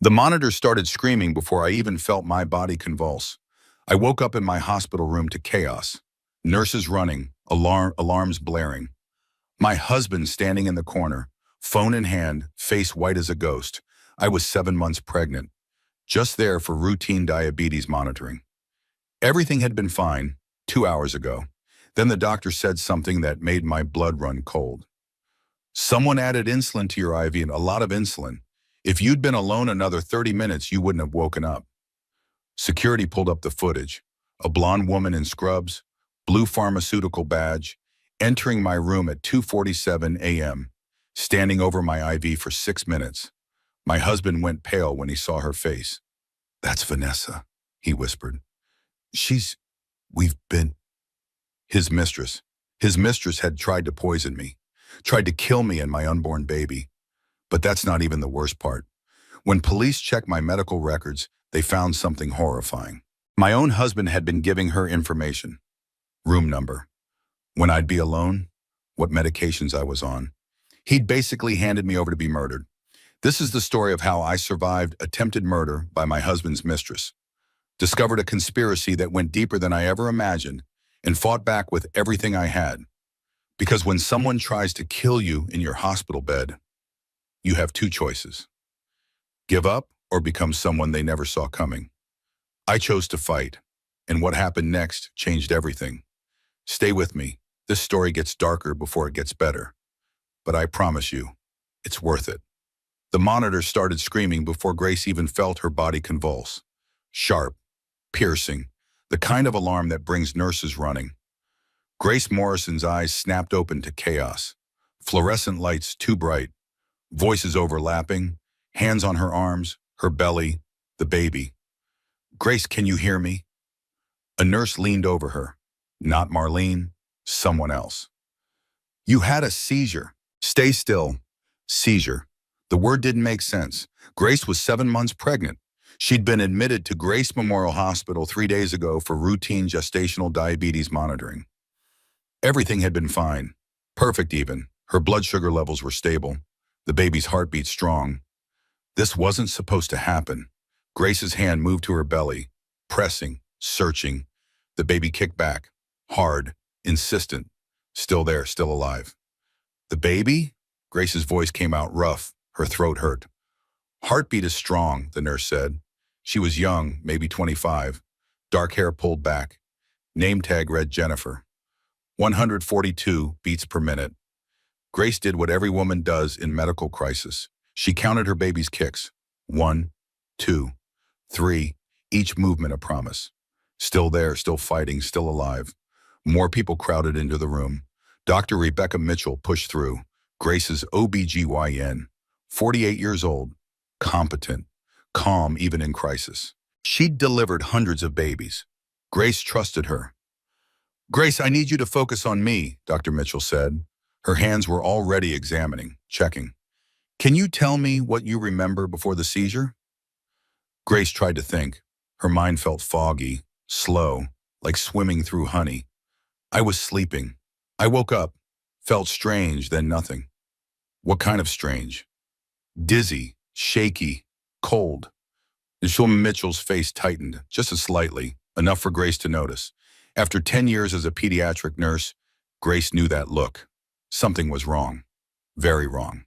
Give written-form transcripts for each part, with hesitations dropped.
The monitor started screaming before I even felt my body convulse. I woke up in my hospital room to chaos. Nurses running, alarms blaring. My husband standing in the corner, phone in hand, face white as a ghost. I was 7 months pregnant, just there for routine diabetes monitoring. Everything had been fine 2 hours ago. Then the doctor said something that made my blood run cold. Someone added insulin to your IV, and a lot of insulin. If you'd been alone another 30 minutes, you wouldn't have woken up. Security pulled up the footage. A blonde woman in scrubs, blue pharmaceutical badge, entering my room at 2:47 a.m., standing over my IV for 6 minutes. My husband went pale when he saw her face. "That's Vanessa," he whispered. We've been, his mistress. His mistress had tried to poison me, tried to kill me and my unborn baby. But that's not even the worst part. When police checked my medical records, they found something horrifying. My own husband had been giving her information. Room number, when I'd be alone, what medications I was on. He'd basically handed me over to be murdered. This is the story of how I survived attempted murder by my husband's mistress, discovered a conspiracy that went deeper than I ever imagined, and fought back with everything I had. Because when someone tries to kill you in your hospital bed, you have two choices: give up or become someone they never saw coming. I chose to fight, and what happened next changed everything. Stay with me. This story gets darker before it gets better. But I promise you, it's worth it. The monitor started screaming before Grace even felt her body convulse. Sharp, piercing, the kind of alarm that brings nurses running. Grace Morrison's eyes snapped open to chaos. Fluorescent lights too bright. Voices overlapping, hands on her arms, her belly, the baby. "Grace, can you hear me?" A nurse leaned over her. Not Marlene, someone else. "You had a seizure." "Stay still." Seizure. The word didn't make sense. Grace was 7 months pregnant. She'd been admitted to Grace Memorial Hospital 3 days ago for routine gestational diabetes monitoring. Everything had been fine. Perfect even. Her blood sugar levels were stable. The baby's heartbeat strong. This wasn't supposed to happen. Grace's hand moved to her belly, pressing, searching. The baby kicked back, hard, insistent, still there, still alive. "The baby?" Grace's voice came out rough. Her throat hurt. "Heartbeat is strong," the nurse said. She was young, maybe 25, dark hair pulled back. Name tag read Jennifer. 142 beats per minute. Grace did what every woman does in medical crisis. She counted her baby's kicks. 1, 2, 3, each movement a promise. Still there, still fighting, still alive. More people crowded into the room. Dr. Rebecca Mitchell pushed through. Grace's OBGYN, 48 years old, competent, calm even in crisis. She'd delivered hundreds of babies. Grace trusted her. "Grace, I need you to focus on me," Dr. Mitchell said. Her hands were already examining, checking. "Can you tell me what you remember before the seizure?" Grace tried to think. Her mind felt foggy, slow, like swimming through honey. "I was sleeping. I woke up, felt strange, then nothing." "What kind of strange?" "Dizzy, shaky, cold." Dr. Mitchell's face tightened, just slightly, enough for Grace to notice. After 10 years as a pediatric nurse, Grace knew that look. Something was wrong. Very wrong.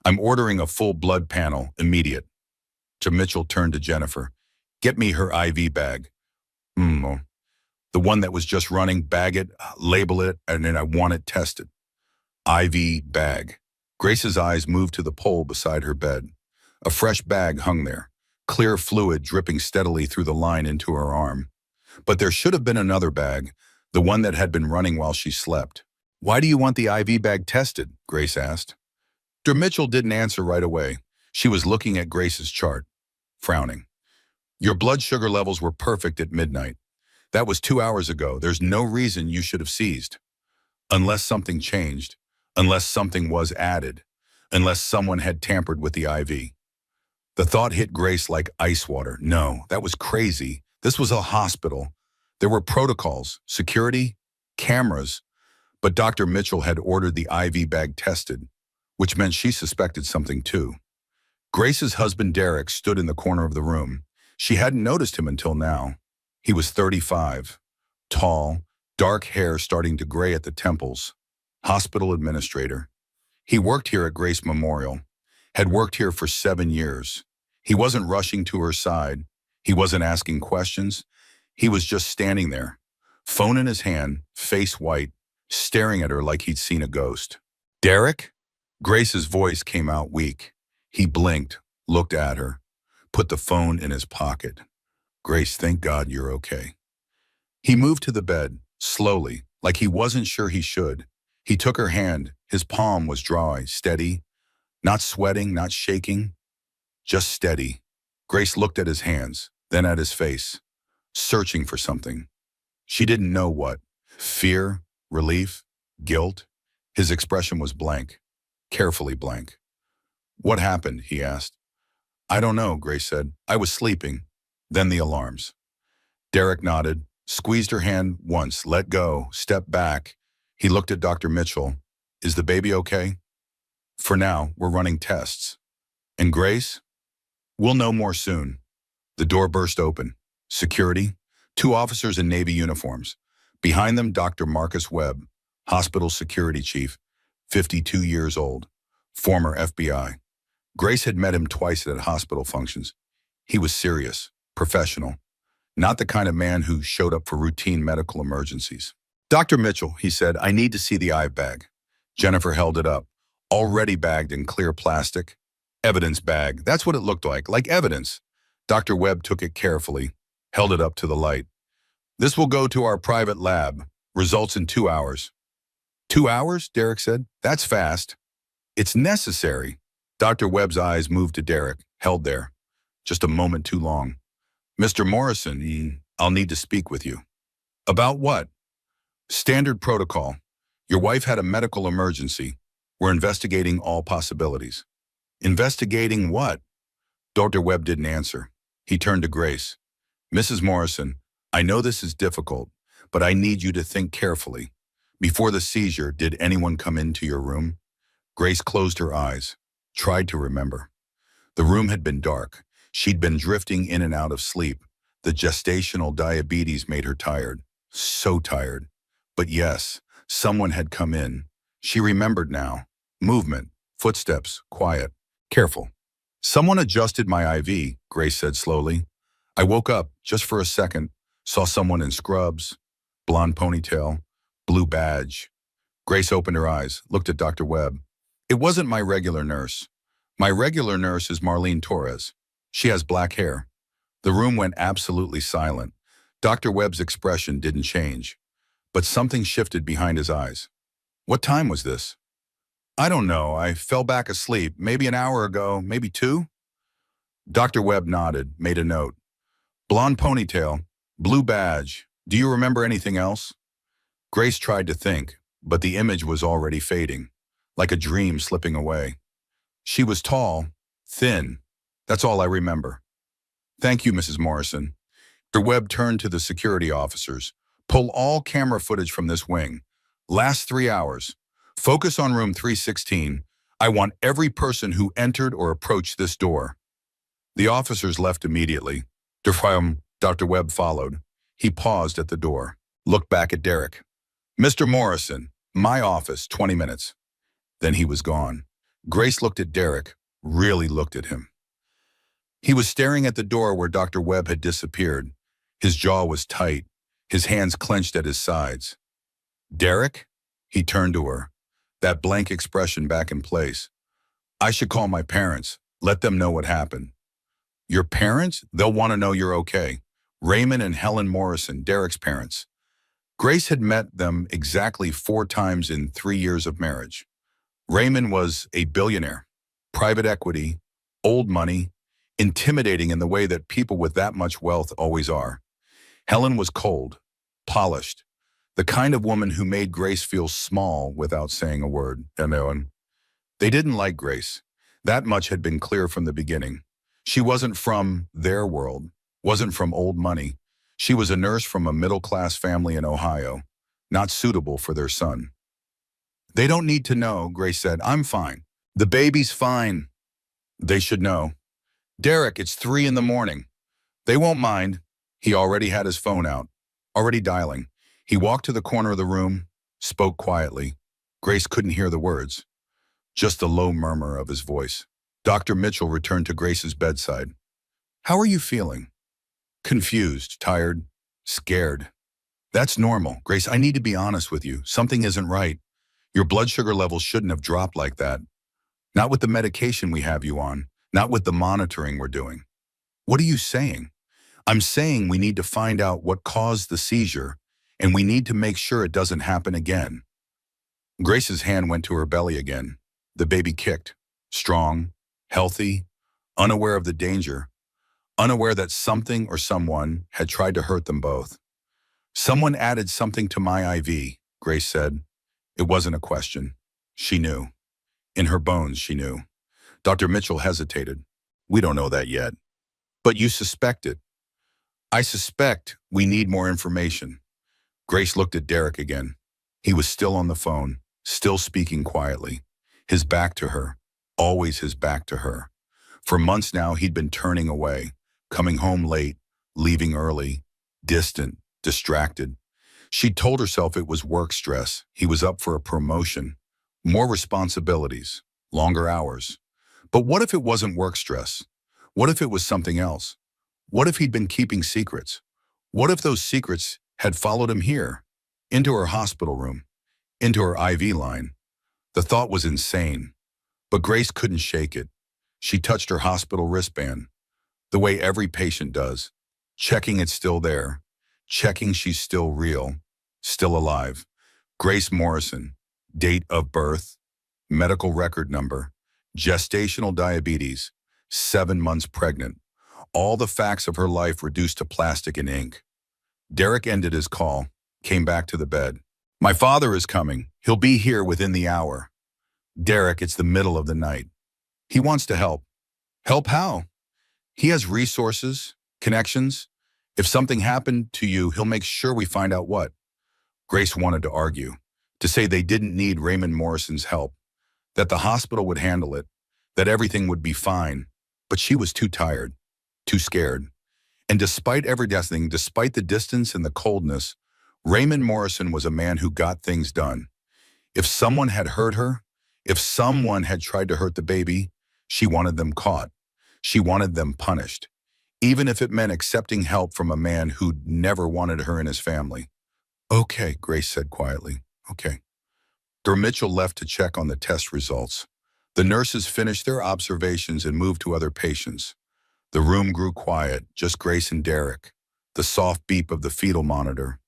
"I'm ordering a full blood panel, immediate." Dr. Mitchell turned to Jennifer. "Get me her IV bag." The one that was just running, bag it, label it, and then I want it tested." IV bag. Grace's eyes moved to the pole beside her bed. A fresh bag hung there, clear fluid dripping steadily through the line into her arm. But there should have been another bag, the one that had been running while she slept. "Why do you want the IV bag tested?" Grace asked. Dr. Mitchell didn't answer right away. She was looking at Grace's chart, frowning. "Your blood sugar levels were perfect at midnight. That was 2 hours ago. There's no reason you should have seized. Unless something changed, unless something was added, unless someone had tampered with the IV." The thought hit Grace like ice water. No, that was crazy. This was a hospital. There were protocols, security, cameras, but Dr. Mitchell had ordered the IV bag tested, which meant she suspected something too. Grace's husband Derek stood in the corner of the room. She hadn't noticed him until now. He was 35, tall, dark hair starting to gray at the temples, hospital administrator. He worked here at Grace Memorial, had worked here for 7 years. He wasn't rushing to her side. He wasn't asking questions. He was just standing there, phone in his hand, face white, staring at her like he'd seen a ghost. Derek? Grace's voice came out weak. He blinked, looked at her, put the phone in his pocket. Grace, thank God you're okay. He moved to the bed, slowly, like he wasn't sure he should. He took her hand. His palm was dry, steady, not sweating, not shaking, just steady. Grace looked at his hands, then at his face, searching for something. She didn't know what. Fear, relief, guilt. His expression was blank, carefully blank. What happened? He asked. I don't know, Grace said. I was sleeping. Then the alarms. Derek nodded, squeezed her hand once, let go, stepped back. He looked at Dr. Mitchell. Is the baby okay? For now, we're running tests. And Grace? We'll know more soon. The door burst open. Security, 2 officers in Navy uniforms. Behind them, Dr. Marcus Webb, hospital security chief, 52 years old, former FBI. Grace had met him twice at hospital functions. He was serious, professional, not the kind of man who showed up for routine medical emergencies. Dr. Mitchell, he said, I need to see the eye bag. Jennifer held it up, already bagged in clear plastic. Evidence bag, that's what it looked like evidence. Dr. Webb took it carefully, held it up to the light. This will go to our private lab. Results in 2 hours. 2 hours? Derek said. That's fast. It's necessary. Dr. Webb's eyes moved to Derek, held there. Just a moment too long. Mr. Morrison, I'll need to speak with you. About what? Standard protocol. Your wife had a medical emergency. We're investigating all possibilities. Investigating what? Dr. Webb didn't answer. He turned to Grace. Mrs. Morrison, I know this is difficult, but I need you to think carefully. Before the seizure, did anyone come into your room? Grace closed her eyes, tried to remember. The room had been dark. She'd been drifting in and out of sleep. The gestational diabetes made her tired. So tired. But yes, someone had come in. She remembered now. Movement, footsteps, quiet, careful. Someone adjusted my IV, Grace said slowly. I woke up just for a second, saw someone in scrubs, blonde ponytail, blue badge. Grace opened her eyes, looked at Dr. Webb. It wasn't my regular nurse. My regular nurse is Marlene Torres. She has black hair. The room went absolutely silent. Dr. Webb's expression didn't change, but something shifted behind his eyes. What time was this? I don't know. I fell back asleep, maybe an hour ago, maybe 2. Dr. Webb nodded, made a note. Blonde ponytail, blue badge. Do you remember anything else? Grace tried to think, but the image was already fading, like a dream slipping away. She was tall, thin. That's all I remember. Thank you, Mrs. Morrison. Dr. Webb turned to the security officers. Pull all camera footage from this wing. Last 3 hours. Focus on room 316. I want every person who entered or approached this door. The officers left immediately. Dr. Webb followed. He paused at the door, looked back at Derek. Mr. Morrison, my office, 20 minutes. Then he was gone. Grace looked at Derek, really looked at him. He was staring at the door where Dr. Webb had disappeared. His jaw was tight, his hands clenched at his sides. Derek? He turned to her, that blank expression back in place. I should call my parents, let them know what happened. Your parents? They'll want to know you're okay. Raymond and Helen Morrison, Derek's parents. Grace had met them exactly 4 times in 3 years of marriage. Raymond was a billionaire, private equity, old money, intimidating in the way that people with that much wealth always are. Helen was cold, polished, the kind of woman who made Grace feel small without saying a word. And they didn't like Grace. That much had been clear from the beginning. She wasn't from their world, wasn't from old money. She was a nurse from a middle-class family in Ohio, not suitable for their son. They don't need to know, Grace said. I'm fine. The baby's fine. They should know. Derek, it's 3 in the morning. They won't mind. He already had his phone out, already dialing. He walked to the corner of the room, spoke quietly. Grace couldn't hear the words, just the low murmur of his voice. Dr. Mitchell returned to Grace's bedside. How are you feeling? Confused, tired, scared. That's normal. Grace, I need to be honest with you. Something isn't right. Your blood sugar levels shouldn't have dropped like that. Not with the medication we have you on. Not with the monitoring we're doing. What are you saying? I'm saying we need to find out what caused the seizure, and we need to make sure it doesn't happen again. Grace's hand went to her belly again. The baby kicked. Strong, healthy, unaware of the danger, unaware that something or someone had tried to hurt them both. Someone added something to my IV, Grace said. It wasn't a question. She knew. In her bones, she knew. Dr. Mitchell hesitated. We don't know that yet. But you suspect it. I suspect we need more information. Grace looked at Derek again. He was still on the phone, still speaking quietly. His back to her, always his back to her. For months now, he'd been turning away, coming home late, leaving early, distant, distracted. She'd told herself it was work stress. He was up for a promotion, more responsibilities, longer hours. But what if it wasn't work stress? What if it was something else? What if he'd been keeping secrets? What if those secrets had followed him here, into her hospital room, into her IV line? The thought was insane, but Grace couldn't shake it. She touched her hospital wristband, the way every patient does, checking it's still there, checking she's still real, still alive. Grace Morrison, date of birth, medical record number, gestational diabetes, 7 months pregnant. All the facts of her life reduced to plastic and ink. Derek ended his call, came back to the bed. My father is coming. He'll be here within the hour. Derek, it's the middle of the night. He wants to help. Help how? He has resources, connections. If something happened to you, he'll make sure we find out what. Grace wanted to argue, to say they didn't need Raymond Morrison's help, that the hospital would handle it, that everything would be fine. But she was too tired, too scared. And despite everything, despite the distance and the coldness, Raymond Morrison was a man who got things done. If someone had hurt her, if someone had tried to hurt the baby, she wanted them caught. She wanted them punished, even if it meant accepting help from a man who'd never wanted her in his family. Okay, Grace said quietly. Okay. Dr. Mitchell left to check on the test results. The nurses finished their observations and moved to other patients. The room grew quiet, just Grace and Derek, the soft beep of the fetal monitor,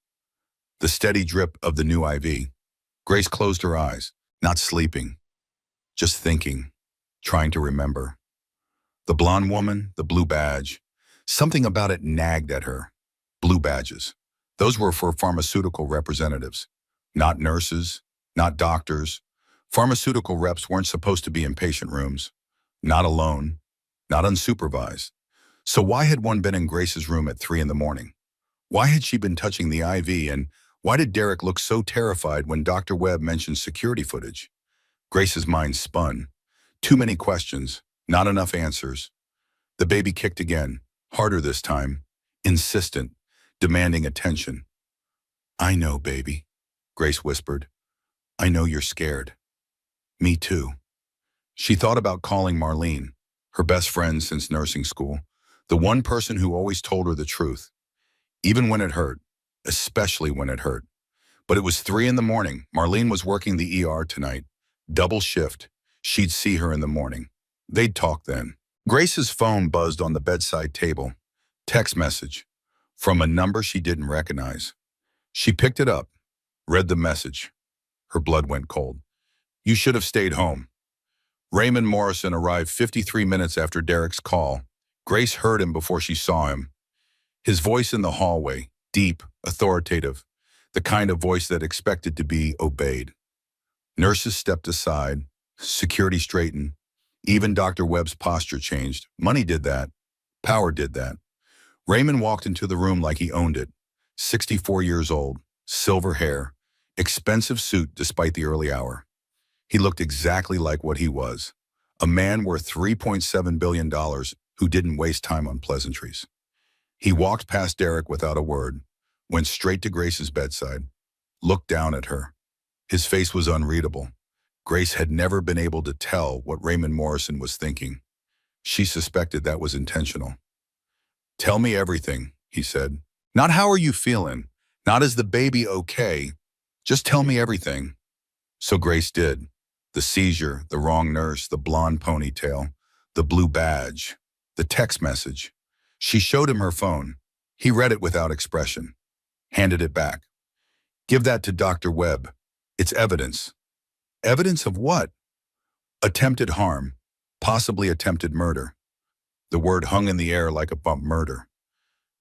the steady drip of the new IV. Grace closed her eyes, not sleeping, just thinking, trying to remember. The blonde woman, the blue badge, something about it nagged at her. Blue badges. Those were for pharmaceutical representatives, not nurses, not doctors. Pharmaceutical reps weren't supposed to be in patient rooms, not alone, not unsupervised. So why had one been in Grace's room at 3 in the morning? Why had she been touching the IV, and why did Derek look so terrified when Dr. Webb mentioned security footage? Grace's mind spun. Too many questions, not enough answers. The baby kicked again, harder this time, insistent, demanding attention. I know, baby, Grace whispered. I know you're scared. Me too. She thought about calling Marlene, her best friend since nursing school, the one person who always told her the truth, even when it hurt, especially when it hurt. But it was 3 in the morning. Marlene was working the ER tonight, double shift. She'd see her in the morning. They'd talk then. Grace's phone buzzed on the bedside table. Text message from a number she didn't recognize. She picked it up, read the message. Her blood went cold. You should have stayed home. Raymond Morrison arrived 53 minutes after Derek's call. Grace heard him before she saw him. His voice in the hallway, deep, authoritative, the kind of voice that expected to be obeyed. Nurses stepped aside, security straightened. Even Dr. Webb's posture changed. Money did that. Power did that. Raymond walked into the room like he owned it. 64 years old, silver hair, expensive suit despite the early hour. He looked exactly like what he was, A man worth $3.7 billion who didn't waste time on pleasantries. He walked past Derek without a word, went straight to Grace's bedside, looked down at her. His face was unreadable. Grace had never been able to tell what Raymond Morrison was thinking. She suspected that was intentional. "Tell me everything," he said. "Not how are you feeling, not is the baby okay, just tell me everything." So Grace did. The seizure, the wrong nurse, the blonde ponytail, the blue badge, the text message. She showed him her phone. He read it without expression, handed it back. "Give that to Dr. Webb. It's evidence." Evidence of what? Attempted harm, possibly attempted murder. The word hung in the air like a bump murder.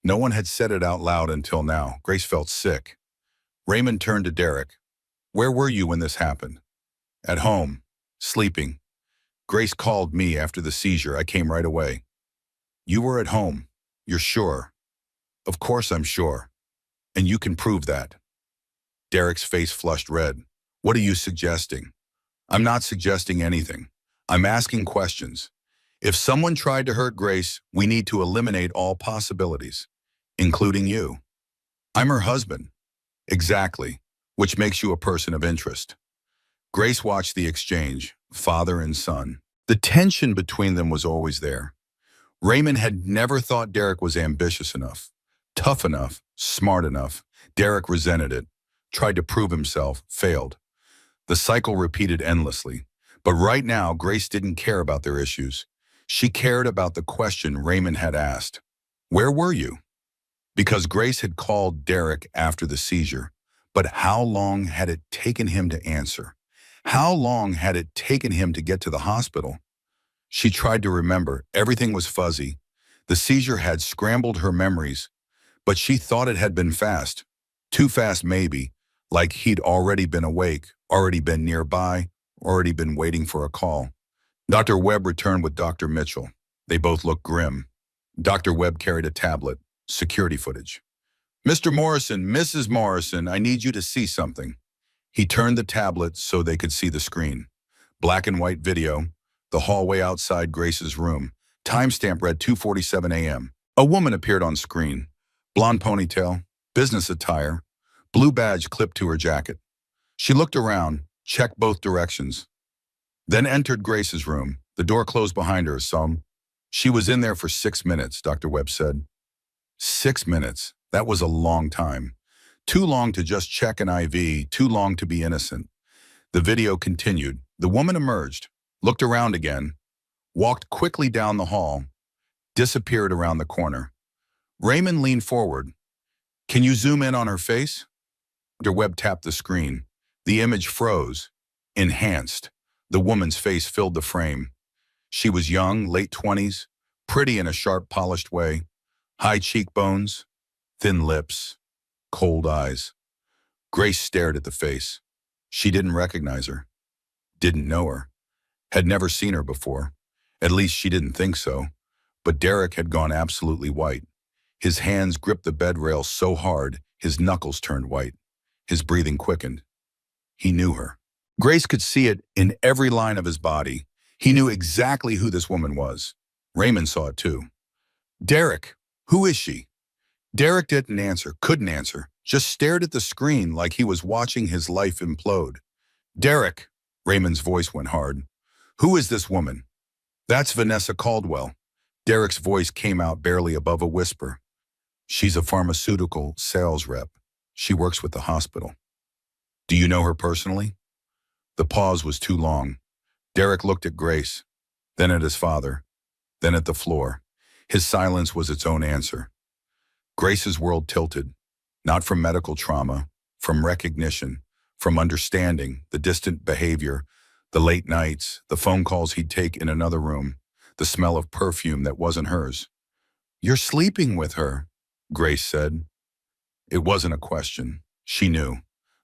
No one had said it out loud until now. Grace felt sick. Raymond turned to Derek. "Where were you when this happened?" "At home, sleeping. Grace called me after the seizure. I came right away." "You were at home. You're sure?" "Of course I'm sure. And you can prove that." Derek's face flushed red. "What are you suggesting?" "I'm not suggesting anything. I'm asking questions. If someone tried to hurt Grace, we need to eliminate all possibilities, including you." "I'm her husband." "Exactly, which makes you a person of interest." Grace watched the exchange, father and son. The tension between them was always there. Raymond had never thought Derek was ambitious enough, tough enough, smart enough. Derek resented it, tried to prove himself, failed. The cycle repeated endlessly. But right now, Grace didn't care about their issues. She cared about the question Raymond had asked. "Where were you?" Because Grace had called Derek after the seizure. But how long had it taken him to answer? How long had it taken him to get to the hospital? She tried to remember. Everything was fuzzy. The seizure had scrambled her memories, but she thought it had been fast. Too fast maybe, like he'd already been awake, already been nearby, already been waiting for a call. Dr. Webb returned with Dr. Mitchell. They both looked grim. Dr. Webb carried a tablet, security footage. "Mr. Morrison, Mrs. Morrison, I need you to see something." He turned the tablet so they could see the screen. Black and white video, the hallway outside Grace's room. Timestamp read 2:47 a.m. A woman appeared on screen. Blonde ponytail, business attire, blue badge clipped to her jacket. She looked around, checked both directions, then entered Grace's room. The door closed behind her. She was in there for 6 minutes, Dr. Webb said. 6 minutes. That was a long time. Too long to just check an IV, too long to be innocent. The video continued. The woman emerged, looked around again, walked quickly down the hall, disappeared around the corner. Raymond leaned forward. "Can you zoom in on her face?" Dr. Webb tapped the screen. The image froze, enhanced. The woman's face filled the frame. She was young, late 20s, pretty in a sharp, polished way. High cheekbones, thin lips, cold eyes. Grace stared at the face. She didn't recognize her, didn't know her, had never seen her before. At least she didn't think so. But Derek had gone absolutely white. His hands gripped the bed rail so hard, his knuckles turned white. His breathing quickened. He knew her. Grace could see it in every line of his body. He knew exactly who this woman was. Raymond saw it too. "Derek, who is she?" Derek didn't answer, couldn't answer, just stared at the screen like he was watching his life implode. "Derek," Raymond's voice went hard. "Who is this woman?" "That's Vanessa Caldwell." Derek's voice came out barely above a whisper. "She's a pharmaceutical sales rep. She works with the hospital." "Do you know her personally?" The pause was too long. Derek looked at Grace, then at his father, then at the floor. His silence was its own answer. Grace's world tilted, not from medical trauma, from recognition, from understanding, the distant behavior, the late nights, the phone calls he'd take in another room, the smell of perfume that wasn't hers. "You're sleeping with her," Grace said. It wasn't a question. She knew.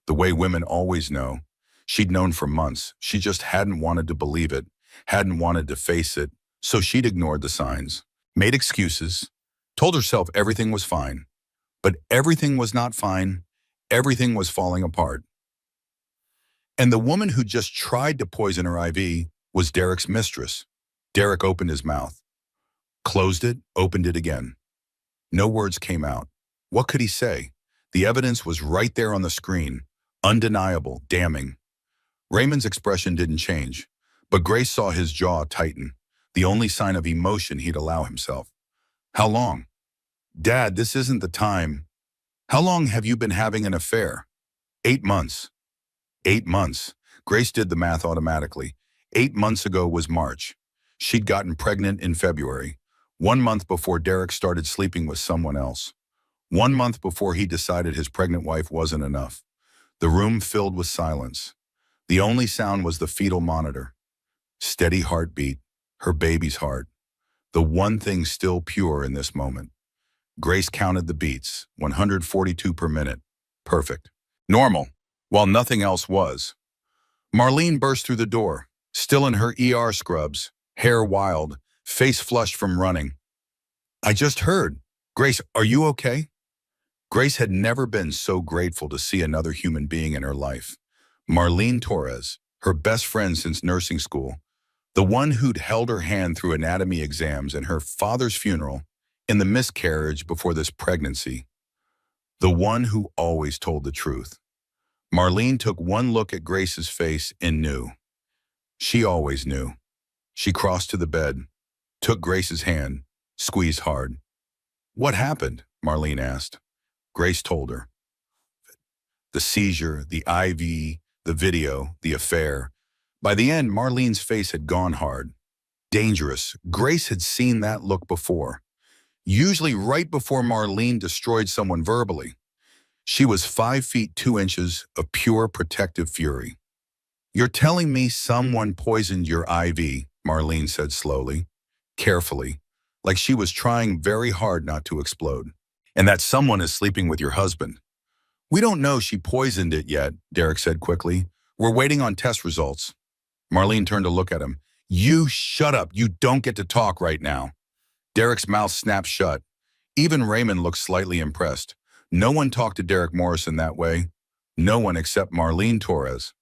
The way women always know. She'd known for months. She just hadn't wanted to believe it, hadn't wanted to face it, so she'd ignored the signs, made excuses, told herself everything was fine. But everything was not fine. Everything was falling apart. And the woman who just tried to poison her IV was Derek's mistress. Derek opened his mouth, closed it, opened it again. No words came out. What could he say? The evidence was right there on the screen, undeniable, damning. Raymond's expression didn't change, but Grace saw his jaw tighten, the only sign of emotion he'd allow himself. How long? Dad, this isn't the time. How long have you been having an affair? 8 months. 8 months. Grace did the math automatically. 8 months ago was March. She'd gotten pregnant in February, 1 month before Derek started sleeping with someone else. 1 month before he decided his pregnant wife wasn't enough. The room filled with silence. The only sound was the fetal monitor. Steady heartbeat, her baby's heart. The one thing still pure in this moment. Grace counted the beats, 142 per minute. Perfect. Normal, while nothing else was. Marlene burst through the door, still in her ER scrubs, hair wild, face flushed from running. I just heard. Grace, are you okay? Grace had never been so grateful to see another human being in her life. Marlene Torres, her best friend since nursing school, the one who'd held her hand through anatomy exams and her father's funeral, in the miscarriage before this pregnancy. The one who always told the truth. Marlene took one look at Grace's face and knew. She always knew. She crossed to the bed, took Grace's hand, squeezed hard. What happened? Marlene asked. Grace told her. The seizure, the IV, the video, the affair. By the end, Marlene's face had gone hard. Dangerous. Grace had seen that look before. Usually right before Marlene destroyed someone verbally. She was 5 feet 2 inches of pure protective fury. You're telling me someone poisoned your IV, Marlene said slowly, carefully, like she was trying very hard not to explode. And that someone is sleeping with your husband. We don't know she poisoned it yet, Derek said quickly. We're waiting on test results. Marlene turned to look at him. You shut up. You don't get to talk right now. Derek's mouth snapped shut. Even Raymond looked slightly impressed. No one talked to Derek Morrison that way. No one except Marlene Torres.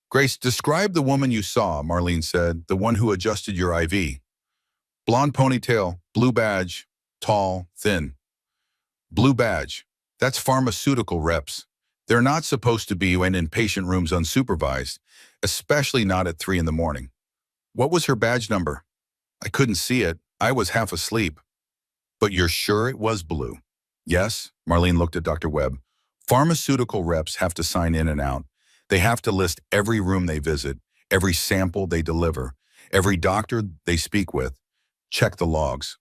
Grace, describe the woman you saw, Marlene said, the one who adjusted your IV. Blonde ponytail, blue badge, tall, thin. Blue badge. That's pharmaceutical reps. They're not supposed to be in patient rooms unsupervised, especially not at 3 in the morning. What was her badge number? I couldn't see it. I was half asleep. But you're sure it was blue? Yes, Marlene looked at Dr. Webb. Pharmaceutical reps have to sign in and out. They have to list every room they visit, every sample they deliver, every doctor they speak with. Check the logs.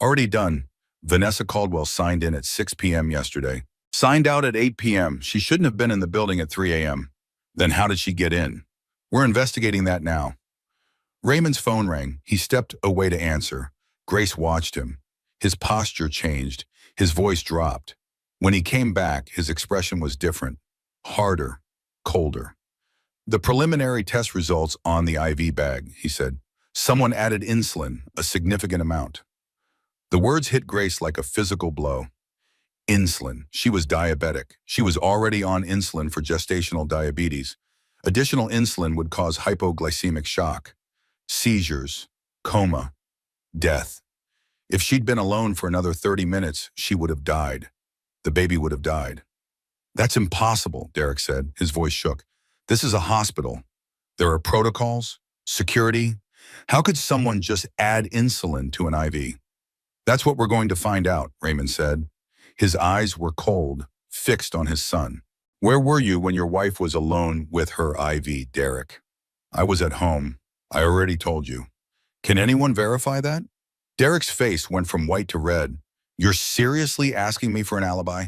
Already done. Vanessa Caldwell signed in at 6 p.m. yesterday. Signed out at 8 p.m. She shouldn't have been in the building at 3 a.m. Then how did she get in? We're investigating that now. Raymond's phone rang. He stepped away to answer. Grace watched him. His posture changed. His voice dropped. When he came back, his expression was different. Harder, colder. The preliminary test results on the IV bag, he said. Someone added insulin, a significant amount. The words hit Grace like a physical blow. Insulin. She was diabetic. She was already on insulin for gestational diabetes. Additional insulin would cause hypoglycemic shock, seizures, coma, death. If she'd been alone for another 30 minutes, she would have died. The baby would have died. That's impossible, Derek said. His voice shook. This is a hospital. There are protocols, security. How could someone just add insulin to an IV? That's what we're going to find out, Raymond said. His eyes were cold, fixed on his son. Where were you when your wife was alone with her IV, Derek? I was at home. I already told you. Can anyone verify that? Derek's face went from white to red. You're seriously asking me for an alibi?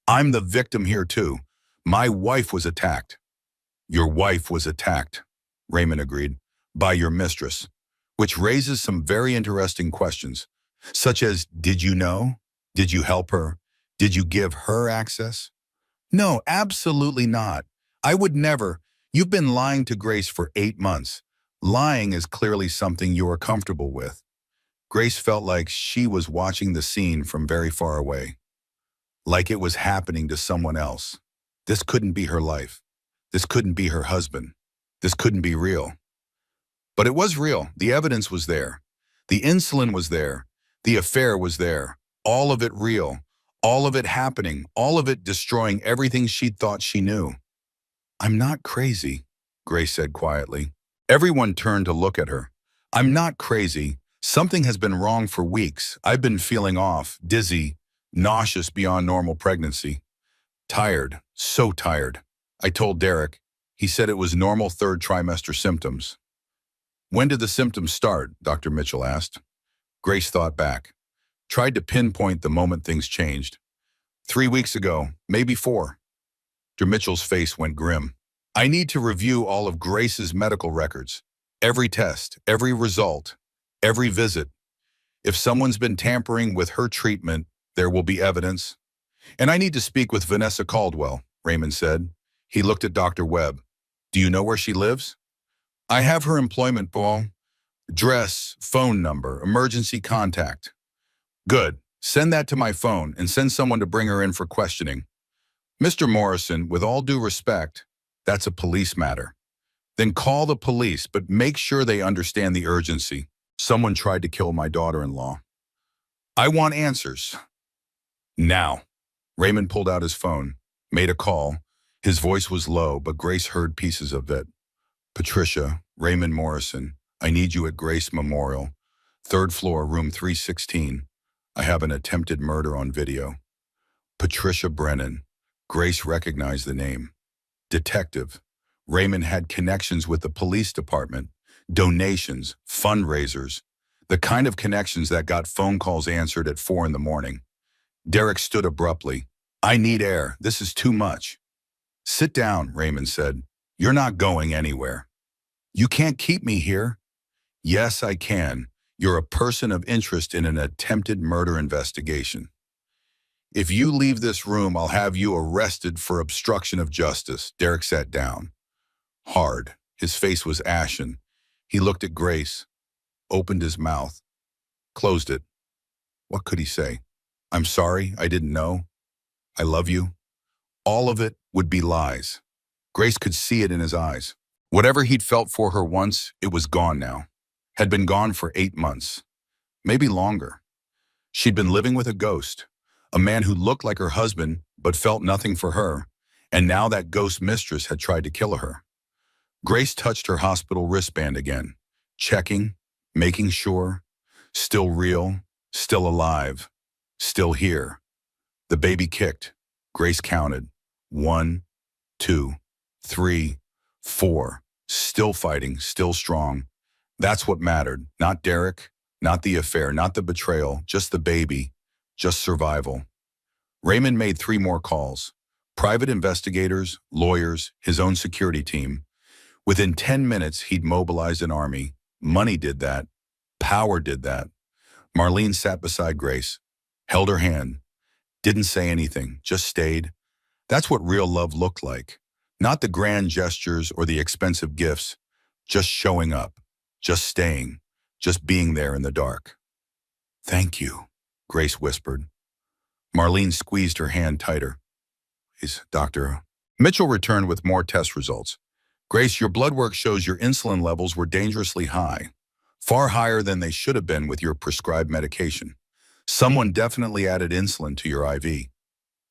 I'm the victim here too. My wife was attacked. Your wife was attacked, Raymond agreed, by your mistress, which raises some very interesting questions, such as, did you know? Did you help her? Did you give her access? No, absolutely not. I would never. You've been lying to Grace for 8 months. Lying is clearly something you are comfortable with. Grace felt like she was watching the scene from very far away, like it was happening to someone else. This couldn't be her life. This couldn't be her husband. This couldn't be real. But it was real. The evidence was there. The insulin was there. The affair was there. All of it real. All of it happening. All of it destroying everything she'd thought she knew. "I'm not crazy," Grace said quietly. Everyone turned to look at her. "I'm not crazy. Something has been wrong for weeks. I've been feeling off, dizzy, nauseous beyond normal pregnancy. Tired, so tired." I told Derek. He said it was normal third trimester symptoms. "When did the symptoms start?" Dr. Mitchell asked. Grace thought back. Tried to pinpoint the moment things changed. 3 weeks ago, maybe 4. Dr. Mitchell's face went grim. "I need to review all of Grace's medical records. Every test, every result, every visit. If someone's been tampering with her treatment, there will be evidence. And I need to speak with Vanessa Caldwell," Raymond said. He looked at Dr. Webb. "Do you know where she lives?" "I have her employment ball, address, phone number, emergency contact." "Good. Send that to my phone and send someone to bring her in for questioning." "Mr. Morrison, with all due respect, that's a police matter." "Then call the police, but make sure they understand the urgency. Someone tried to kill my daughter-in-law. I want answers. Now." Raymond pulled out his phone, made a call. His voice was low, but Grace heard pieces of it. "Patricia, Raymond Morrison, I need you at Grace Memorial, 3rd floor, room 316. I have an attempted murder on video." Patricia Brennan. Grace recognized the name. Detective. Raymond had connections with the police department, donations, fundraisers, the kind of connections that got phone calls answered at 4 in the morning. Derek stood abruptly. "I need air. This is too much." "Sit down," Raymond said. "You're not going anywhere." "You can't keep me here." "Yes, I can. You're a person of interest in an attempted murder investigation. If you leave this room, I'll have you arrested for obstruction of justice." Derek sat down. Hard. His face was ashen. He looked at Grace, opened his mouth, closed it. What could he say? "I'm sorry, I didn't know. I love you." All of it would be lies. Grace could see it in his eyes. Whatever he'd felt for her once, it was gone now. Had been gone for 8 months. Maybe longer. She'd been living with a ghost. A man who looked like her husband, but felt nothing for her. And now that ghost mistress had tried to kill her. Grace touched her hospital wristband again. Checking, making sure. Still real, still alive, still here. The baby kicked. Grace counted. 1, 2, 3, 4. Still fighting, still strong. That's what mattered. Not Derek, not the affair, not the betrayal, just the baby, just survival. Raymond made 3 more calls. Private investigators, lawyers, his own security team. Within 10 minutes, he'd mobilized an army. Money did that. Power did that. Marlene sat beside Grace, held her hand, didn't say anything, just stayed. That's what real love looked like. Not the grand gestures or the expensive gifts, just showing up, just staying, just being there in the dark. "Thank you," Grace whispered. Marlene squeezed her hand tighter. "Please, Doctor." Mitchell returned with more test results. "Grace, your blood work shows your insulin levels were dangerously high, far higher than they should have been with your prescribed medication. Someone definitely added insulin to your IV.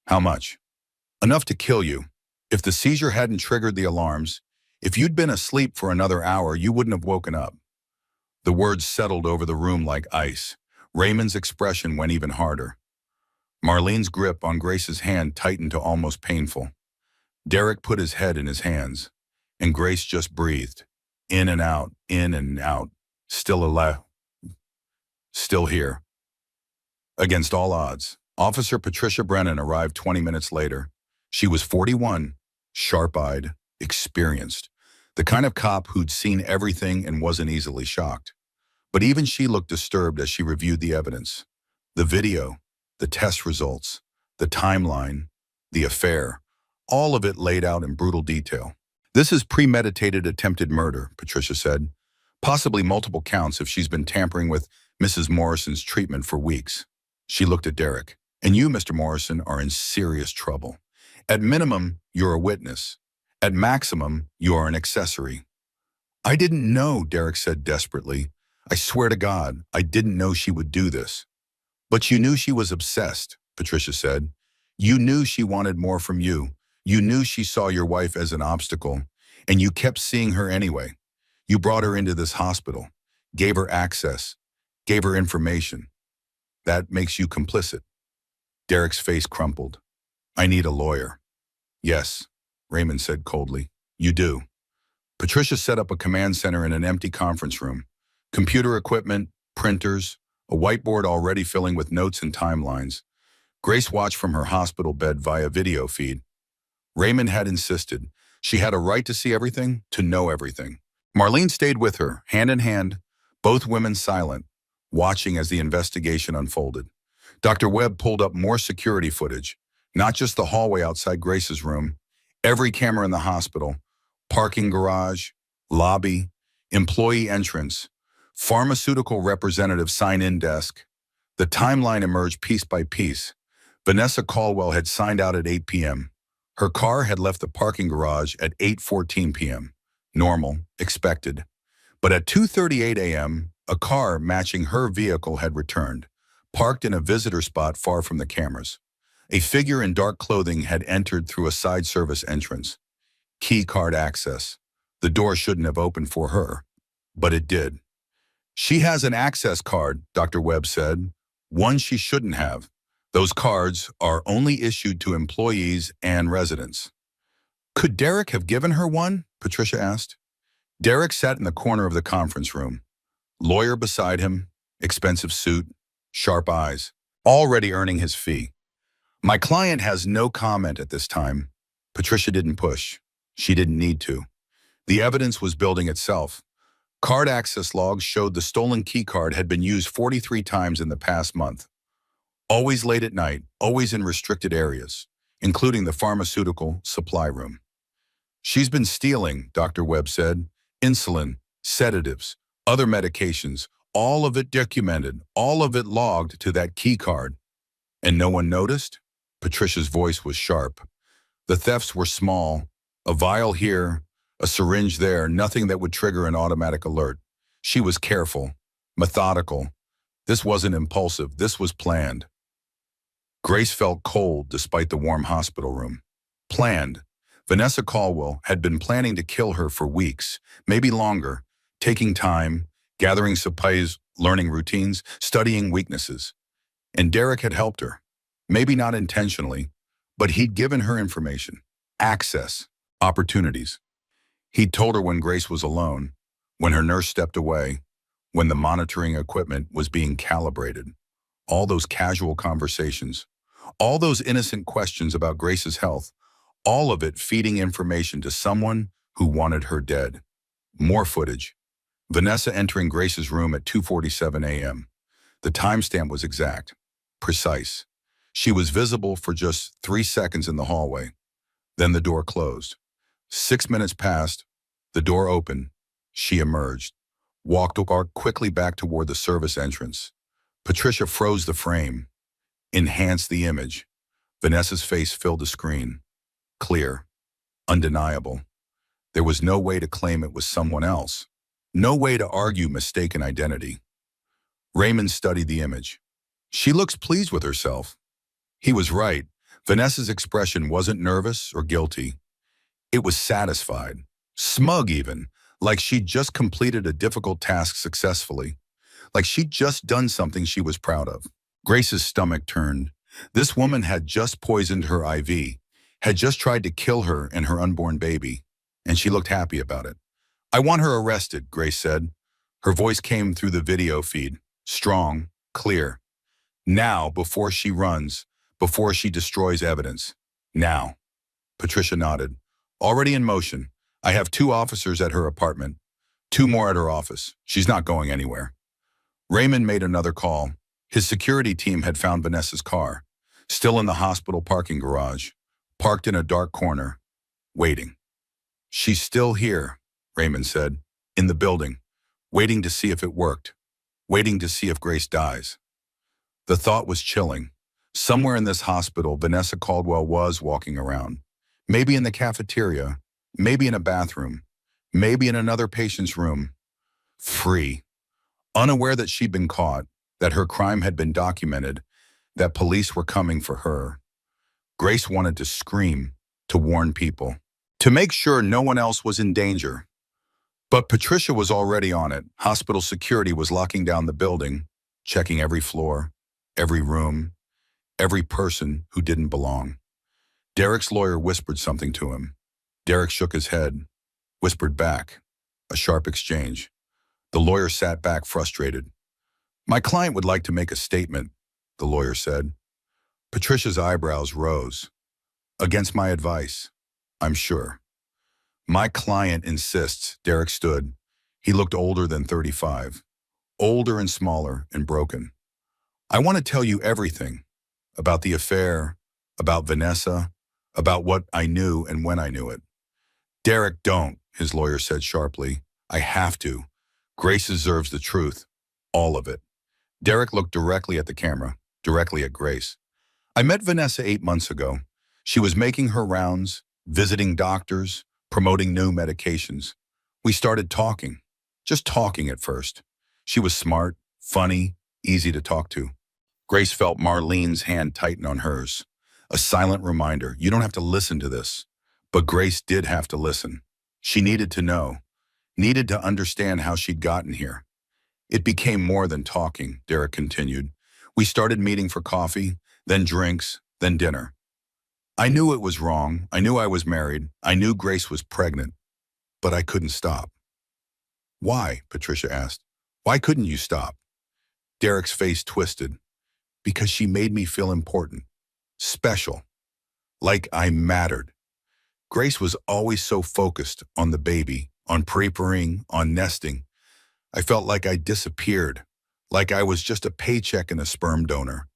How much?" "Enough to kill you. If the seizure hadn't triggered the alarms, if you'd been asleep for another hour, you wouldn't have woken up." The words settled over the room like ice. Raymond's expression went even harder. Marlene's grip on Grace's hand tightened to almost painful. Derek put his head in his hands, and Grace just breathed. In and out, still alive, still here. Against all odds, Officer Patricia Brennan arrived 20 minutes later. She was 41, sharp-eyed, experienced, the kind of cop who'd seen everything and wasn't easily shocked. But even she looked disturbed as she reviewed the evidence. The video, the test results, the timeline, the affair, all of it laid out in brutal detail. "This is premeditated attempted murder," Patricia said. "Possibly multiple counts if she's been tampering with Mrs. Morrison's treatment for weeks." She looked at Derek. "And you, Mr. Morrison, are in serious trouble. At minimum, you're a witness. At maximum, you are an accessory." I didn't know, Derek said desperately. I swear to God, I didn't know she would do this. But you knew she was obsessed, Patricia said. You knew she wanted more from you. You knew she saw your wife as an obstacle, and you kept seeing her anyway. You brought her into this hospital, gave her access, gave her information. That makes you complicit. Derek's face crumpled. I need a lawyer. Yes, Raymond said coldly. You do. Patricia set up a command center in an empty conference room. Computer equipment, printers, a whiteboard already filling with notes and timelines. Grace watched from her hospital bed via video feed. Raymond had insisted. She had a right to see everything, to know everything. Marlene stayed with her, hand in hand, both women silent, watching as the investigation unfolded. Dr. Webb pulled up more security footage, not just the hallway outside Grace's room, every camera in the hospital, parking garage, lobby, employee entrance, pharmaceutical representative sign-in desk. The timeline emerged piece by piece. Vanessa Caldwell had signed out at 8 p.m. Her car had left the parking garage at 8:14 p.m. Normal, expected. But at 2:38 a.m., a car matching her vehicle had returned, parked in a visitor spot far from the cameras. A figure in dark clothing had entered through a side service entrance. Key card access. The door shouldn't have opened for her, but it did. She has an access card, Dr. Webb said. One she shouldn't have. Those cards are only issued to employees and residents. Could Derek have given her one? Patricia asked. Derek sat in the corner of the conference room. Lawyer beside him, expensive suit, sharp eyes, already earning his fee. My client has no comment at this time. Patricia didn't push. She didn't need to. The evidence was building itself. Card access logs showed the stolen key card had been used 43 times in the past month. Always late at night, always in restricted areas, including the pharmaceutical supply room. She's been stealing, Dr. Webb said. Insulin, sedatives, other medications, all of it documented, all of it logged to that key card. And no one noticed? Patricia's voice was sharp. The thefts were small, a vial here, a syringe there, nothing that would trigger an automatic alert. She was careful, methodical. This wasn't impulsive, this was planned. Grace felt cold despite the warm hospital room. Planned. Vanessa Caldwell had been planning to kill her for weeks, maybe longer, taking time, gathering supplies, learning routines, studying weaknesses. And Derek had helped her. Maybe not intentionally, but he'd given her information, access, opportunities. He'd told her when Grace was alone, when her nurse stepped away, when the monitoring equipment was being calibrated. All those casual conversations, all those innocent questions about Grace's health, all of it feeding information to someone who wanted her dead. More footage. Vanessa entering Grace's room at 2:47 a.m. The timestamp was exact, precise. She was visible for just 3 seconds in the hallway. Then the door closed. 6 minutes passed. The door opened. She emerged, walked quickly back toward the service entrance. Patricia froze the frame, enhanced the image. Vanessa's face filled the screen. Clear, undeniable. There was no way to claim it was someone else. No way to argue mistaken identity. Raymond studied the image. She looks pleased with herself. He was right. Vanessa's expression wasn't nervous or guilty. It was satisfied, smug even, like she'd just completed a difficult task successfully, like she'd just done something she was proud of. Grace's stomach turned. This woman had just poisoned her IV, had just tried to kill her and her unborn baby, and she looked happy about it. I want her arrested, Grace said. Her voice came through the video feed, strong, clear. Now, before she runs, before she destroys evidence. Now. Patricia nodded. Already in motion. I have 2 officers at her apartment, 2 more at her office. She's not going anywhere. Raymond made another call. His security team had found Vanessa's car, still in the hospital parking garage, parked in a dark corner, waiting. She's still here, Raymond said, in the building, waiting to see if it worked, waiting to see if Grace dies. The thought was chilling. Somewhere in this hospital, Vanessa Caldwell was walking around. Maybe in the cafeteria, maybe in a bathroom, maybe in another patient's room, free, unaware that she'd been caught, that her crime had been documented, that police were coming for her. Grace wanted to scream, to warn people, to make sure no one else was in danger. But Patricia was already on it. Hospital security was locking down the building, checking every floor, every room, every person who didn't belong. Derek's lawyer whispered something to him. Derek shook his head, whispered back. A sharp exchange. The lawyer sat back frustrated. "My client would like to make a statement," the lawyer said. Patricia's eyebrows rose. "Against my advice, I'm sure." "My client insists," Derek stood. He looked older than 35. Older and smaller and broken. "I want to tell you everything. About the affair, about Vanessa, about what I knew and when I knew it." "Derek, don't," his lawyer said sharply. "I have to. Grace deserves the truth. All of it." Derek looked directly at the camera, directly at Grace. "I met Vanessa 8 months ago. She was making her rounds, visiting doctors, promoting new medications. We started talking. Just talking at first. She was smart, funny, easy to talk to." Grace felt Marlene's hand tighten on hers. A silent reminder, you don't have to listen to this. But Grace did have to listen. She needed to know, needed to understand how she'd gotten here. "It became more than talking," Derek continued. "We started meeting for coffee, then drinks, then dinner. I knew it was wrong. I knew I was married. I knew Grace was pregnant. But I couldn't stop." "Why?" Patricia asked. "Why couldn't you stop?" Derek's face twisted. "Because she made me feel important. Special. Like I mattered. Grace was always so focused on the baby, on preparing, on nesting. I felt like I disappeared, like I was just a paycheck and a sperm donor.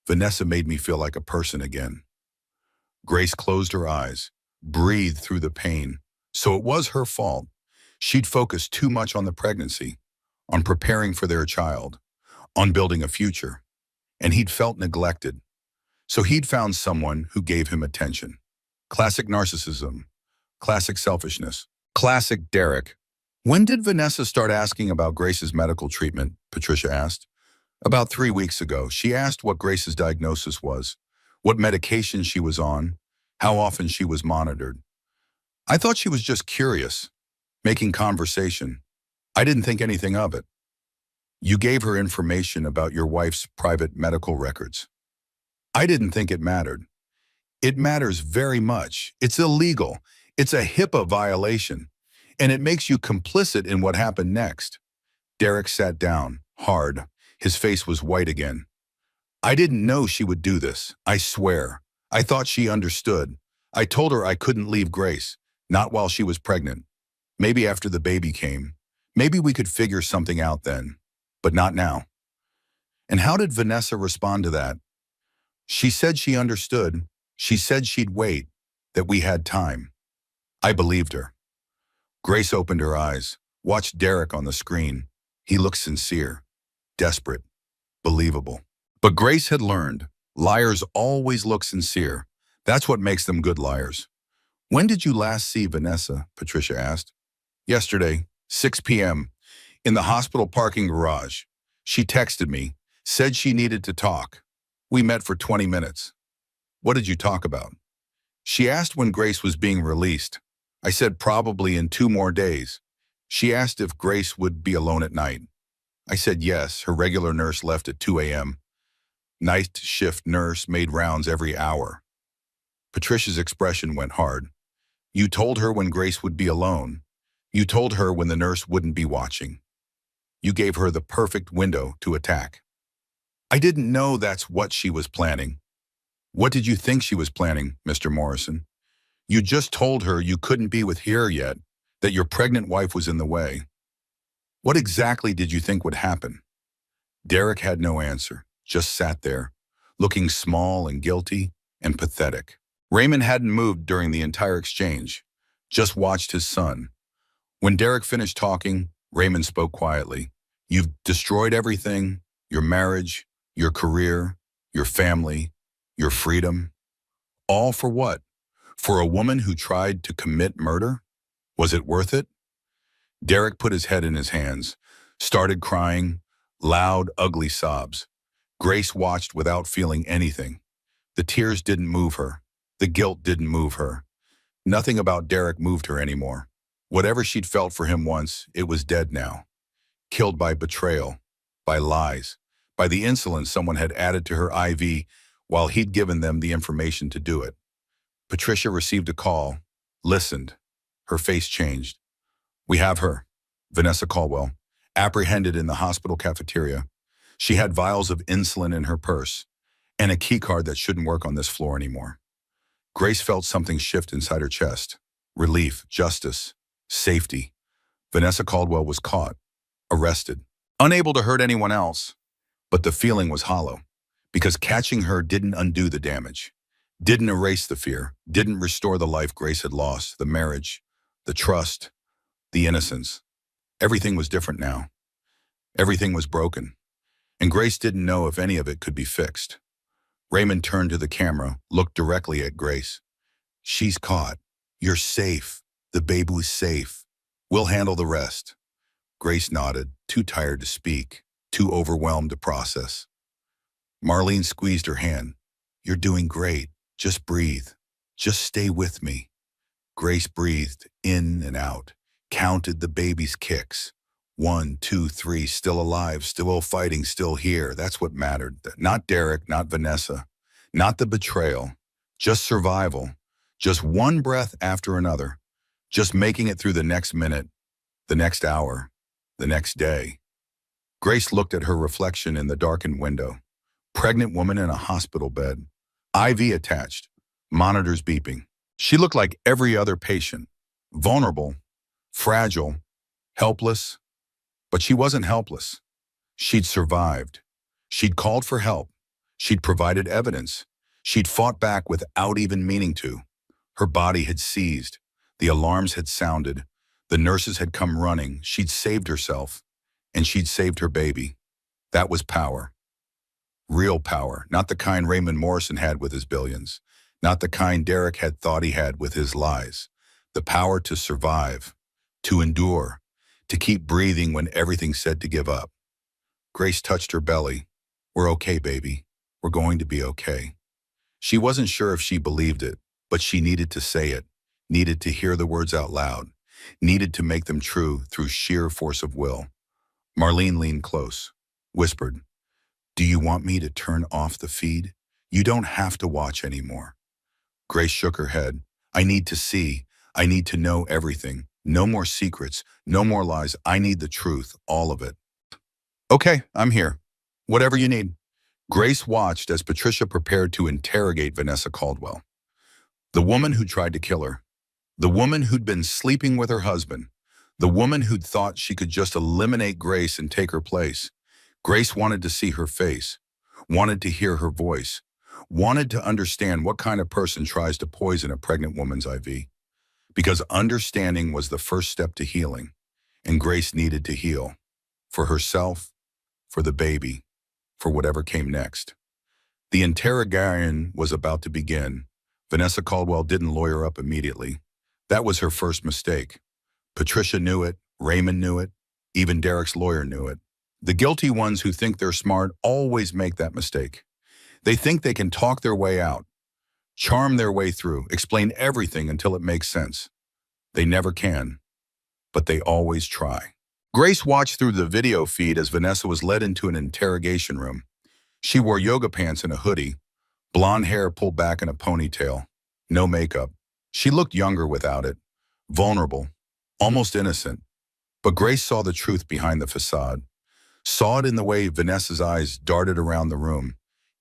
Vanessa made me feel like a person again." Grace closed her eyes, breathed through the pain. So it was her fault. She'd focused too much on the pregnancy, on preparing for their child, on building a future. And he'd felt neglected. So he'd found someone who gave him attention. Classic narcissism, classic selfishness, classic Derek. "When did Vanessa start asking about Grace's medical treatment?" Patricia asked. "About 3 weeks ago. She asked what Grace's diagnosis was, what medication she was on, how often she was monitored. I thought she was just curious, making conversation. I didn't think anything of it." "You gave her information about your wife's private medical records." "I didn't think it mattered." "It matters very much. It's illegal. It's a HIPAA violation. And it makes you complicit in what happened next." Derek sat down, hard. His face was white again. "I didn't know she would do this, I swear. I thought she understood. I told her I couldn't leave Grace, not while she was pregnant. Maybe after the baby came. Maybe we could figure something out then. But not now." "And how did Vanessa respond to that?" "She said she understood. She said she'd wait, that we had time." I believed her. Grace opened her eyes, watched Derek on the screen. He looked sincere, desperate, believable. But Grace had learned, liars always look sincere. That's what makes them good liars. "When did you last see Vanessa?" Patricia asked. "Yesterday, 6 p.m., in the hospital parking garage. She texted me, said she needed to talk. We met for 20 minutes. "What did you talk about?" "She asked when Grace was being released. I said probably in 2 more days. She asked if Grace would be alone at night. I said yes, her regular nurse left at 2 a.m. Night shift nurse made rounds every hour." Patricia's expression went hard. "You told her when Grace would be alone. You told her when the nurse wouldn't be watching. You gave her the perfect window to attack." "I didn't know that's what she was planning." "What did you think she was planning, Mr. Morrison? You just told her you couldn't be with her yet, that your pregnant wife was in the way. What exactly did you think would happen?" Derek had no answer, just sat there, looking small and guilty and pathetic. Raymond hadn't moved during the entire exchange, just watched his son. When Derek finished talking, Raymond spoke quietly. "You've destroyed everything, your marriage, your career, your family, your freedom. All for what? For a woman who tried to commit murder? Was it worth it?" Derek put his head in his hands, started crying, loud, ugly sobs. Grace watched without feeling anything. The tears didn't move her. The guilt didn't move her. Nothing about Derek moved her anymore. Whatever she'd felt for him once, it was dead now. Killed by betrayal, by lies, by the insolence someone had added to her IV while he'd given them the information to do it. Patricia received a call, listened. Her face changed. "We have her," Vanessa Caldwell, apprehended in the hospital cafeteria. She had vials of insulin in her purse and a key card that shouldn't work on this floor anymore. Grace felt something shift inside her chest. Relief, justice, safety. Vanessa Caldwell was caught, arrested, unable to hurt anyone else. But the feeling was hollow, because catching her didn't undo the damage, didn't erase the fear, didn't restore the life Grace had lost, the marriage, the trust, the innocence. Everything was different now. Everything was broken, and Grace didn't know if any of it could be fixed. Raymond turned to the camera, looked directly at Grace. "She's caught. You're safe. The baby was safe. We'll handle the rest." Grace nodded, too tired to speak, too overwhelmed to process. Marlene squeezed her hand. "You're doing great. Just breathe. Just stay with me." Grace breathed in and out, counted the baby's kicks. 1, 2, 3, still alive, still fighting, still here. That's what mattered. Not Derek, not Vanessa, not the betrayal, just survival, just one breath after another, just making it through the next minute, the next hour, the next day. Grace looked at her reflection in the darkened window. Pregnant woman in a hospital bed, IV attached, monitors beeping. She looked like every other patient, vulnerable, fragile, helpless. But she wasn't helpless. She'd survived. She'd called for help. She'd provided evidence. She'd fought back without even meaning to. Her body had seized. The alarms had sounded. The nurses had come running. She'd saved herself, and she'd saved her baby. That was power. Real power, not the kind Raymond Morrison had with his billions, not the kind Derek had thought he had with his lies. The power to survive, to endure, to keep breathing when everything said to give up. Grace touched her belly. "We're okay, baby. We're going to be okay." She wasn't sure if she believed it, but she needed to say it, needed to hear the words out loud, needed to make them true through sheer force of will. Marlene leaned close, whispered, "Do you want me to turn off the feed? You don't have to watch anymore." Grace shook her head. "I need to see. I need to know everything. No more secrets, no more lies. I need the truth, all of it." "Okay, I'm here. Whatever you need." Grace watched as Patricia prepared to interrogate Vanessa Caldwell. The woman who tried to kill her. The woman who'd been sleeping with her husband. The woman who'd thought she could just eliminate Grace and take her place. Grace wanted to see her face, wanted to hear her voice, wanted to understand what kind of person tries to poison a pregnant woman's IV. Because understanding was the first step to healing, and Grace needed to heal. For herself, for the baby, for whatever came next. The interrogation was about to begin. Vanessa Caldwell didn't lawyer up immediately. That was her first mistake. Patricia knew it, Raymond knew it, even Derek's lawyer knew it. The guilty ones who think they're smart always make that mistake. They think they can talk their way out, charm their way through, explain everything until it makes sense. They never can, but they always try. Grace watched through the video feed as Vanessa was led into an interrogation room. She wore yoga pants and a hoodie, blonde hair pulled back in a ponytail, no makeup. She looked younger without it, vulnerable, almost innocent. But Grace saw the truth behind the facade, saw it in the way Vanessa's eyes darted around the room,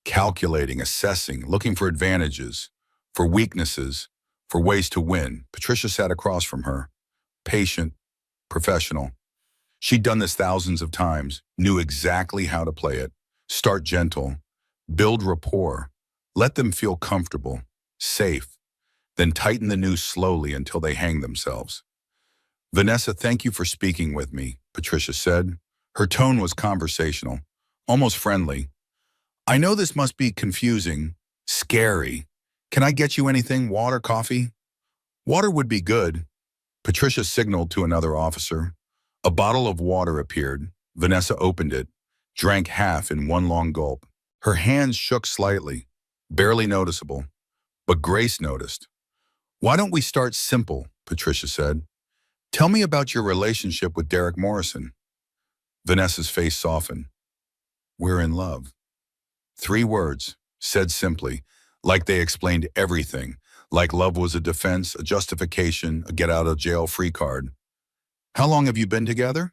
calculating, assessing, looking for advantages, for weaknesses, for ways to win. Patricia sat across from her, patient, professional. She'd done this thousands of times, knew exactly how to play it. Start gentle, build rapport, let them feel comfortable, safe, then tighten the noose slowly until they hang themselves. "Vanessa, thank you for speaking with me," Patricia said. Her tone was conversational, almost friendly. "I know this must be confusing, scary. Can I get you anything? Water, coffee?" "Water would be good." Patricia signaled to another officer. A bottle of water appeared. Vanessa opened it, drank half in one long gulp. Her hands shook slightly, barely noticeable, but Grace noticed. "Why don't we start simple?" Patricia said. "Tell me about your relationship with Derek Morrison." Vanessa's face softened. "We're in love." 3 words, said simply, like they explained everything, like love was a defense, a justification, a get-out-of-jail-free card. "How long have you been together?"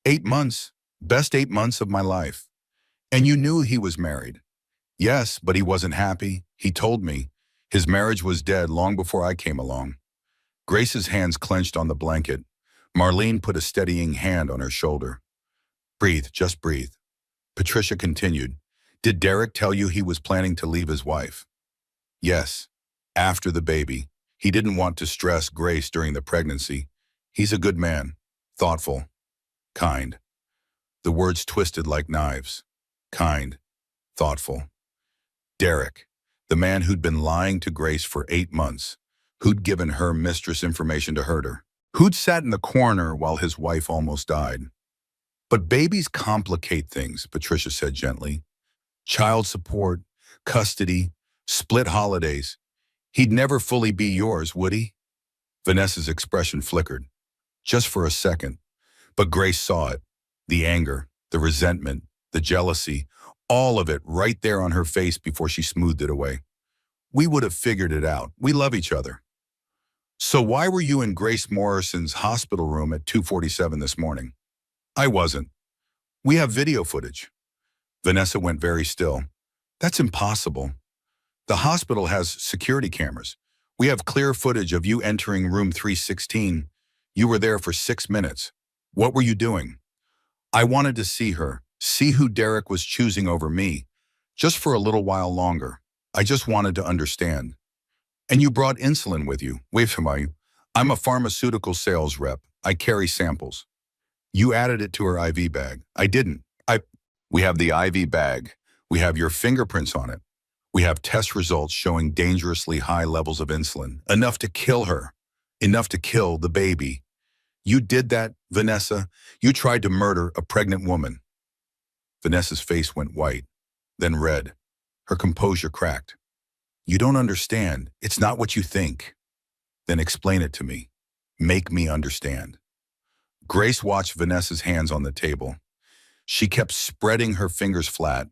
8 months. Best 8 months of my life. "And you knew he was married?" "Yes, but he wasn't happy. He told me. His marriage was dead long before I came along." Grace's hands clenched on the blanket. Marlene put a steadying hand on her shoulder. "Breathe, just breathe." Patricia continued. "Did Derek tell you he was planning to leave his wife?" "Yes. After the baby. He didn't want to stress Grace during the pregnancy. He's a good man. Thoughtful. Kind." The words twisted like knives. Kind. Thoughtful. Derek, the man who'd been lying to Grace for 8 months, who'd given her mistress information to hurt her, who'd sat in the corner while his wife almost died. "But babies complicate things," Patricia said gently. "Child support, custody, split holidays. He'd never fully be yours, would he?" Vanessa's expression flickered, just for a second, but Grace saw it. The anger, the resentment, the jealousy, all of it right there on her face before she smoothed it away. "We would have figured it out. We love each other." "So why were you in Grace Morrison's hospital room at 2:47 this morning?" "I wasn't. We have video footage." Vanessa went very still. "That's impossible. The hospital has security cameras. We have clear footage of you entering room 316. You were there for 6 minutes. What were you doing?" "I wanted to see her, see who Derek was choosing over me, just for a little while longer. I just wanted to understand." "And you brought insulin with you." "Wait for me. I'm a pharmaceutical sales rep. I carry samples." "You added it to her IV bag." "I didn't. We have the IV bag. We have your fingerprints on it. We have test results showing dangerously high levels of insulin, enough to kill her, enough to kill the baby. You did that, Vanessa. You tried to murder a pregnant woman." Vanessa's face went white, then red. Her composure cracked. "You don't understand. It's not what you think." "Then explain it to me. Make me understand." Grace watched Vanessa's hands on the table. She kept spreading her fingers flat,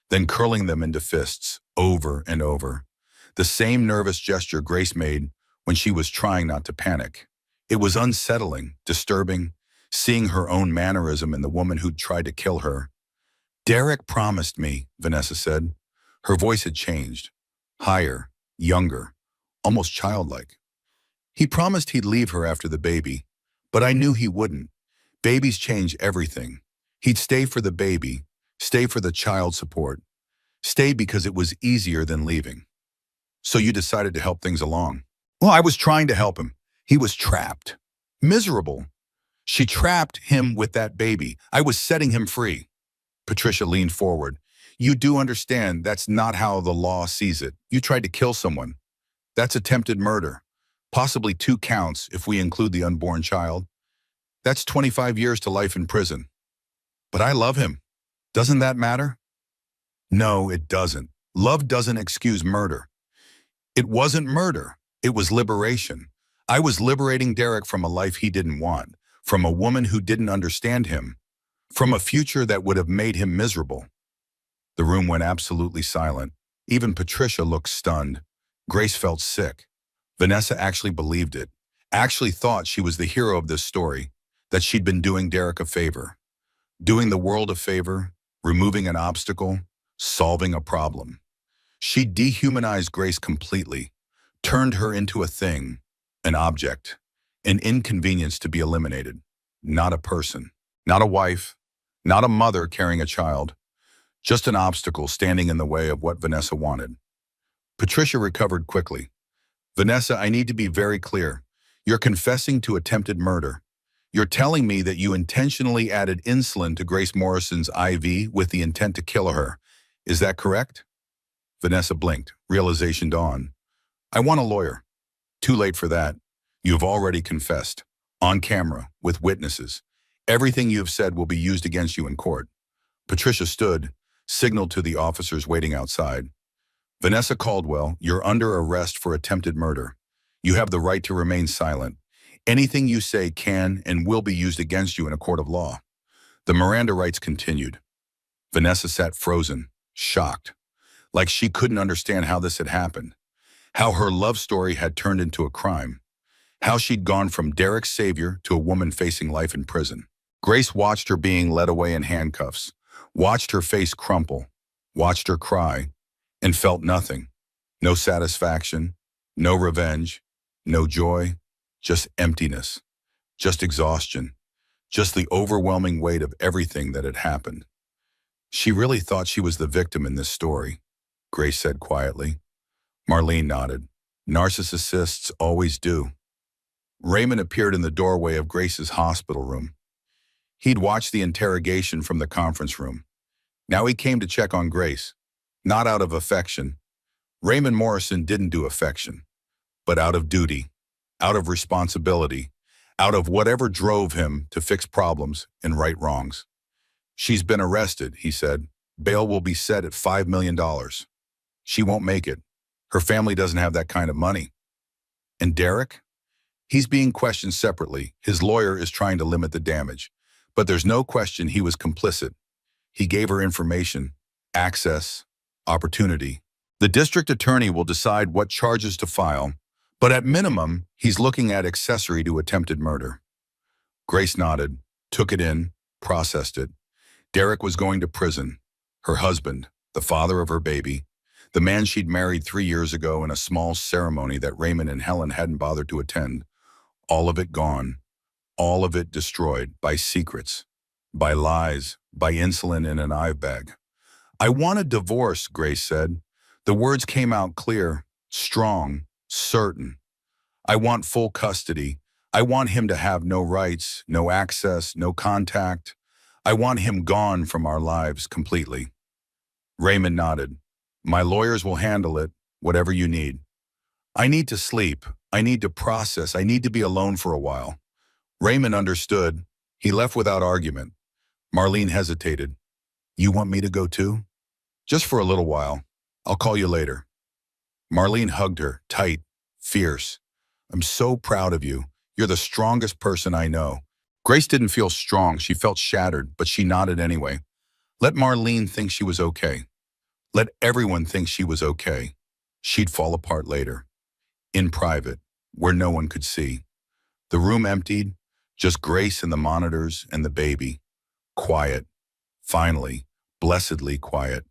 then curling them into fists, over and over. The same nervous gesture Grace made when she was trying not to panic. It was unsettling, disturbing, seeing her own mannerism in the woman who'd tried to kill her. "Derek promised me," Vanessa said. Her voice had changed. Higher, younger, almost childlike. "He promised he'd leave her after the baby, but I knew he wouldn't. Babies change everything. He'd stay for the baby, stay for the child support, stay because it was easier than leaving." "So you decided to help things along?" "Well, I was trying to help him. He was trapped. Miserable. She trapped him with that baby. I was setting him free." Patricia leaned forward. "You do understand that's not how the law sees it. You tried to kill someone. That's attempted murder. Possibly 2 counts if we include the unborn child. That's 25 years to life in prison." "But I love him. Doesn't that matter?" "No, it doesn't. Love doesn't excuse murder." "It wasn't murder. It was liberation. I was liberating Derek from a life he didn't want, from a woman who didn't understand him, from a future that would have made him miserable." The room went absolutely silent. Even Patricia looked stunned. Grace felt sick. Vanessa actually believed it, actually thought she was the hero of this story, that she'd been doing Derek a favor. Doing the world a favor, removing an obstacle, solving a problem. She dehumanized Grace completely, turned her into a thing, an object, an inconvenience to be eliminated. Not a person, not a wife, not a mother carrying a child, just an obstacle standing in the way of what Vanessa wanted. Patricia recovered quickly. "Vanessa, I need to be very clear. You're confessing to attempted murder. You're telling me that you intentionally added insulin to Grace Morrison's IV with the intent to kill her. Is that correct?" Vanessa blinked. Realization dawned. "I want a lawyer." "Too late for that. You've already confessed. On camera, with witnesses. Everything you have said will be used against you in court. Patricia stood, signaled to the officers waiting outside. Vanessa Caldwell, you're under arrest for attempted murder. You have the right to remain silent. Anything you say can and will be used against you in a court of law. The Miranda rights continued. Vanessa sat frozen, shocked, like she couldn't understand how this had happened, how her love story had turned into a crime, how she'd gone from Derek's savior to a woman facing life in prison. Grace watched her being led away in handcuffs, watched her face crumple, watched her cry, and felt nothing. No satisfaction, no revenge, no joy, just emptiness, just exhaustion, just the overwhelming weight of everything that had happened. She really thought she was the victim in this story, Grace said quietly. Marlene nodded. Narcissists always do. Raymond appeared in the doorway of Grace's hospital room. He'd watched the interrogation from the conference room. Now he came to check on Grace, not out of affection. Raymond Morrison didn't do affection, but out of duty, out of responsibility, out of whatever drove him to fix problems and right wrongs. She's been arrested, he said. Bail will be set at $5 million. She won't make it. Her family doesn't have that kind of money. And Derek? He's being questioned separately. His lawyer is trying to limit the damage. But there's no question he was complicit. He gave her information, access, opportunity. The district attorney will decide what charges to file, but at minimum, he's looking at accessory to attempted murder. Grace nodded, took it in, processed it. Derek was going to prison. Her husband, the father of her baby, the man she'd married 3 years ago in a small ceremony that Raymond and Helen hadn't bothered to attend. All of it gone. All of it destroyed by secrets, by lies, by insulin in an eye bag. I want a divorce, Grace said. The words came out clear, strong, certain. I want full custody. I want him to have no rights, no access, no contact. I want him gone from our lives completely. Raymond nodded. My lawyers will handle it, whatever you need. I need to sleep. I need to process. I need to be alone for a while. Raymond understood. He left without argument. Marlene hesitated. You want me to go too? Just for a little while. I'll call you later. Marlene hugged her, tight, fierce. I'm so proud of you. You're the strongest person I know. Grace didn't feel strong. She felt shattered, but she nodded anyway. Let Marlene think she was okay. Let everyone think she was okay. She'd fall apart later. In private, where no one could see. The room emptied, just Grace and the monitors and the baby. Quiet. Finally, blessedly quiet.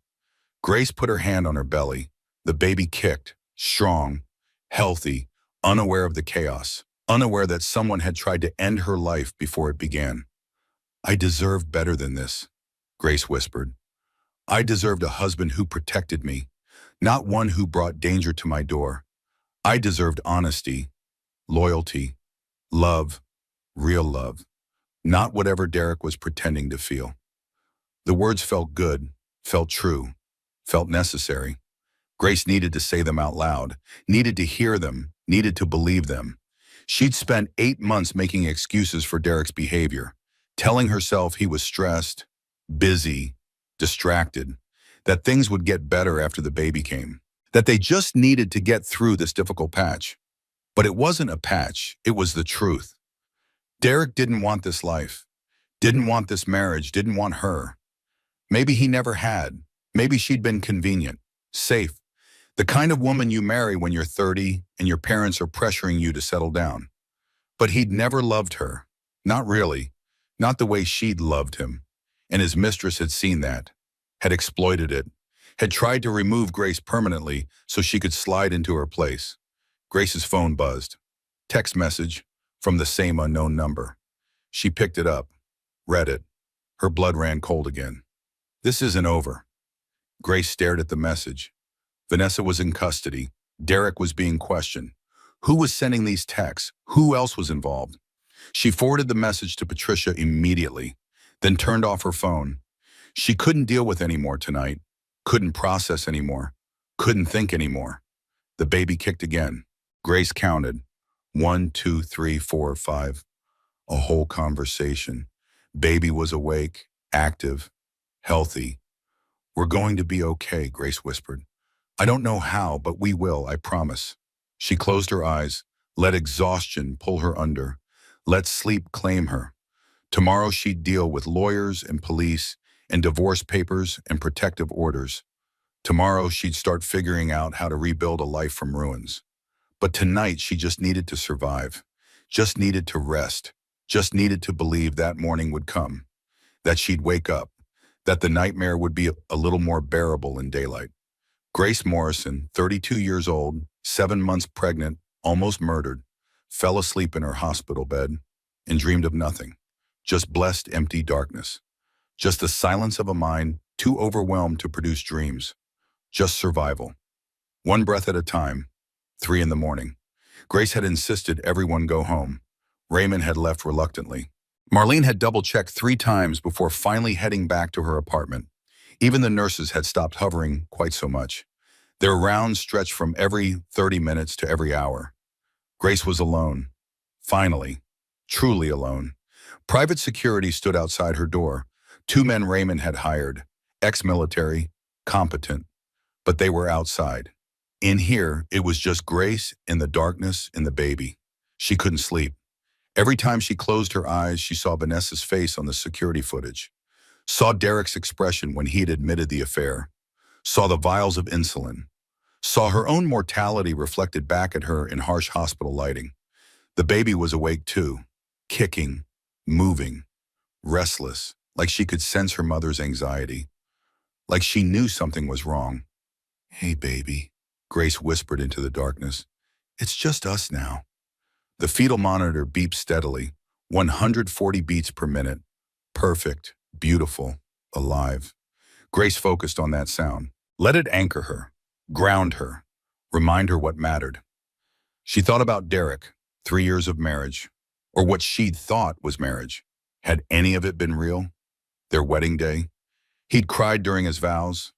Grace put her hand on her belly. The baby kicked, strong, healthy, unaware of the chaos, unaware that someone had tried to end her life before it began. I deserved better than this, Grace whispered. I deserved a husband who protected me, not one who brought danger to my door. I deserved honesty, loyalty, love, real love, not whatever Derek was pretending to feel. The words felt good, felt true, felt necessary. Grace needed to say them out loud, needed to hear them, needed to believe them. She'd spent 8 months making excuses for Derek's behavior, telling herself he was stressed, busy, distracted, that things would get better after the baby came, that they just needed to get through this difficult patch. But it wasn't a patch, it was the truth. Derek didn't want this life, didn't want this marriage, didn't want her. Maybe he never had. Maybe she'd been convenient, safe, the kind of woman you marry when you're 30 and your parents are pressuring you to settle down. But he'd never loved her. Not really. Not the way she'd loved him. And his mistress had seen that, had exploited it, had tried to remove Grace permanently so she could slide into her place. Grace's phone buzzed. Text message from the same unknown number. She picked it up, read it. Her blood ran cold again. This isn't over. Grace stared at the message. Vanessa was in custody. Derek was being questioned. Who was sending these texts? Who else was involved? She forwarded the message to Patricia immediately, then turned off her phone. She couldn't deal with any more tonight, couldn't process anymore, couldn't think anymore. The baby kicked again. Grace counted. 1, 2, 3, 4, 5. A whole conversation. Baby was awake, active, healthy. "We're going to be okay," Grace whispered. "I don't know how, but we will, I promise." She closed her eyes, let exhaustion pull her under, let sleep claim her. Tomorrow she'd deal with lawyers and police and divorce papers and protective orders. Tomorrow she'd start figuring out how to rebuild a life from ruins. But tonight she just needed to survive, just needed to rest, just needed to believe that morning would come, that she'd wake up, that the nightmare would be a little more bearable in daylight. Grace Morrison, 32 years old, 7 months pregnant, almost murdered, fell asleep in her hospital bed and dreamed of nothing, just blessed empty darkness, just the silence of a mind too overwhelmed to produce dreams, just survival. One breath at a time, 3 in the morning. Grace had insisted everyone go home. Raymond had left reluctantly. Marlene had double-checked 3 times before finally heading back to her apartment. Even the nurses had stopped hovering quite so much. Their rounds stretched from every 30 minutes to every hour. Grace was alone. Finally. Truly alone. Private security stood outside her door. 2 men Raymond had hired. Ex-military, competent. But they were outside. In here, it was just Grace in the darkness and the baby. She couldn't sleep. Every time she closed her eyes, she saw Vanessa's face on the security footage. Saw Derek's expression when he had admitted the affair. Saw the vials of insulin. Saw her own mortality reflected back at her in harsh hospital lighting. The baby was awake too, kicking, moving, restless, like she could sense her mother's anxiety, like she knew something was wrong. "Hey, baby," Grace whispered into the darkness. "It's just us now." The fetal monitor beeped steadily, 140 beats per minute. Perfect, beautiful, alive. Grace focused on that sound. Let it anchor her, ground her, remind her what mattered. She thought about Derek, 3 years of marriage, or what she'd thought was marriage. Had any of it been real? Their wedding day? He'd cried during his vows,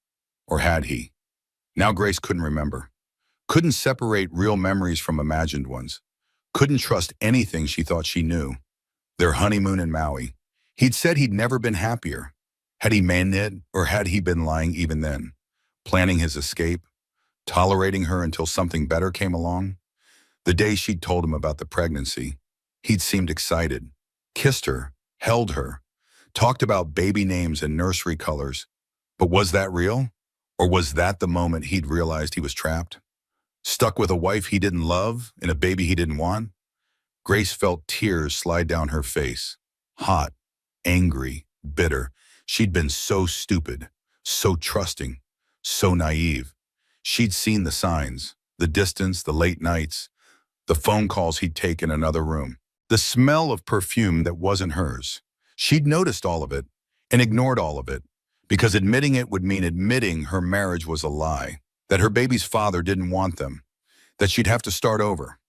or had he? Now Grace couldn't remember. Couldn't separate real memories from imagined ones. Couldn't trust anything she thought she knew. Their honeymoon in Maui. He'd said he'd never been happier. Had he meant it, or had he been lying even then? Planning his escape? Tolerating her until something better came along? The day she'd told him about the pregnancy, he'd seemed excited. Kissed her, held her, talked about baby names and nursery colors. But was that real? Or was that the moment he'd realized he was trapped? Stuck with a wife he didn't love and a baby he didn't want? Grace felt tears slide down her face. Hot, angry, bitter. She'd been so stupid, so trusting, so naive. She'd seen the signs, the distance, the late nights, the phone calls he'd take in another room, the smell of perfume that wasn't hers. She'd noticed all of it and ignored all of it, because admitting it would mean admitting her marriage was a lie, that her baby's father didn't want them, that she'd have to start over.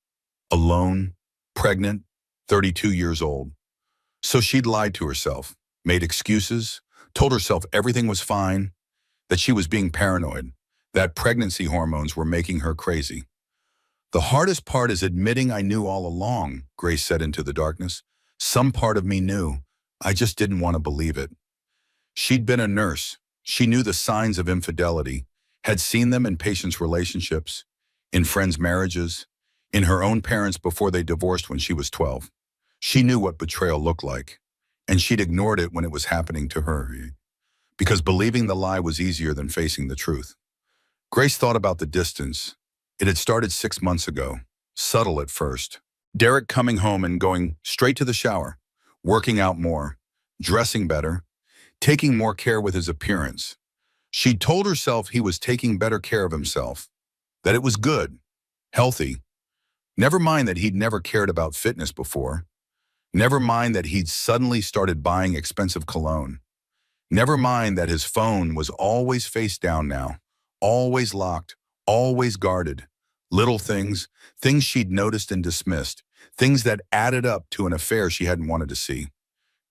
Alone, pregnant, 32 years old. So she'd lied to herself, made excuses, told herself everything was fine, that she was being paranoid, that pregnancy hormones were making her crazy. "The hardest part is admitting I knew all along," Grace said into the darkness. "Some part of me knew. I just didn't want to believe it." She'd been a nurse. She knew the signs of infidelity, had seen them in patients' relationships, in friends' marriages, in her own parents before they divorced when she was 12. She knew what betrayal looked like, and she'd ignored it when it was happening to her, because believing the lie was easier than facing the truth. Grace thought about the distance. It had started 6 months ago, subtle at first. Derek coming home and going straight to the shower, working out more, dressing better, taking more care with his appearance. She'd told herself he was taking better care of himself, that it was good, healthy. Never mind that he'd never cared about fitness before. Never mind that he'd suddenly started buying expensive cologne. Never mind that his phone was always face down now, always locked, always guarded. Little things, things she'd noticed and dismissed, things that added up to an affair she hadn't wanted to see.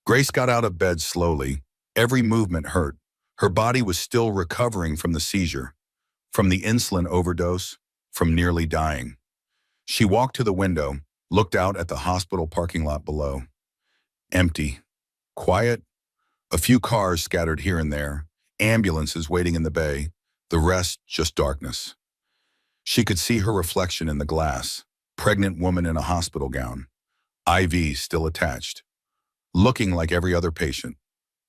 Grace got out of bed slowly. Every movement hurt. Her body was still recovering from the seizure, from the insulin overdose, from nearly dying. She walked to the window, looked out at the hospital parking lot below. Empty. Quiet, a few cars scattered here and there, ambulances waiting in the bay, the rest just darkness. She could see her reflection in the glass, pregnant woman in a hospital gown, IV still attached, looking like every other patient,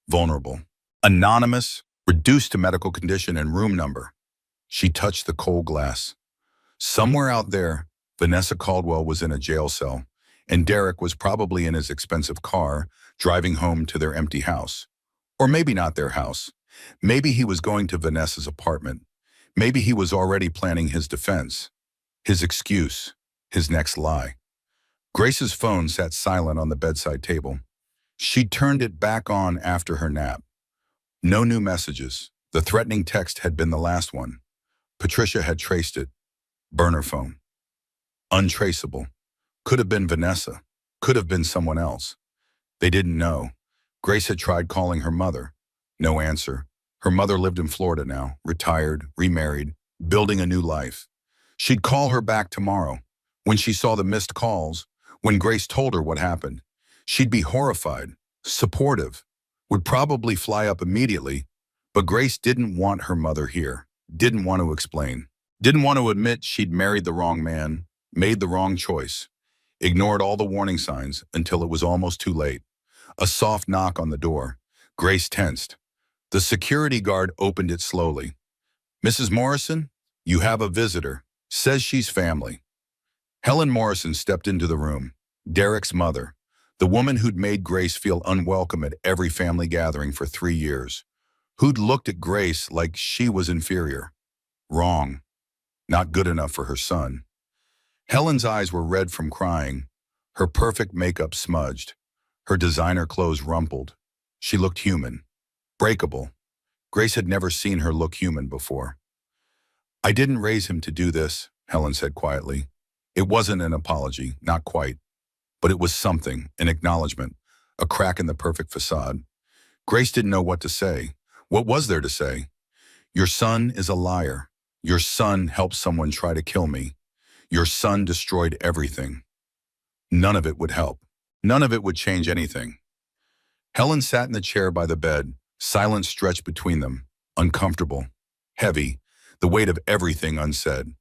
vulnerable. Anonymous, reduced to medical condition and room number. She touched the cold glass. Somewhere out there, Vanessa Caldwell was in a jail cell, and Derek was probably in his expensive car, driving home to their empty house. Or maybe not their house. Maybe he was going to Vanessa's apartment. Maybe he was already planning his defense, his excuse, his next lie. Grace's phone sat silent on the bedside table. She'd turned it back on after her nap. No new messages. The threatening text had been the last one. Patricia had traced it. Burner phone. Untraceable. Could have been Vanessa. Could have been someone else. They didn't know. Grace had tried calling her mother. No answer. Her mother lived in Florida now, retired, remarried, building a new life. She'd call her back tomorrow. When she saw the missed calls, when Grace told her what happened, she'd be horrified, supportive, would probably fly up immediately, but Grace didn't want her mother here, didn't want to explain, didn't want to admit she'd married the wrong man, made the wrong choice, ignored all the warning signs until it was almost too late. A soft knock on the door. Grace tensed. The security guard opened it slowly. "Mrs. Morrison, you have a visitor. Says she's family." Helen Morrison stepped into the room. Derek's mother, the woman who'd made Grace feel unwelcome at every family gathering for 3 years, who'd looked at Grace like she was inferior. Wrong. Not good enough for her son. Helen's eyes were red from crying, her perfect makeup smudged, her designer clothes rumpled. She looked human, breakable. Grace had never seen her look human before. "I didn't raise him to do this," Helen said quietly. It wasn't an apology, not quite. But it was something, an acknowledgement, a crack in the perfect facade. Grace didn't know what to say. What was there to say? "Your son is a liar. Your son helped someone try to kill me. Your son destroyed everything." None of it would help. None of it would change anything. Helen sat in the chair by the bed, silence stretched between them, uncomfortable, heavy, the weight of everything unsaid.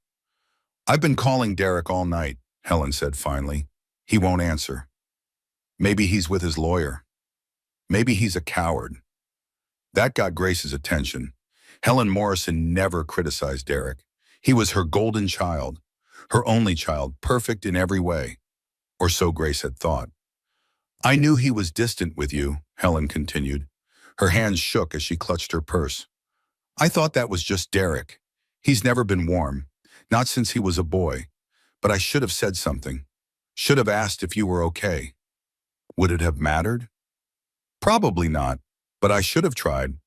"I've been calling Derek all night," Helen said finally. "He won't answer. Maybe he's with his lawyer. Maybe he's a coward." That got Grace's attention. Helen Morrison never criticized Derek. He was her golden child, her only child, perfect in every way. Or so Grace had thought. "I knew he was distant with you," Helen continued. Her hands shook as she clutched her purse. "I thought that was just Derek. He's never been warm, not since he was a boy. But I should have said something. Should have asked if you were okay. Would it have mattered? Probably not, but I should have tried."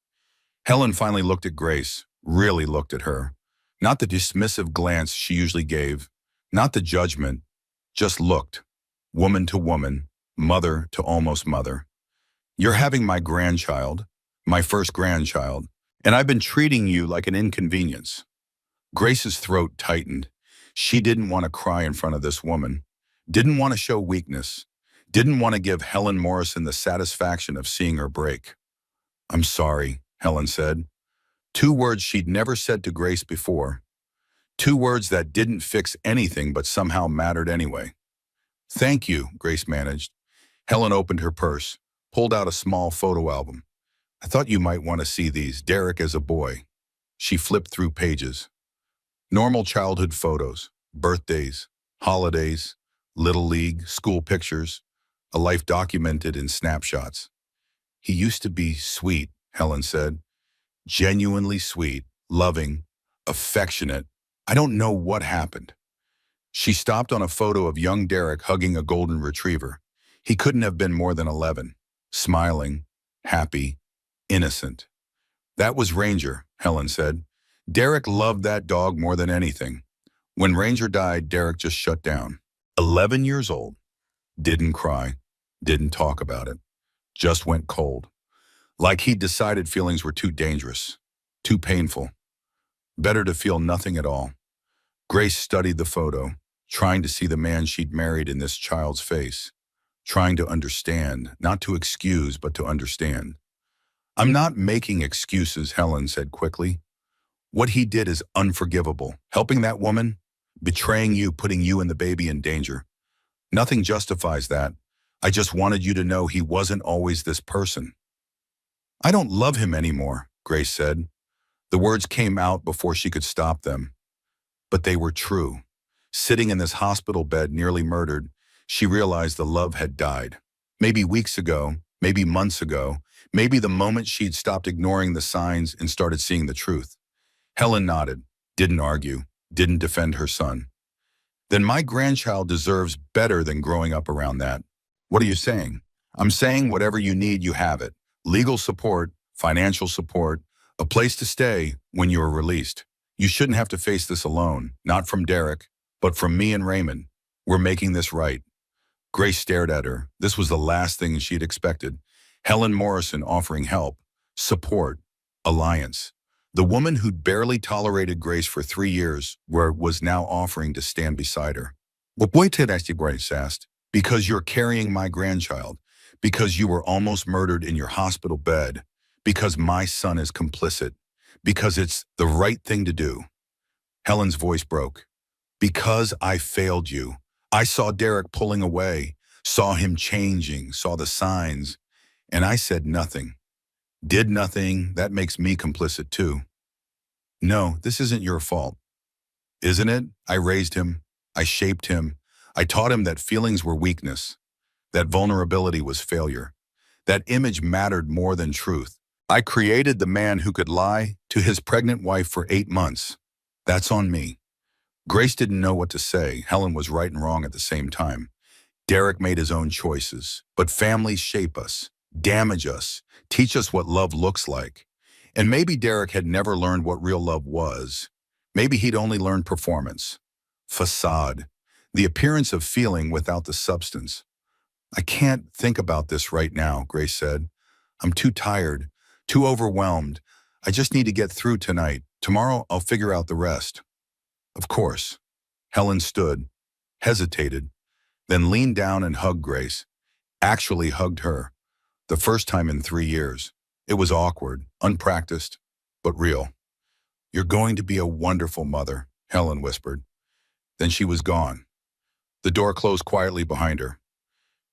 Helen finally looked at Grace, really looked at her. Not the dismissive glance she usually gave, not the judgment, just looked. Woman to woman, mother to almost mother. "You're having my grandchild, my first grandchild, and I've been treating you like an inconvenience." Grace's throat tightened. She didn't want to cry in front of this woman, didn't want to show weakness, didn't want to give Helen Morrison the satisfaction of seeing her break. "I'm sorry," Helen said. 2 words she'd never said to Grace before. 2 words that didn't fix anything but somehow mattered anyway. "Thank you," Grace managed. Helen opened her purse, pulled out a small photo album. "I thought you might want to see these, Derek as a boy." She flipped through pages. Normal childhood photos, birthdays, holidays, little league, school pictures, a life documented in snapshots. "He used to be sweet," Helen said. "Genuinely sweet, loving, affectionate. I don't know what happened." She stopped on a photo of young Derek hugging a golden retriever. He couldn't have been more than 11. Smiling, happy, innocent. "That was Ranger," Helen said. "Derek loved that dog more than anything. When Ranger died, Derek just shut down. 11 years old. Didn't cry, didn't talk about it. Just went cold. Like he'd decided feelings were too dangerous, too painful. Better to feel nothing at all." Grace studied the photo, trying to see the man she'd married in this child's face. trying to understand, not to excuse, but to understand. I'm not making excuses, Helen said quickly. What he did is unforgivable. Helping that woman, betraying you, putting you and the baby in danger. Nothing justifies that. I just wanted you to know he wasn't always this person. I don't love him anymore, Grace said. The words came out before she could stop them. But they were true. Sitting in this hospital bed, nearly murdered, she realized the love had died. Maybe weeks ago, maybe months ago, maybe the moment she'd stopped ignoring the signs and started seeing the truth. Helen nodded, didn't argue, didn't defend her son. Then my grandchild deserves better than growing up around that. What are you saying? I'm saying whatever you need, you have it. Legal support, financial support, a place to stay when you are released. You shouldn't have to face this alone, not from Derek, but from me and Raymond. We're making this right. Grace stared at her. This was the last thing she'd expected. Helen Morrison offering help, support, alliance. The woman who'd barely tolerated Grace for 3 years was now offering to stand beside her. But wait till that, Grace asked. Because you're carrying my grandchild. Because you were almost murdered in your hospital bed. Because my son is complicit. Because it's the right thing to do. Helen's voice broke. Because I failed you. I saw Derek pulling away, saw him changing, saw the signs, and I said nothing. Did nothing, that makes me complicit too. No, this isn't your fault. Isn't it? I raised him. I shaped him. I taught him that feelings were weakness, that vulnerability was failure, that image mattered more than truth. I created the man who could lie to his pregnant wife for 8 months. That's on me. Grace didn't know what to say. Helen was right and wrong at the same time. Derek made his own choices, but families shape us, damage us, teach us what love looks like. And maybe Derek had never learned what real love was. Maybe he'd only learned performance, facade, the appearance of feeling without the substance. I can't think about this right now, Grace said. I'm too tired, too overwhelmed. I just need to get through tonight. Tomorrow I'll figure out the rest. Of course. Helen stood, hesitated, then leaned down and hugged Grace. Actually hugged her. The first time in 3 years. It was awkward, unpracticed, but real. You're going to be a wonderful mother, Helen whispered. Then she was gone. The door closed quietly behind her.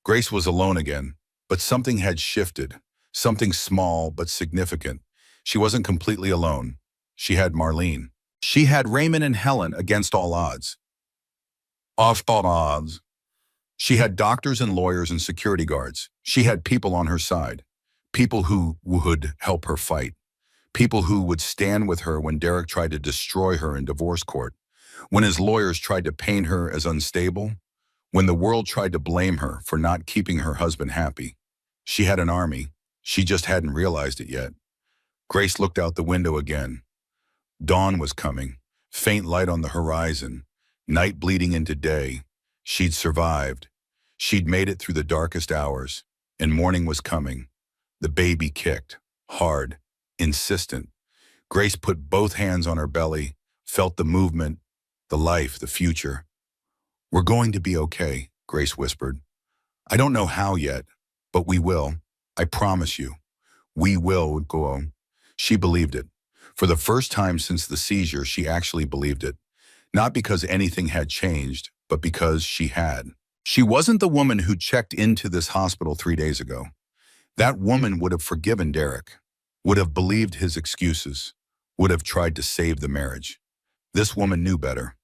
Grace was alone again, but something had shifted. Something small but significant. She wasn't completely alone. She had Marlene. She had Raymond and Helen against all odds. Off all odds. She had doctors and lawyers and security guards. She had people on her side. People who would help her fight. People who would stand with her when Derek tried to destroy her in divorce court. When his lawyers tried to paint her as unstable. When the world tried to blame her for not keeping her husband happy. She had an army. She just hadn't realized it yet. Grace looked out the window again. Dawn was coming, faint light on the horizon, night bleeding into day. She'd survived. She'd made it through the darkest hours, and morning was coming. The baby kicked, hard, insistent. Grace put both hands on her belly, felt the movement, the life, the future. We're going to be okay, Grace whispered. I don't know how yet, but we will. I promise you. We will go. She believed it. For the first time since the seizure, she actually believed it. Not because anything had changed, but because she had. She wasn't the woman who checked into this hospital 3 days ago. That woman would have forgiven Derek, would have believed his excuses, would have tried to save the marriage. This woman knew better.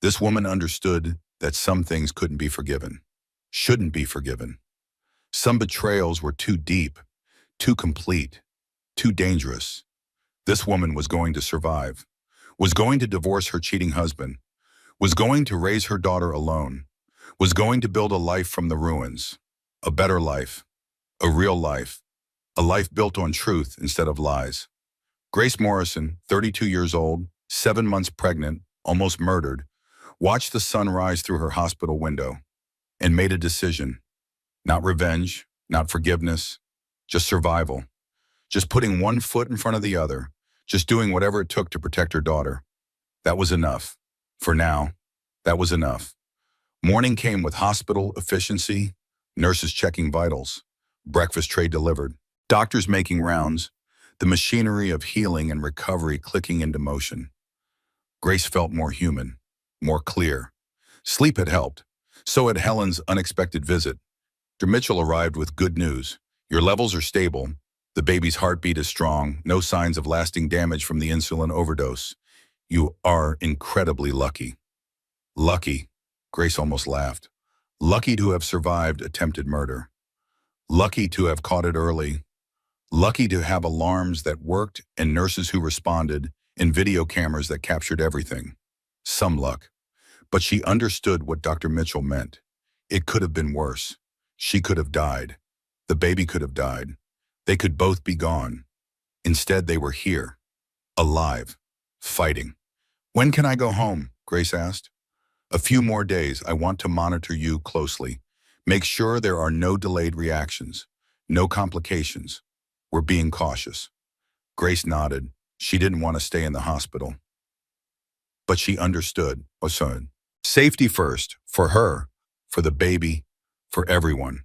This woman understood that some things couldn't be forgiven, shouldn't be forgiven. Some betrayals were too deep, too complete, too dangerous. This woman was going to survive, was going to divorce her cheating husband, was going to raise her daughter alone, was going to build a life from the ruins, a better life, a real life, a life built on truth instead of lies. Grace Morrison, 32 years old, 7 months pregnant, almost murdered, watched the sun rise through her hospital window and made a decision. Not revenge, not forgiveness, just survival. Just putting one foot in front of the other, just doing whatever it took to protect her daughter. That was enough. For now, that was enough. Morning came with hospital efficiency, Nurses checking vitals. Breakfast tray delivered. Doctors making rounds. The machinery of healing and recovery clicking into motion. Grace felt more human, more clear. Sleep had helped. So had Helen's unexpected visit. Dr. Mitchell arrived with good news. Your levels are stable. The baby's heartbeat is strong. No signs of lasting damage from the insulin overdose. You are incredibly lucky. Lucky. Grace almost laughed. Lucky to have survived attempted murder. Lucky to have caught it early. Lucky to have alarms that worked and nurses who responded and video cameras that captured everything. Some luck. But she understood what Dr. Mitchell meant. It could have been worse. She could have died. The baby could have died. They could both be gone. Instead, they were here, alive, fighting. When can I go home? Grace asked. A few more days. I want to monitor you closely. Make sure there are no delayed reactions, no complications. We're being cautious. Grace nodded. She didn't want to stay in the hospital. But she understood. Safety first, for her, for the baby, for everyone.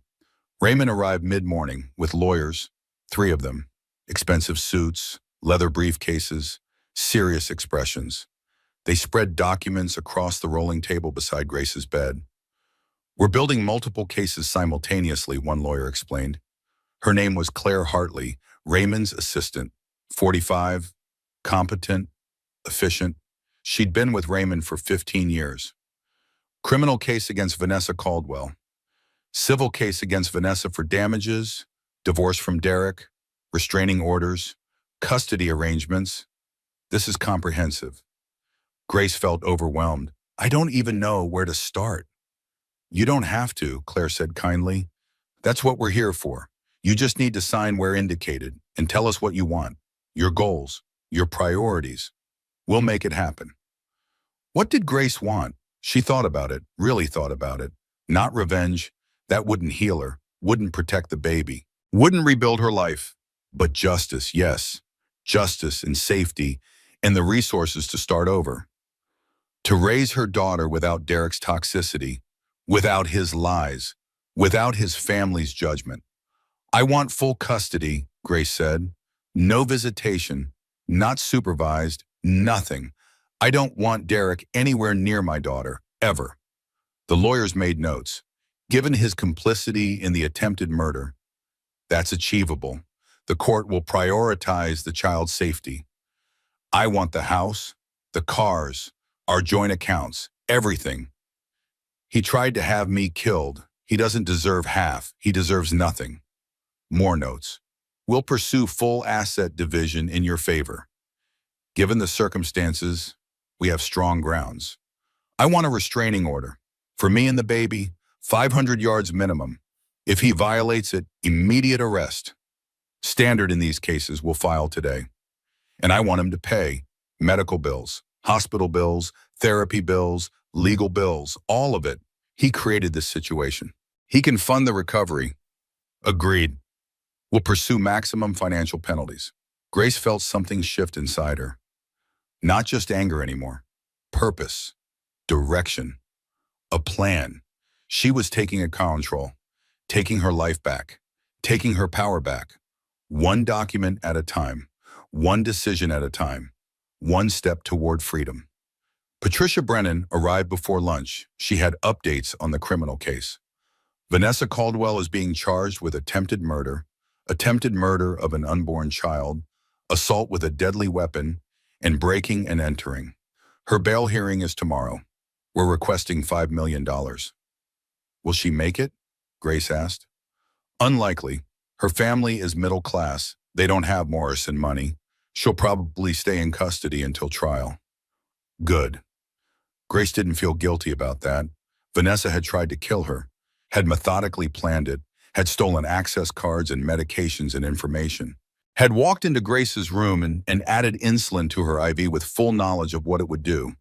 Raymond arrived mid-morning with lawyers, 3 of them, expensive suits, leather briefcases, serious expressions. They spread documents across the rolling table beside Grace's bed. We're building multiple cases simultaneously, one lawyer explained. Her name was Claire Hartley, Raymond's assistant, 45, competent, efficient. She'd been with Raymond for 15 years. Criminal case against Vanessa Caldwell. Civil case against Vanessa for damages, divorce from Derek, restraining orders, custody arrangements. This is comprehensive. Grace felt overwhelmed. I don't even know where to start. You don't have to, Claire said kindly. That's what we're here for. You just need to sign where indicated and tell us what you want, your goals, your priorities. We'll make it happen. What did Grace want? She thought about it, really thought about it. Not revenge. That wouldn't heal her, wouldn't protect the baby, wouldn't rebuild her life. But justice, yes. Justice and safety and the resources to start over. To raise her daughter without Derek's toxicity, without his lies, without his family's judgment. I want full custody, Grace said. No visitation, not supervised, nothing. I don't want Derek anywhere near my daughter, ever. The lawyers made notes. Given his complicity in the attempted murder, that's achievable. The court will prioritize the child's safety. I want the house, the cars, our joint accounts, everything. He tried to have me killed. He doesn't deserve half. He deserves nothing. More notes. We'll pursue full asset division in your favor. Given the circumstances, we have strong grounds. I want a restraining order. For me and the baby, 500 yards minimum. If he violates it, immediate arrest. Standard in these cases we'll file today. And I want him to pay medical bills, hospital bills, therapy bills, legal bills, all of it. He created this situation. He can fund the recovery. Agreed. We'll pursue maximum financial penalties. Grace felt something shift inside her. Not just anger anymore. Purpose. Direction. A plan. She was taking control, taking her life back, taking her power back. One document at a time, one decision at a time, one step toward freedom. Patricia Brennan arrived before lunch. She had updates on the criminal case. Vanessa Caldwell is being charged with attempted murder of an unborn child, assault with a deadly weapon, and breaking and entering. Her bail hearing is tomorrow. We're requesting $5 million. Will she make it? Grace asked. Unlikely. Her family is middle class. They don't have Morrison money. She'll probably stay in custody until trial. Good. Grace didn't feel guilty about that. Vanessa had tried to kill her, had methodically planned it, had stolen access cards and medications and information, had walked into Grace's room and added insulin to her IV with full knowledge of what it would do.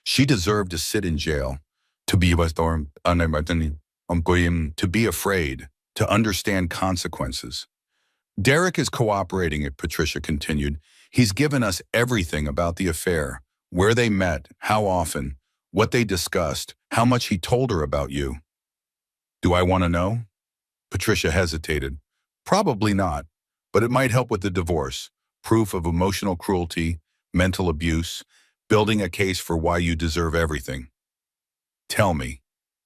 She deserved to sit in jail, to be afraid, to understand consequences. Derek is cooperating, Patricia continued. He's given us everything about the affair, where they met, how often, what they discussed, how much he told her about you. Do I want to know? Patricia hesitated. Probably not, but it might help with the divorce. Proof of emotional cruelty, mental abuse, building a case for why you deserve everything. Tell me.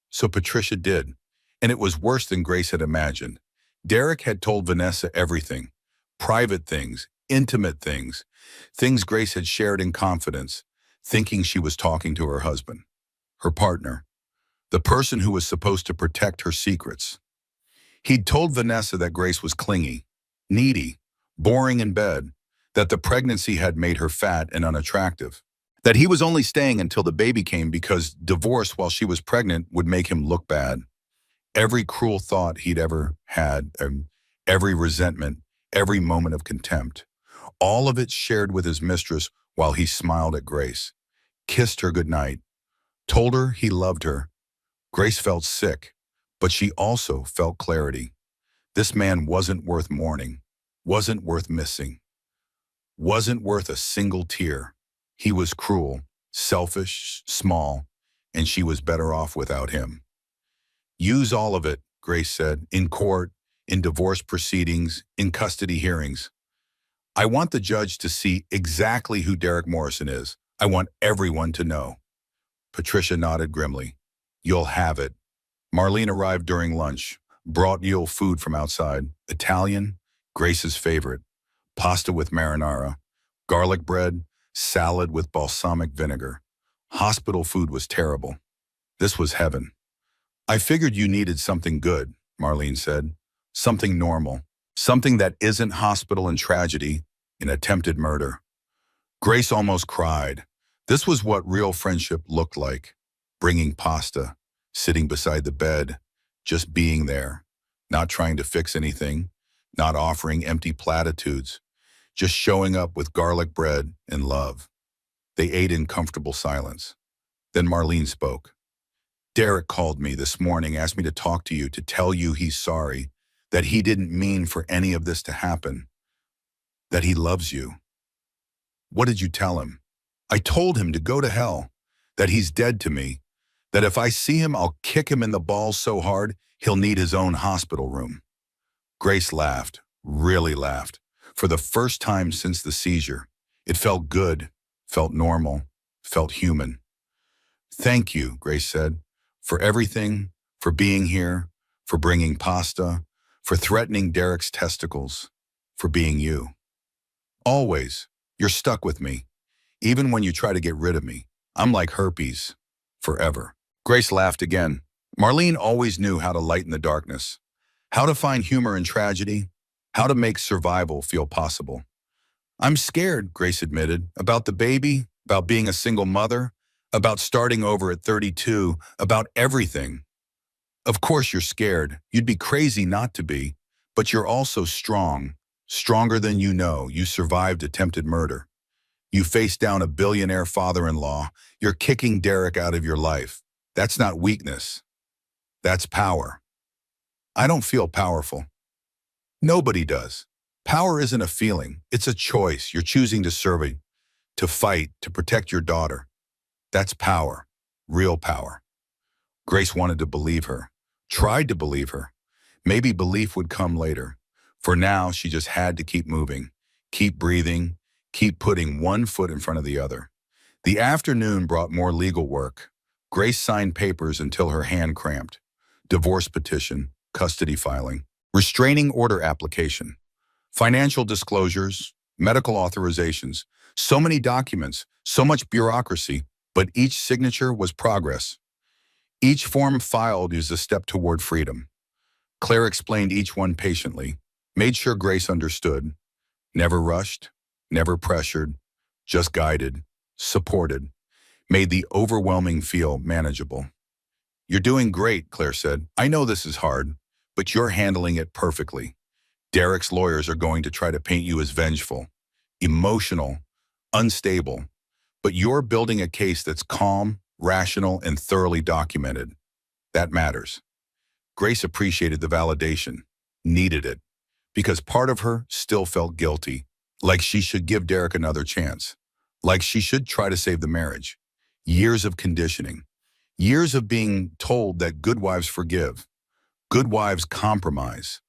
So Patricia did, and it was worse than Grace had imagined. Derek had told Vanessa everything. Private things, intimate things, things Grace had shared in confidence, thinking she was talking to her husband, her partner, the person who was supposed to protect her secrets. He'd told Vanessa that Grace was clingy, needy, boring in bed, that the pregnancy had made her fat and unattractive, that he was only staying until the baby came because divorce while she was pregnant would make him look bad. Every cruel thought he'd ever had, every resentment, every moment of contempt, all of it shared with his mistress while he smiled at Grace, kissed her goodnight, told her he loved her. Grace felt sick, but she also felt clarity. This man wasn't worth mourning, wasn't worth missing, wasn't worth a single tear. He was cruel, selfish, small, and she was better off without him. Use all of it, Grace said, in court, in divorce proceedings, in custody hearings. I want the judge to see exactly who Derek Morrison is. I want everyone to know. Patricia nodded grimly. You'll have it. Marlene arrived during lunch, brought Yule food from outside. Italian, Grace's favorite. Pasta with marinara, garlic bread, salad with balsamic vinegar. Hospital food was terrible. This was heaven. I figured you needed something good, Marlene said. Something normal. Something that isn't hospital and tragedy, an attempted murder. Grace almost cried. This was what real friendship looked like. Bringing pasta, sitting beside the bed, just being there, not trying to fix anything, not offering empty platitudes, just showing up with garlic bread and love. They ate in comfortable silence. Then Marlene spoke. Derek called me this morning, asked me to talk to you, to tell you he's sorry, that he didn't mean for any of this to happen, that he loves you. What did you tell him? I told him to go to hell, that he's dead to me, that if I see him, I'll kick him in the balls so hard, he'll need his own hospital room. Grace laughed, really laughed, for the first time since the seizure. It felt good, felt normal, felt human. Thank you, Grace said, for everything, for being here, for bringing pasta, for threatening Derek's testicles, for being you. Always, you're stuck with me. Even when you try to get rid of me, I'm like herpes, forever. Grace laughed again. Marlene always knew how to lighten the darkness, how to find humor in tragedy, how to make survival feel possible. I'm scared, Grace admitted, about the baby, about being a single mother, about starting over at 32, about everything. Of course you're scared. You'd be crazy not to be, but you're also strong, stronger than you know. You survived attempted murder. You faced down a billionaire father-in-law. You're kicking Derek out of your life. That's not weakness. That's power. I don't feel powerful. Nobody does. Power isn't a feeling. It's a choice. You're choosing to serve it, to fight, to protect your daughter. That's power. Real power. Grace wanted to believe her. Tried to believe her. Maybe belief would come later. For now, she just had to keep moving, keep breathing, keep putting one foot in front of the other. The afternoon brought more legal work. Grace signed papers until her hand cramped. Divorce petition, custody filing, restraining order application, financial disclosures, medical authorizations, so many documents, so much bureaucracy, but each signature was progress. Each form filed is a step toward freedom. Claire explained each one patiently, made sure Grace understood. Never rushed, never pressured, just guided, supported, made the overwhelming feel manageable. You're doing great, Claire said. I know this is hard, but you're handling it perfectly. Derek's lawyers are going to try to paint you as vengeful, emotional, unstable, but you're building a case that's calm, rational, and thoroughly documented. That matters. Grace appreciated the validation, needed it, because part of her still felt guilty, like she should give Derek another chance, like she should try to save the marriage. Years of conditioning, years of being told that good wives forgive, Good wives compromise.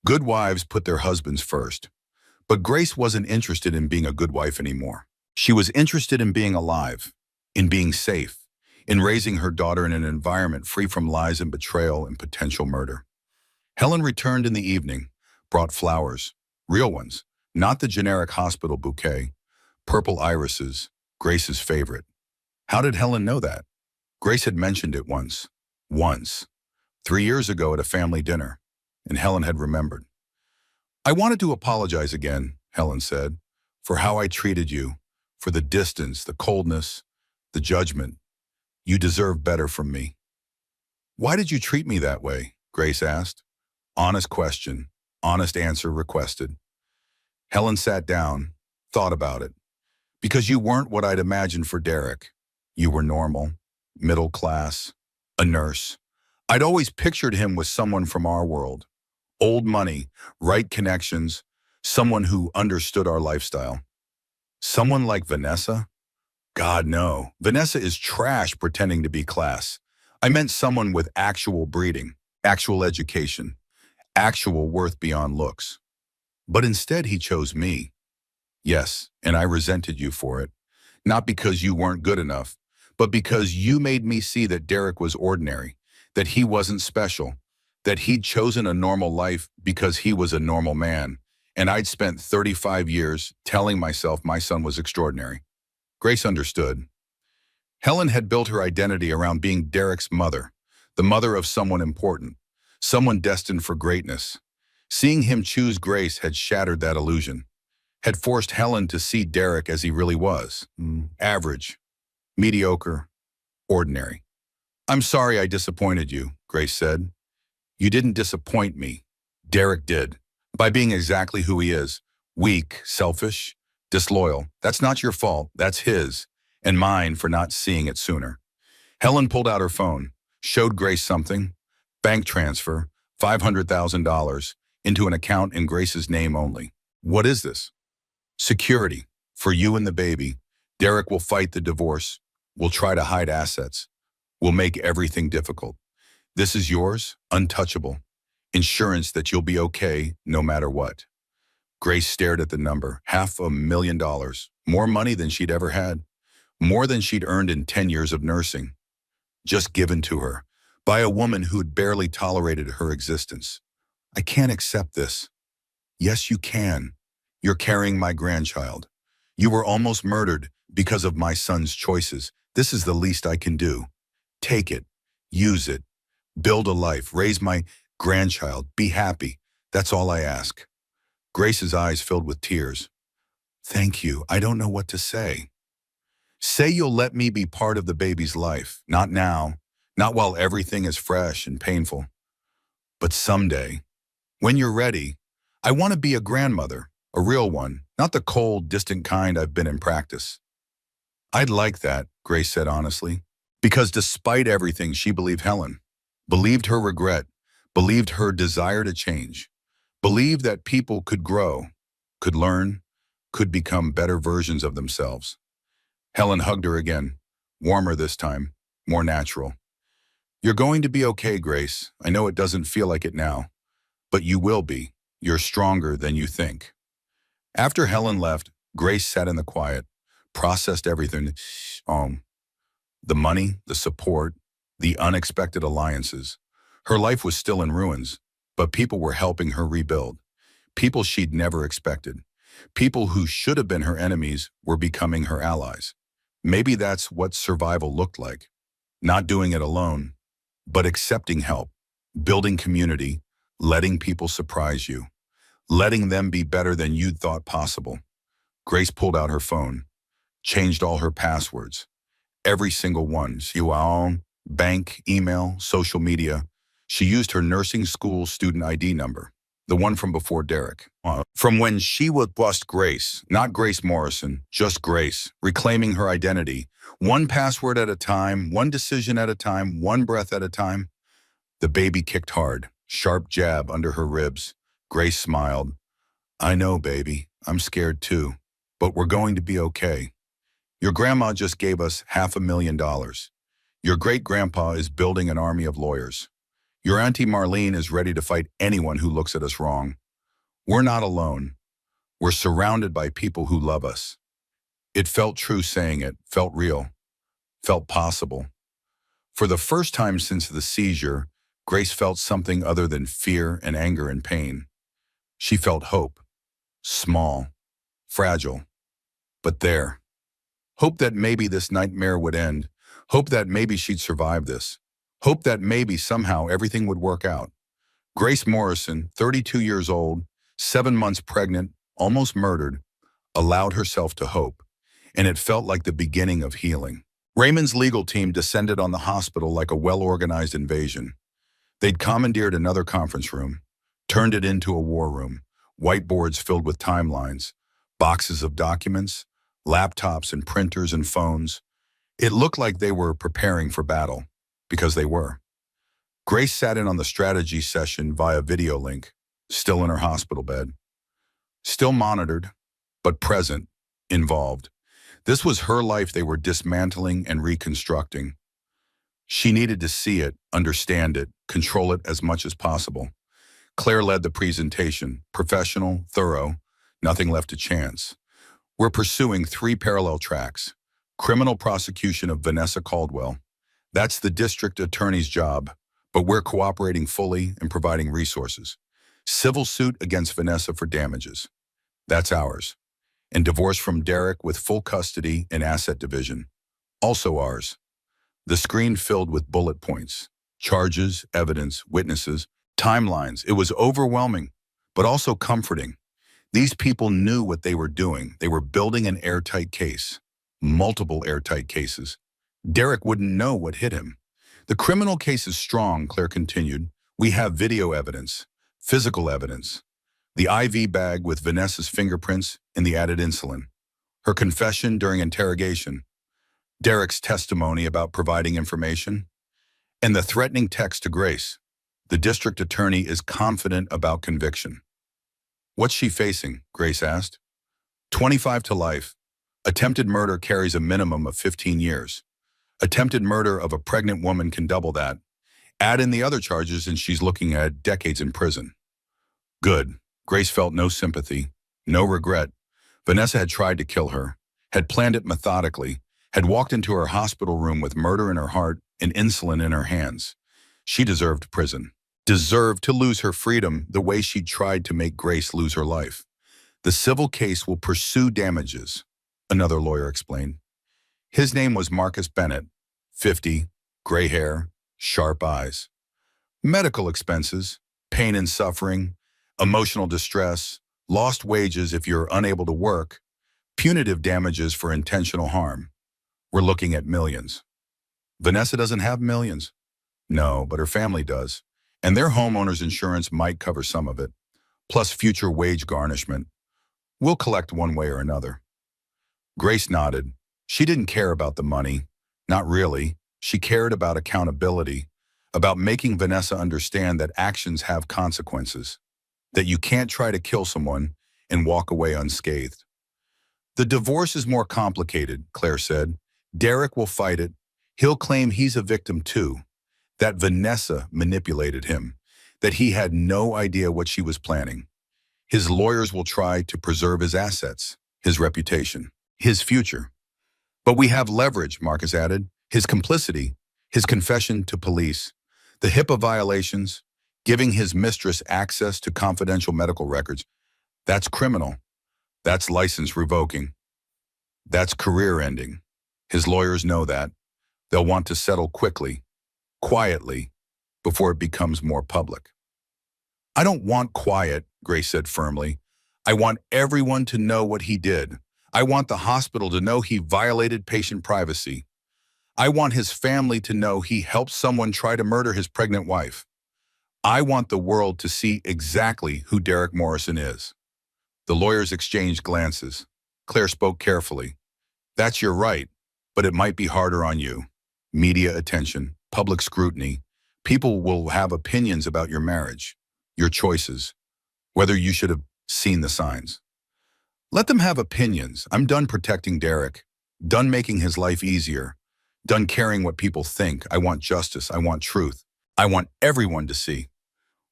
Good wives put their husbands first. But Grace wasn't interested in being a good wife anymore. She was interested in being alive, in being safe, in raising her daughter in an environment free from lies and betrayal and potential murder. Helen returned in the evening, brought flowers, real ones, not the generic hospital bouquet, purple irises, Grace's favorite. How did Helen know that? Grace had mentioned it once. Once. 3 years ago at a family dinner, and Helen had remembered. I wanted to apologize again, Helen said, for how I treated you, for the distance, the coldness, the judgment. You deserve better from me. Why did you treat me that way? Grace asked. Honest question, honest answer requested. Helen sat down, thought about it. Because you weren't what I'd imagined for Derek. You were normal, middle class, a nurse. I'd always pictured him with someone from our world. Old money, right connections, someone who understood our lifestyle. Someone like Vanessa? God, no. Vanessa is trash pretending to be class. I meant someone with actual breeding, actual education, actual worth beyond looks. But instead he chose me. Yes, and I resented you for it. Not because you weren't good enough, but because you made me see that Derek was ordinary, that he wasn't special, that he'd chosen a normal life because he was a normal man, and I'd spent 35 years telling myself my son was extraordinary. Grace understood. Helen had built her identity around being Derek's mother, the mother of someone important, someone destined for greatness. Seeing him choose Grace had shattered that illusion, had forced Helen to see Derek as he really was. Average, mediocre, ordinary. I'm sorry I disappointed you, Grace said. You didn't disappoint me. Derek did. By being exactly who he is. Weak, selfish, disloyal. That's not your fault. That's his. And mine for not seeing it sooner. Helen pulled out her phone, showed Grace something. Bank transfer, $500,000, into an account in Grace's name only. What is this? Security. For you and the baby. Derek will fight the divorce. We'll try to hide assets. We'll make everything difficult. This is yours, untouchable. Insurance that you'll be okay no matter what. Grace stared at the number. $500,000. More money than she'd ever had. More than she'd earned in 10 years of nursing. Just given to her. By a woman who'd barely tolerated her existence. I can't accept this. Yes, you can. You're carrying my grandchild. You were almost murdered because of my son's choices. This is the least I can do. Take it. Use it. Build a life. Raise my grandchild. Be happy. That's all I ask. Grace's eyes filled with tears. Thank you. I don't know what to say. Say you'll let me be part of the baby's life. Not now. Not while everything is fresh and painful. But someday, when you're ready, I want to be a grandmother, a real one, not the cold, distant kind I've been in practice. I'd like that, Grace said honestly, because despite everything, she believed Helen, believed her regret, believed her desire to change, believed that people could grow, could learn, could become better versions of themselves. Helen hugged her again, warmer this time, more natural. You're going to be okay, Grace. I know it doesn't feel like it now, but you will be. You're stronger than you think. After Helen left, Grace sat in the quiet, processed everything. The money, the support, the unexpected alliances. Her life was still in ruins, but people were helping her rebuild. People she'd never expected. People who should have been her enemies were becoming her allies. Maybe that's what survival looked like. Not doing it alone, but accepting help, building community, letting people surprise you, letting them be better than you'd thought possible. Grace pulled out her phone, changed all her passwords, every single one. Bank, email, social media. She used her nursing school student ID number, the one from before Derek. From when she was just Grace, not Grace Morrison, just Grace, reclaiming her identity, one password at a time, one decision at a time, one breath at a time. The baby kicked hard, sharp jab under her ribs. Grace smiled. I know, baby. I'm scared too. But we're going to be okay. Your grandma just gave us $500,000. Your great-grandpa is building an army of lawyers. Your Auntie Marlene is ready to fight anyone who looks at us wrong. We're not alone. We're surrounded by people who love us. It felt true saying it, felt real, felt possible. For the first time since the seizure, Grace felt something other than fear and anger and pain. She felt hope, small, fragile, but there. Hope that maybe this nightmare would end. Hope that maybe she'd survive this. Hope that maybe somehow everything would work out. Grace Morrison, 32 years old, 7 months pregnant, almost murdered, allowed herself to hope, and it felt like the beginning of healing. Raymond's legal team descended on the hospital like a well-organized invasion. They'd commandeered another conference room, turned it into a war room, whiteboards filled with timelines, boxes of documents, laptops and printers and phones. It looked like they were preparing for battle, because they were. Grace sat in on the strategy session via video link, still in her hospital bed. Still monitored, but present, involved. This was her life they were dismantling and reconstructing. She needed to see it, understand it, control it as much as possible. Claire led the presentation, professional, thorough, nothing left to chance. We're pursuing 3 parallel tracks. Criminal prosecution of Vanessa Caldwell. That's the district attorney's job, but we're cooperating fully and providing resources. Civil suit against Vanessa for damages. That's ours. And divorce from Derek with full custody and asset division. Also ours. The screen filled with bullet points, charges, evidence, witnesses, timelines. It was overwhelming, but also comforting. These people knew what they were doing. They were building an airtight case, multiple airtight cases. Derek wouldn't know what hit him. The criminal case is strong, Claire continued. We have video evidence, physical evidence. The IV bag with Vanessa's fingerprints and the added insulin. Her confession during interrogation. Derek's testimony about providing information. And the threatening text to Grace. The district attorney is confident about conviction. What's she facing? Grace asked. 25 to life. Attempted murder carries a minimum of 15 years. Attempted murder of a pregnant woman can double that. Add in the other charges and she's looking at decades in prison. Good. Grace felt no sympathy, no regret. Vanessa had tried to kill her, had planned it methodically, had walked into her hospital room with murder in her heart and insulin in her hands. She deserved prison. Deserved to lose her freedom the way she'd tried to make Grace lose her life. The civil case will pursue damages, another lawyer explained. His name was Marcus Bennett, 50, gray hair, sharp eyes. Medical expenses, pain and suffering, emotional distress, lost wages if you're unable to work, punitive damages for intentional harm. We're looking at millions. Vanessa doesn't have millions. No, but her family does. And their homeowner's insurance might cover some of it, plus future wage garnishment. We'll collect one way or another. Grace nodded. She didn't care about the money. Not really. She cared about accountability, about making Vanessa understand that actions have consequences, that you can't try to kill someone and walk away unscathed. The divorce is more complicated, Claire said. Derek will fight it. He'll claim he's a victim too, that Vanessa manipulated him, that he had no idea what she was planning. His lawyers will try to preserve his assets, his reputation, his future. But we have leverage, Marcus added. His complicity, his confession to police, the HIPAA violations, giving his mistress access to confidential medical records. That's criminal. That's license revoking. That's career ending. His lawyers know that. They'll want to settle quickly, quietly, before it becomes more public. I don't want quiet, Grace said firmly. I want everyone to know what he did. I want the hospital to know he violated patient privacy. I want his family to know he helped someone try to murder his pregnant wife. I want the world to see exactly who Derek Morrison is. The lawyers exchanged glances. Claire spoke carefully. That's your right, but it might be harder on you. Media attention, public scrutiny. People will have opinions about your marriage, your choices, whether you should have seen the signs. Let them have opinions. I'm done protecting Derek, done making his life easier, done caring what people think. I want justice. I want truth. I want everyone to see.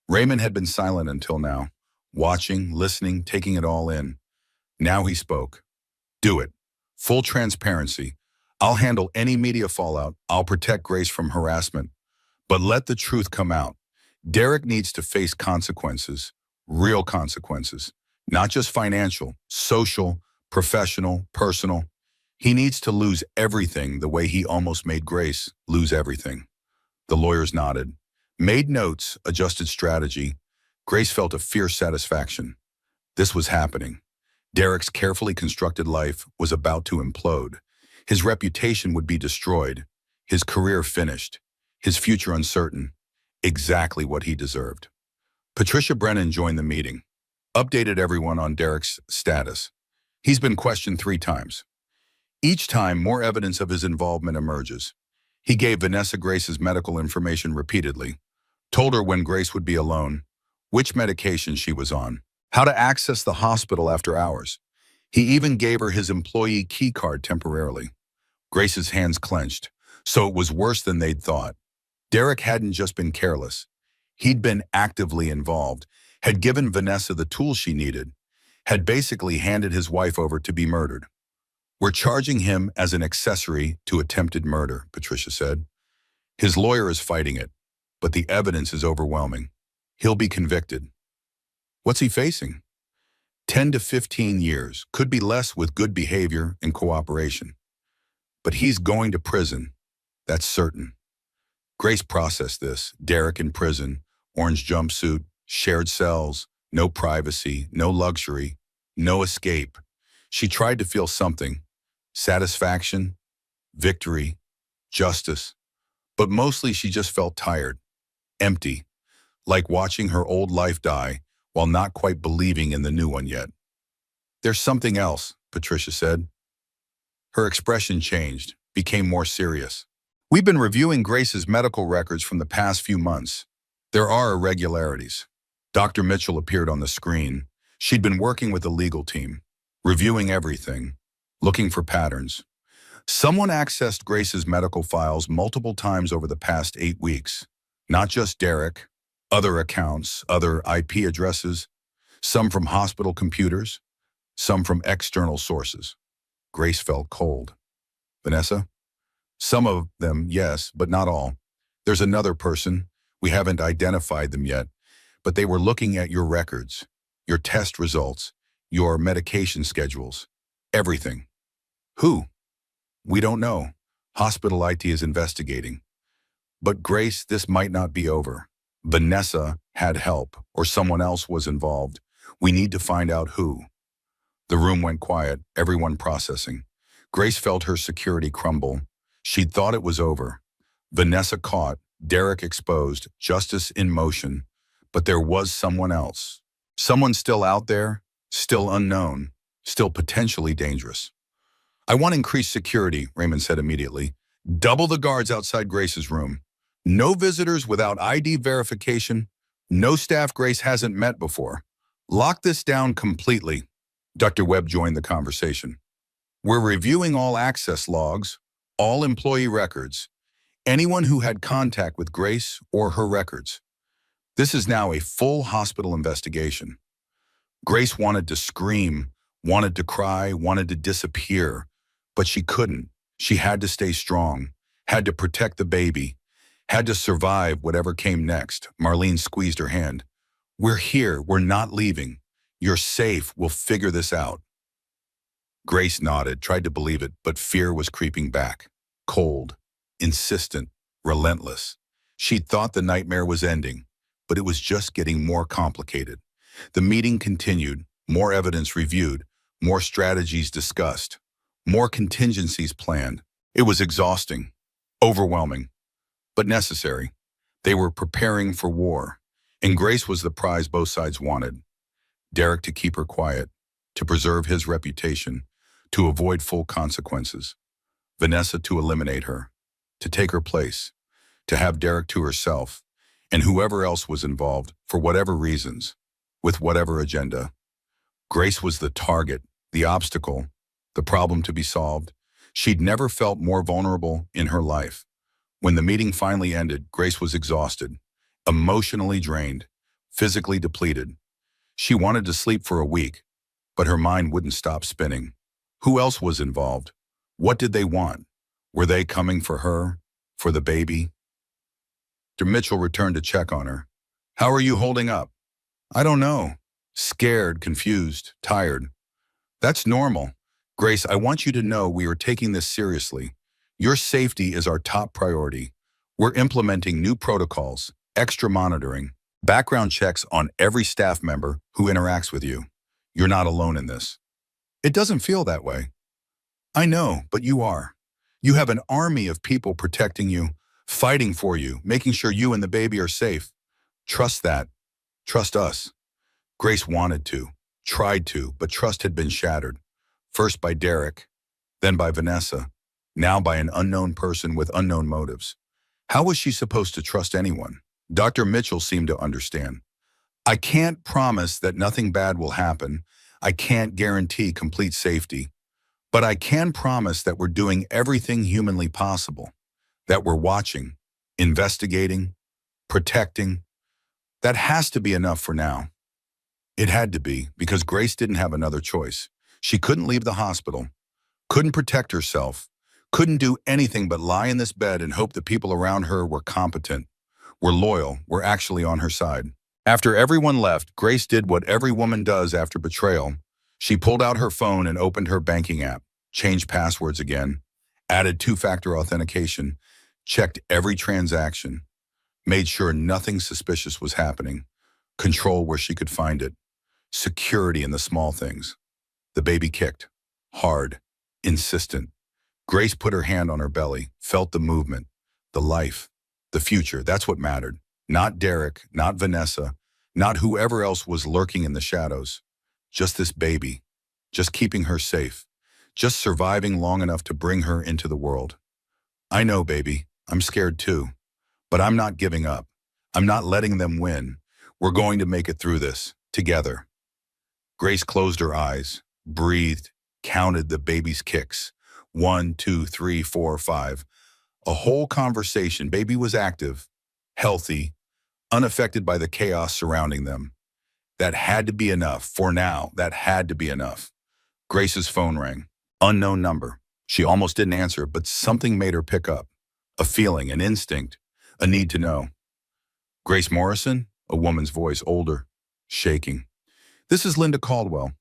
Raymond had been silent until now, watching, listening, taking it all in. Now he spoke. Do it. Full transparency. I'll handle any media fallout. I'll protect Grace from harassment. But let the truth come out. Derek needs to face consequences, real consequences, not just financial, social, professional, personal. He needs to lose everything the way he almost made Grace lose everything. The lawyers nodded, made notes, adjusted strategy. Grace felt a fierce satisfaction. This was happening. Derek's carefully constructed life was about to implode. His reputation would be destroyed, his career finished, his future uncertain. Exactly what he deserved. Patricia Brennan joined the meeting, updated everyone on Derek's status. He's been questioned 3 times. Each time, more evidence of his involvement emerges. He gave Vanessa Grace's medical information repeatedly, told her when Grace would be alone, which medication she was on, how to access the hospital after hours. He even gave her his employee key card temporarily. Grace's hands clenched, so it was worse than they'd thought. Derek hadn't just been careless. He'd been actively involved, had given Vanessa the tools she needed, had basically handed his wife over to be murdered. We're charging him as an accessory to attempted murder, Patricia said. His lawyer is fighting it, but the evidence is overwhelming. He'll be convicted. What's he facing? 10 to 15 years, could be less with good behavior and cooperation. But he's going to prison, that's certain. Grace processed this. Derek in prison, orange jumpsuit, shared cells, no privacy, no luxury, no escape. She tried to feel something, satisfaction, victory, justice, but mostly she just felt tired, empty, like watching her old life die while not quite believing in the new one yet. There's something else, Patricia said. Her expression changed, became more serious. We've been reviewing Grace's medical records from the past few months. There are irregularities. Dr. Mitchell appeared on the screen. She'd been working with the legal team, reviewing everything, looking for patterns. Someone accessed Grace's medical files multiple times over the past 8 weeks. Not just Derek, other accounts, other IP addresses, some from hospital computers, some from external sources. Grace felt cold. Vanessa? Some of them, yes, but not all. There's another person. We haven't identified them yet, but they were looking at your records, your test results, your medication schedules, everything. Who? We don't know. Hospital IT is investigating. But Grace, this might not be over. Vanessa had help, or someone else was involved. We need to find out who. The room went quiet, everyone processing. Grace felt her security crumble. She'd thought it was over. Vanessa caught, Derek exposed, justice in motion. But there was someone else. Someone still out there, still unknown, still potentially dangerous. I want increased security, Raymond said immediately. Double the guards outside Grace's room. No visitors without ID verification. No staff Grace hasn't met before. Lock this down completely. Dr. Webb joined the conversation. We're reviewing all access logs, all employee records, anyone who had contact with Grace or her records. This is now a full hospital investigation. Grace wanted to scream, wanted to cry, wanted to disappear, but she couldn't. She had to stay strong, had to protect the baby, had to survive whatever came next. Marlene squeezed her hand. We're here, we're not leaving. You're safe, we'll figure this out. Grace nodded, tried to believe it, but fear was creeping back. Cold, insistent, relentless. She'd thought the nightmare was ending, but it was just getting more complicated. The meeting continued, more evidence reviewed, more strategies discussed, more contingencies planned. It was exhausting, overwhelming, but necessary. They were preparing for war, and Grace was the prize both sides wanted. Derek to keep her quiet, to preserve his reputation, to avoid full consequences. Vanessa to eliminate her, to take her place, to have Derek to herself, and whoever else was involved, for whatever reasons, with whatever agenda. Grace was the target, the obstacle, the problem to be solved. She'd never felt more vulnerable in her life. When the meeting finally ended, Grace was exhausted, emotionally drained, physically depleted. She wanted to sleep for a week, but her mind wouldn't stop spinning. Who else was involved? What did they want? Were they coming for her? For the baby? Dr. Mitchell returned to check on her. How are you holding up? I don't know. Scared, confused, tired. That's normal. Grace, I want you to know we are taking this seriously. Your safety is our top priority. We're implementing new protocols, extra monitoring, background checks on every staff member who interacts with you. You're not alone in this. It doesn't feel that way. I know, but you are. You have an army of people protecting you, fighting for you, making sure you and the baby are safe. Trust that. Trust us. Grace wanted to, tried to, but trust had been shattered. First by Derek, then by Vanessa, now by an unknown person with unknown motives. How was she supposed to trust anyone? Dr. Mitchell seemed to understand. I can't promise that nothing bad will happen. I can't guarantee complete safety. But I can promise that we're doing everything humanly possible, that we're watching, investigating, protecting. That has to be enough for now. It had to be, because Grace didn't have another choice. She couldn't leave the hospital, couldn't protect herself, couldn't do anything but lie in this bed and hope the people around her were competent, were loyal, were actually on her side. After everyone left, Grace did what every woman does after betrayal. She pulled out her phone and opened her banking app, changed passwords again, added two-factor authentication, checked every transaction, made sure nothing suspicious was happening, control where she could find it, security in the small things. The baby kicked, hard, insistent. Grace put her hand on her belly, felt the movement, the life, the future. That's what mattered. Not Derek, not Vanessa, not whoever else was lurking in the shadows. Just this baby, just keeping her safe, just surviving long enough to bring her into the world. I know, baby, I'm scared too, but I'm not giving up. I'm not letting them win. We're going to make it through this, together. Grace closed her eyes, breathed, counted the baby's kicks. 1, 2, 3, 4, 5. A whole conversation. Baby was active, healthy, unaffected by the chaos surrounding them. That had to be enough. For now, that had to be enough. Grace's phone rang. Unknown number. She almost didn't answer, but something made her pick up. A feeling, an instinct, a need to know. Grace Morrison? A woman's voice, older, shaking. This is Linda Caldwell,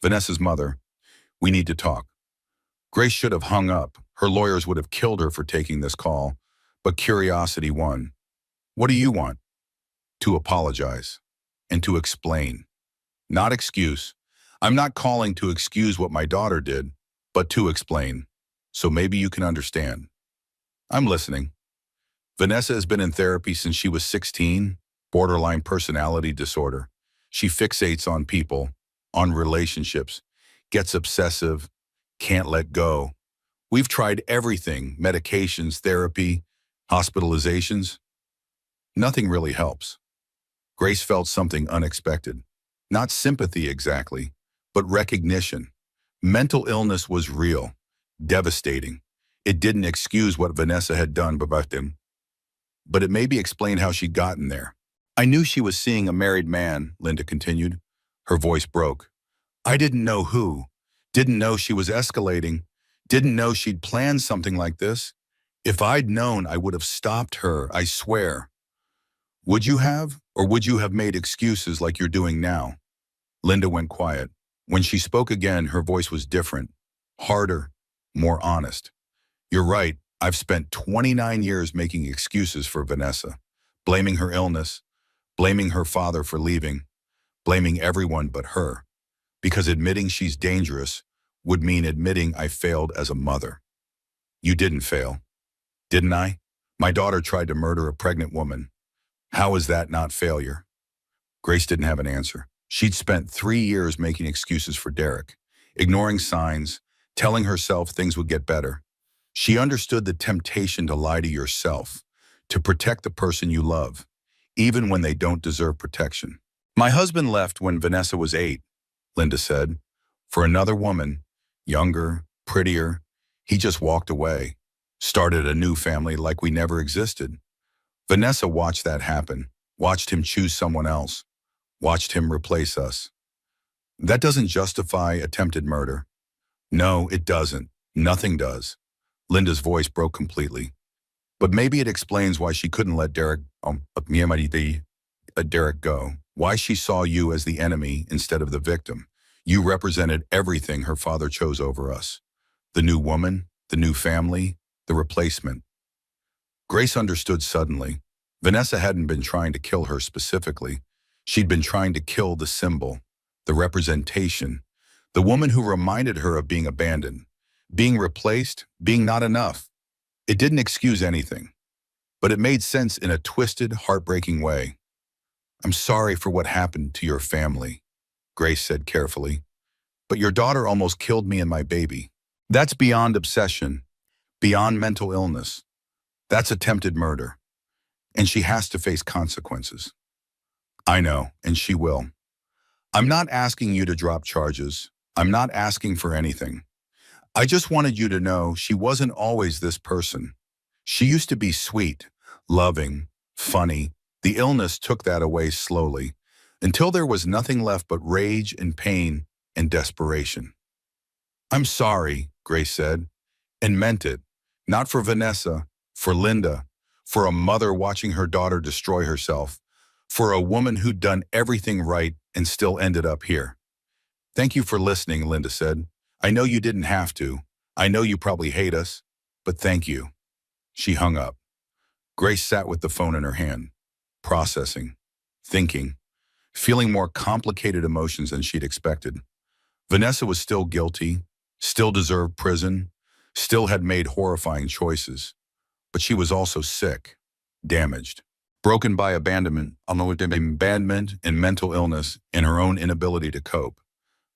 Vanessa's mother. We need to talk. Grace should have hung up. Her lawyers would have killed her for taking this call, but curiosity won. What do you want? To apologize and to explain. Not excuse. I'm not calling to excuse what my daughter did, but to explain. So maybe you can understand. I'm listening. Vanessa has been in therapy since she was 16, borderline personality disorder. She fixates on people, on relationships, gets obsessive, can't let go. We've tried everything, medications, therapy, hospitalizations. Nothing really helps. Grace felt something unexpected. Not sympathy exactly, but recognition. Mental illness was real, devastating. It didn't excuse what Vanessa had done but it maybe explained how she'd gotten there. I knew she was seeing a married man, Linda continued. Her voice broke. I didn't know who, didn't know she was escalating, didn't know she'd planned something like this. If I'd known, I would have stopped her, I swear. Would you have, or would you have made excuses like you're doing now? Linda went quiet. When she spoke again, her voice was different, harder, more honest. You're right, I've spent 29 years making excuses for Vanessa, blaming her illness, blaming her father for leaving, blaming everyone but her, because admitting she's dangerous would mean admitting I failed as a mother. You didn't fail, didn't I? My daughter tried to murder a pregnant woman. How is that not failure? Grace didn't have an answer. She'd spent 3 years making excuses for Derek, ignoring signs, telling herself things would get better. She understood the temptation to lie to yourself, to protect the person you love, even when they don't deserve protection. My husband left when Vanessa was 8, Linda said. For another woman, younger, prettier, he just walked away. Started a new family like we never existed. Vanessa watched that happen, watched him choose someone else, watched him replace us. That doesn't justify attempted murder. No, it doesn't. Nothing does. Linda's voice broke completely. But maybe it explains why she couldn't let Derek go. Why she saw you as the enemy instead of the victim. You represented everything her father chose over us. The new woman, the new family, the replacement. Grace understood suddenly. Vanessa hadn't been trying to kill her specifically. She'd been trying to kill the symbol, the representation, the woman who reminded her of being abandoned, being replaced, being not enough. It didn't excuse anything, but it made sense in a twisted, heartbreaking way. I'm sorry for what happened to your family, Grace said carefully, but your daughter almost killed me and my baby. That's beyond obsession, beyond mental illness. That's attempted murder, and she has to face consequences. I know, and she will. I'm not asking you to drop charges. I'm not asking for anything. I just wanted you to know she wasn't always this person. She used to be sweet, loving, funny. The illness took that away slowly, until there was nothing left but rage and pain and desperation. I'm sorry, Grace said, and meant it. Not for Vanessa, for Linda, for a mother watching her daughter destroy herself, for a woman who'd done everything right and still ended up here. Thank you for listening, Linda said. I know you didn't have to. I know you probably hate us, but thank you. She hung up. Grace sat with the phone in her hand, processing, thinking, feeling more complicated emotions than she'd expected. Vanessa was still guilty, still deserved prison, still had made horrifying choices. But she was also sick, damaged, broken by abandonment and mental illness and her own inability to cope.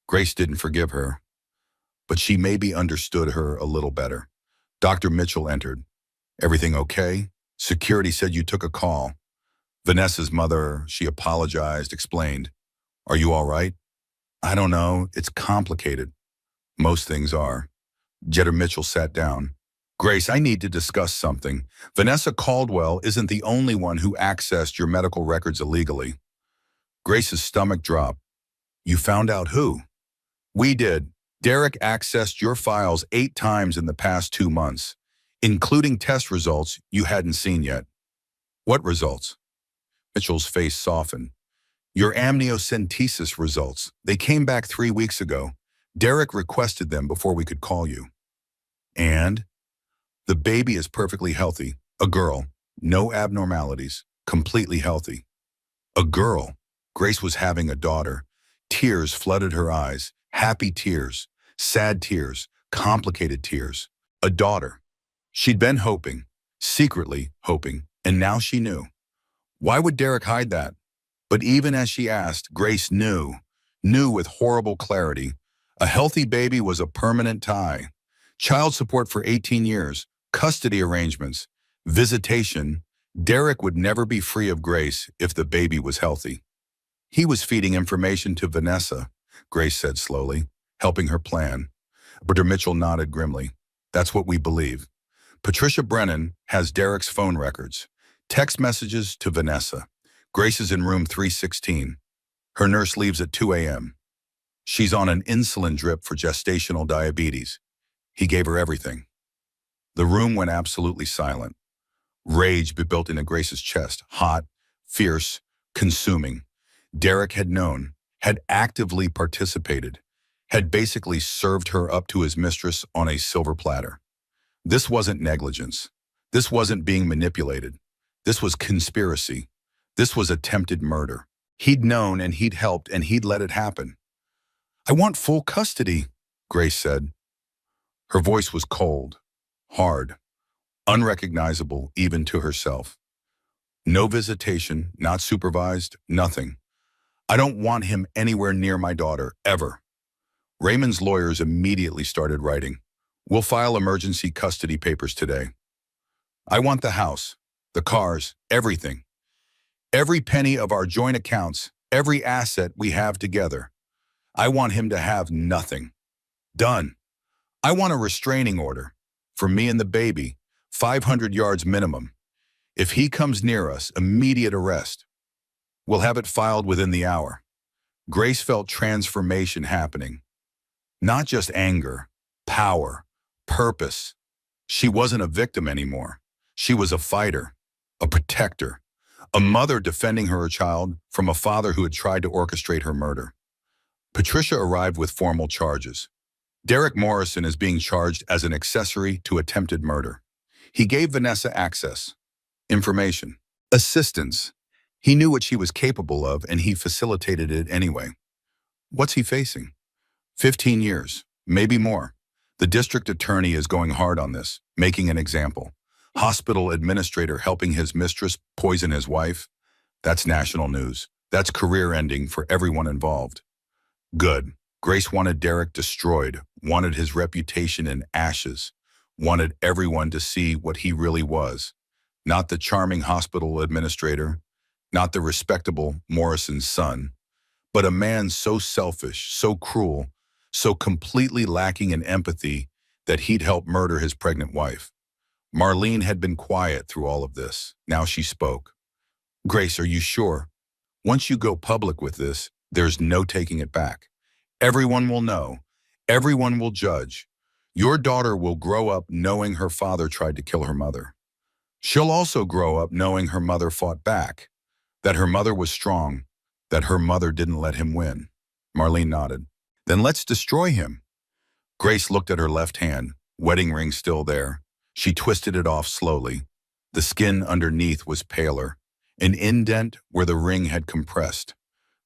Grace didn't forgive her, but she maybe understood her a little better. Dr. Mitchell entered. Everything okay? Security said you took a call. Vanessa's mother, she apologized, explained. Are you all right? I don't know. It's complicated. Most things are. Dr. Mitchell sat down. Grace, I need to discuss something. Vanessa Caldwell isn't the only one who accessed your medical records illegally. Grace's stomach dropped. You found out who? We did. Derek accessed your files 8 times in the past 2 months, including test results you hadn't seen yet. What results? Mitchell's face softened. Your amniocentesis results. They came back 3 weeks ago. Derek requested them before we could call you. And? The baby is perfectly healthy. A girl. No abnormalities. Completely healthy. A girl. Grace was having a daughter. Tears flooded her eyes. Happy tears. Sad tears. Complicated tears. A daughter. She'd been hoping. Secretly hoping. And now she knew. Why would Derek hide that? But even as she asked, Grace knew with horrible clarity. A healthy baby was a permanent tie. Child support for 18 years. Custody arrangements, visitation. Derek would never be free of Grace if the baby was healthy. He was feeding information to Vanessa, Grace said slowly, helping her plan. Dr. Mitchell nodded grimly. That's what we believe. Patricia Brennan has Derek's phone records. Text messages to Vanessa. Grace is in room 316. Her nurse leaves at 2 a.m. She's on an insulin drip for gestational diabetes. He gave her everything. The room went absolutely silent. Rage built into Grace's chest, hot, fierce, consuming. Derek had known, had actively participated, had basically served her up to his mistress on a silver platter. This wasn't negligence. This wasn't being manipulated. This was conspiracy. This was attempted murder. He'd known and he'd helped and he'd let it happen. I want full custody, Grace said. Her voice was cold, hard, unrecognizable even to herself. No visitation, not supervised, nothing. I don't want him anywhere near my daughter, ever. Raymond's lawyers immediately started writing. We'll file emergency custody papers today. I want the house, the cars, everything. Every penny of our joint accounts, every asset we have together. I want him to have nothing. Done. I want a restraining order for me and the baby, 500 yards minimum. If he comes near us, immediate arrest. We'll have it filed within the hour. Grace felt transformation happening. Not just anger, power, purpose. She wasn't a victim anymore. She was a fighter, a protector, a mother defending her child from a father who had tried to orchestrate her murder. Patricia arrived with formal charges. Derek Morrison is being charged as an accessory to attempted murder. He gave Vanessa access, information, assistance. He knew what she was capable of, and he facilitated it anyway. What's he facing? 15 years, maybe more. The district attorney is going hard on this, making an example. Hospital administrator helping his mistress poison his wife. That's national news. That's career ending for everyone involved. Good. Grace wanted Derek destroyed, wanted his reputation in ashes, wanted everyone to see what he really was. Not the charming hospital administrator, not the respectable Morrison's son, but a man so selfish, so cruel, so completely lacking in empathy that he'd help murder his pregnant wife. Marlene had been quiet through all of this. Now she spoke. Grace, are you sure? Once you go public with this, there's no taking it back. Everyone will know. Everyone will judge. Your daughter will grow up knowing her father tried to kill her mother. She'll also grow up knowing her mother fought back, that her mother was strong, that her mother didn't let him win. Marlene nodded. Then let's destroy him. Grace looked at her left hand, wedding ring still there. She twisted it off slowly. The skin underneath was paler, an indent where the ring had compressed.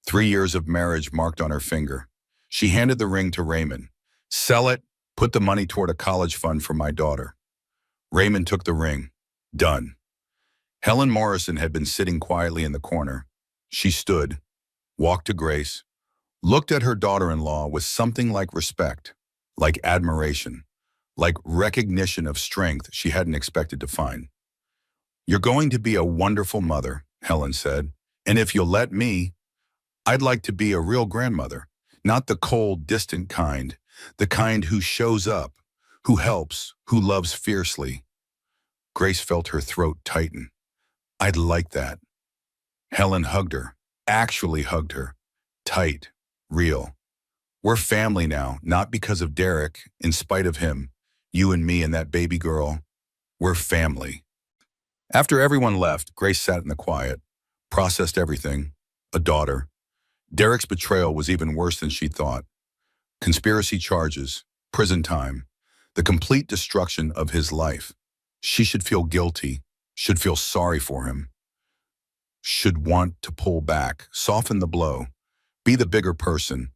3 years of marriage marked on her finger. She handed the ring to Raymond. Sell it, put the money toward a college fund for my daughter. Raymond took the ring. Done. Helen Morrison had been sitting quietly in the corner. She stood, walked to Grace, looked at her daughter-in-law with something like respect, like admiration, like recognition of strength she hadn't expected to find. You're going to be a wonderful mother, Helen said, and if you'll let me, I'd like to be a real grandmother, not the cold, distant kind, the kind who shows up, who helps, who loves fiercely. Grace felt her throat tighten. I'd like that. Helen hugged her, actually hugged her, tight, real. We're family now, not because of Derek, in spite of him, you and me and that baby girl. We're family. After everyone left, Grace sat in the quiet, processed everything, a daughter. Derek's betrayal was even worse than she thought. Conspiracy charges, prison time, the complete destruction of his life. She should feel guilty, should feel sorry for him, should want to pull back, soften the blow, be the bigger person.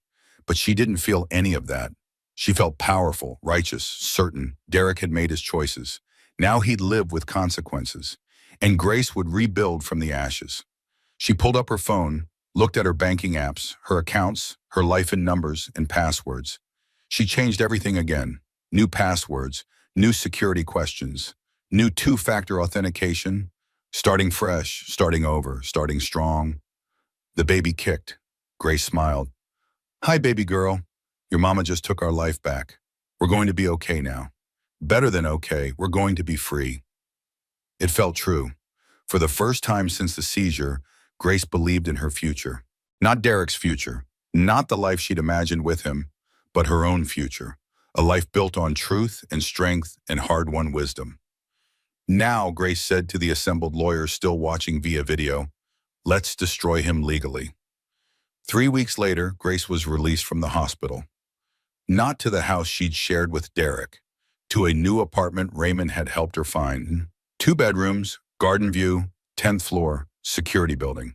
But she didn't feel any of that. She felt powerful, righteous, certain. Derek had made his choices. Now he'd live with consequences, and Grace would rebuild from the ashes. She pulled up her phone, looked at her banking apps, her accounts, her life in numbers and passwords. She changed everything again. New passwords, new security questions, new two-factor authentication, starting fresh, starting over, starting strong. The baby kicked. Grace smiled. Hi, baby girl. Your mama just took our life back. We're going to be okay now. Better than okay, we're going to be free. It felt true. For the first time since the seizure, Grace believed in her future. Not Derek's future, not the life she'd imagined with him, but her own future. A life built on truth and strength and hard-won wisdom. Now, Grace said to the assembled lawyers still watching via video, let's destroy him legally. 3 weeks later, Grace was released from the hospital. Not to the house she'd shared with Derek, to a new apartment Raymond had helped her find. 2 bedrooms, garden view, 10th floor, security building.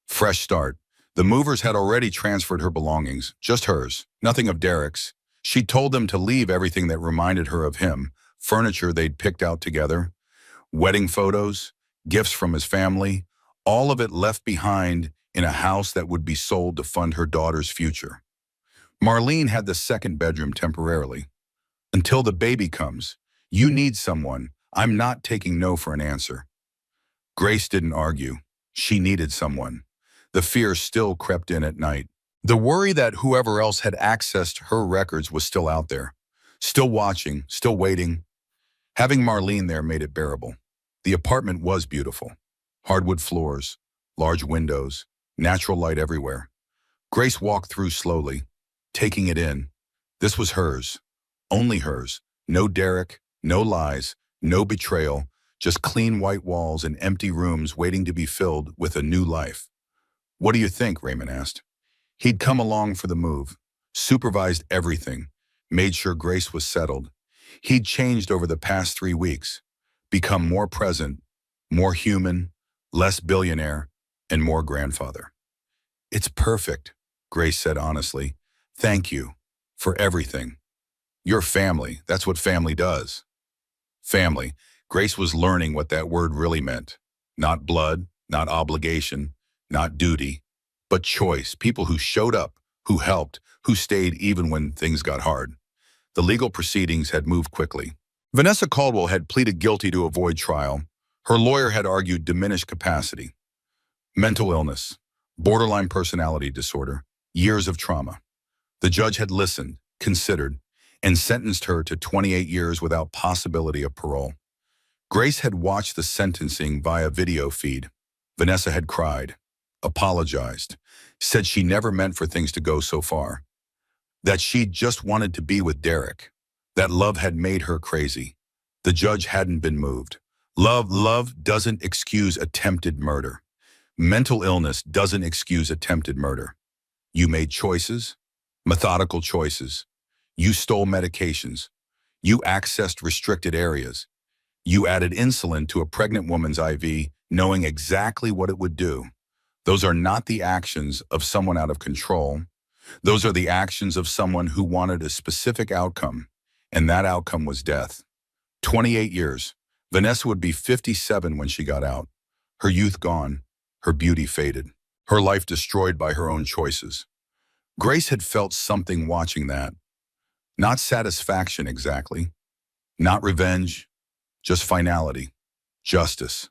Fresh start. The movers had already transferred her belongings, just hers, nothing of Derek's. She'd told them to leave everything that reminded her of him, furniture they'd picked out together, wedding photos, gifts from his family, all of it left behind in a house that would be sold to fund her daughter's future. Marlene had the 2nd bedroom temporarily. Until the baby comes, you need someone. I'm not taking no for an answer. Grace didn't argue. She needed someone. The fear still crept in at night. The worry that whoever else had accessed her records was still out there, still watching, still waiting. Having Marlene there made it bearable. The apartment was beautiful. Hardwood floors, large windows, natural light everywhere. Grace walked through slowly, taking it in. This was hers. Only hers. No Derek, no lies, no betrayal, just clean white walls and empty rooms waiting to be filled with a new life. "What do you think?" Raymond asked. He'd come along for the move, supervised everything, made sure Grace was settled. He'd changed over the past 3 weeks, become more present, more human, less billionaire, and more grandfather. "It's perfect," Grace said honestly. "Thank you for everything. You're family. That's what family does." Family. Grace was learning what that word really meant. Not blood, not obligation, not duty, but choice. People who showed up, who helped, who stayed even when things got hard. The legal proceedings had moved quickly. Vanessa Caldwell had pleaded guilty to avoid trial. Her lawyer had argued diminished capacity, mental illness, borderline personality disorder, years of trauma. The judge had listened, considered, and sentenced her to 28 years without possibility of parole. Grace had watched the sentencing via video feed. Vanessa had cried, apologized, said she never meant for things to go so far, that she just wanted to be with Derek, that love had made her crazy. The judge hadn't been moved. Love doesn't excuse attempted murder. Mental illness doesn't excuse attempted murder. You made choices, methodical choices. You stole medications. You accessed restricted areas. You added insulin to a pregnant woman's IV, knowing exactly what it would do. Those are not the actions of someone out of control. Those are the actions of someone who wanted a specific outcome, and that outcome was death. 28 years. Vanessa would be 57 when she got out. Her youth gone, her beauty faded, her life destroyed by her own choices. Grace had felt something watching that. Not satisfaction exactly, not revenge, just finality, justice,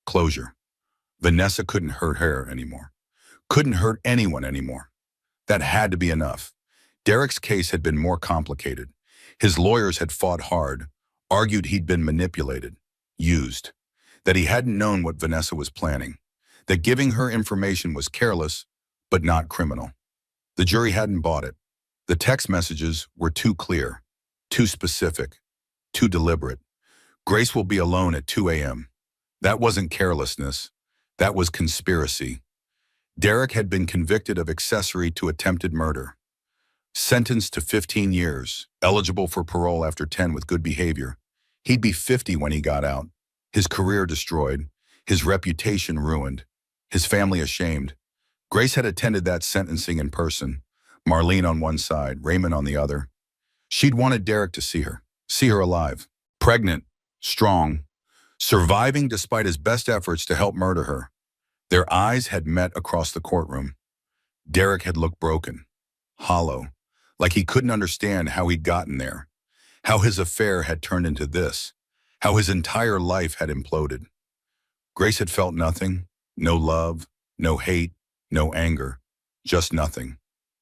closure. Vanessa couldn't hurt her anymore, couldn't hurt anyone anymore. That had to be enough. Derek's case had been more complicated. His lawyers had fought hard, argued he'd been manipulated, used, that he hadn't known what Vanessa was planning, that giving her information was careless, but not criminal. The jury hadn't bought it. The text messages were too clear, too specific, too deliberate. Grace will be alone at 2 a.m. That wasn't carelessness. That was conspiracy. Derek had been convicted of accessory to attempted murder. Sentenced to 15 years, eligible for parole after 10 with good behavior. He'd be 50 when he got out. His career destroyed, his reputation ruined, his family ashamed. Grace had attended that sentencing in person, Marlene on one side, Raymond on the other. She'd wanted Derek to see her alive, pregnant, strong, surviving despite his best efforts to help murder her. Their eyes had met across the courtroom. Derek had looked broken, hollow, like he couldn't understand how he'd gotten there, how his affair had turned into this, how his entire life had imploded. Grace had felt nothing, no love, no hate, no anger, just nothing.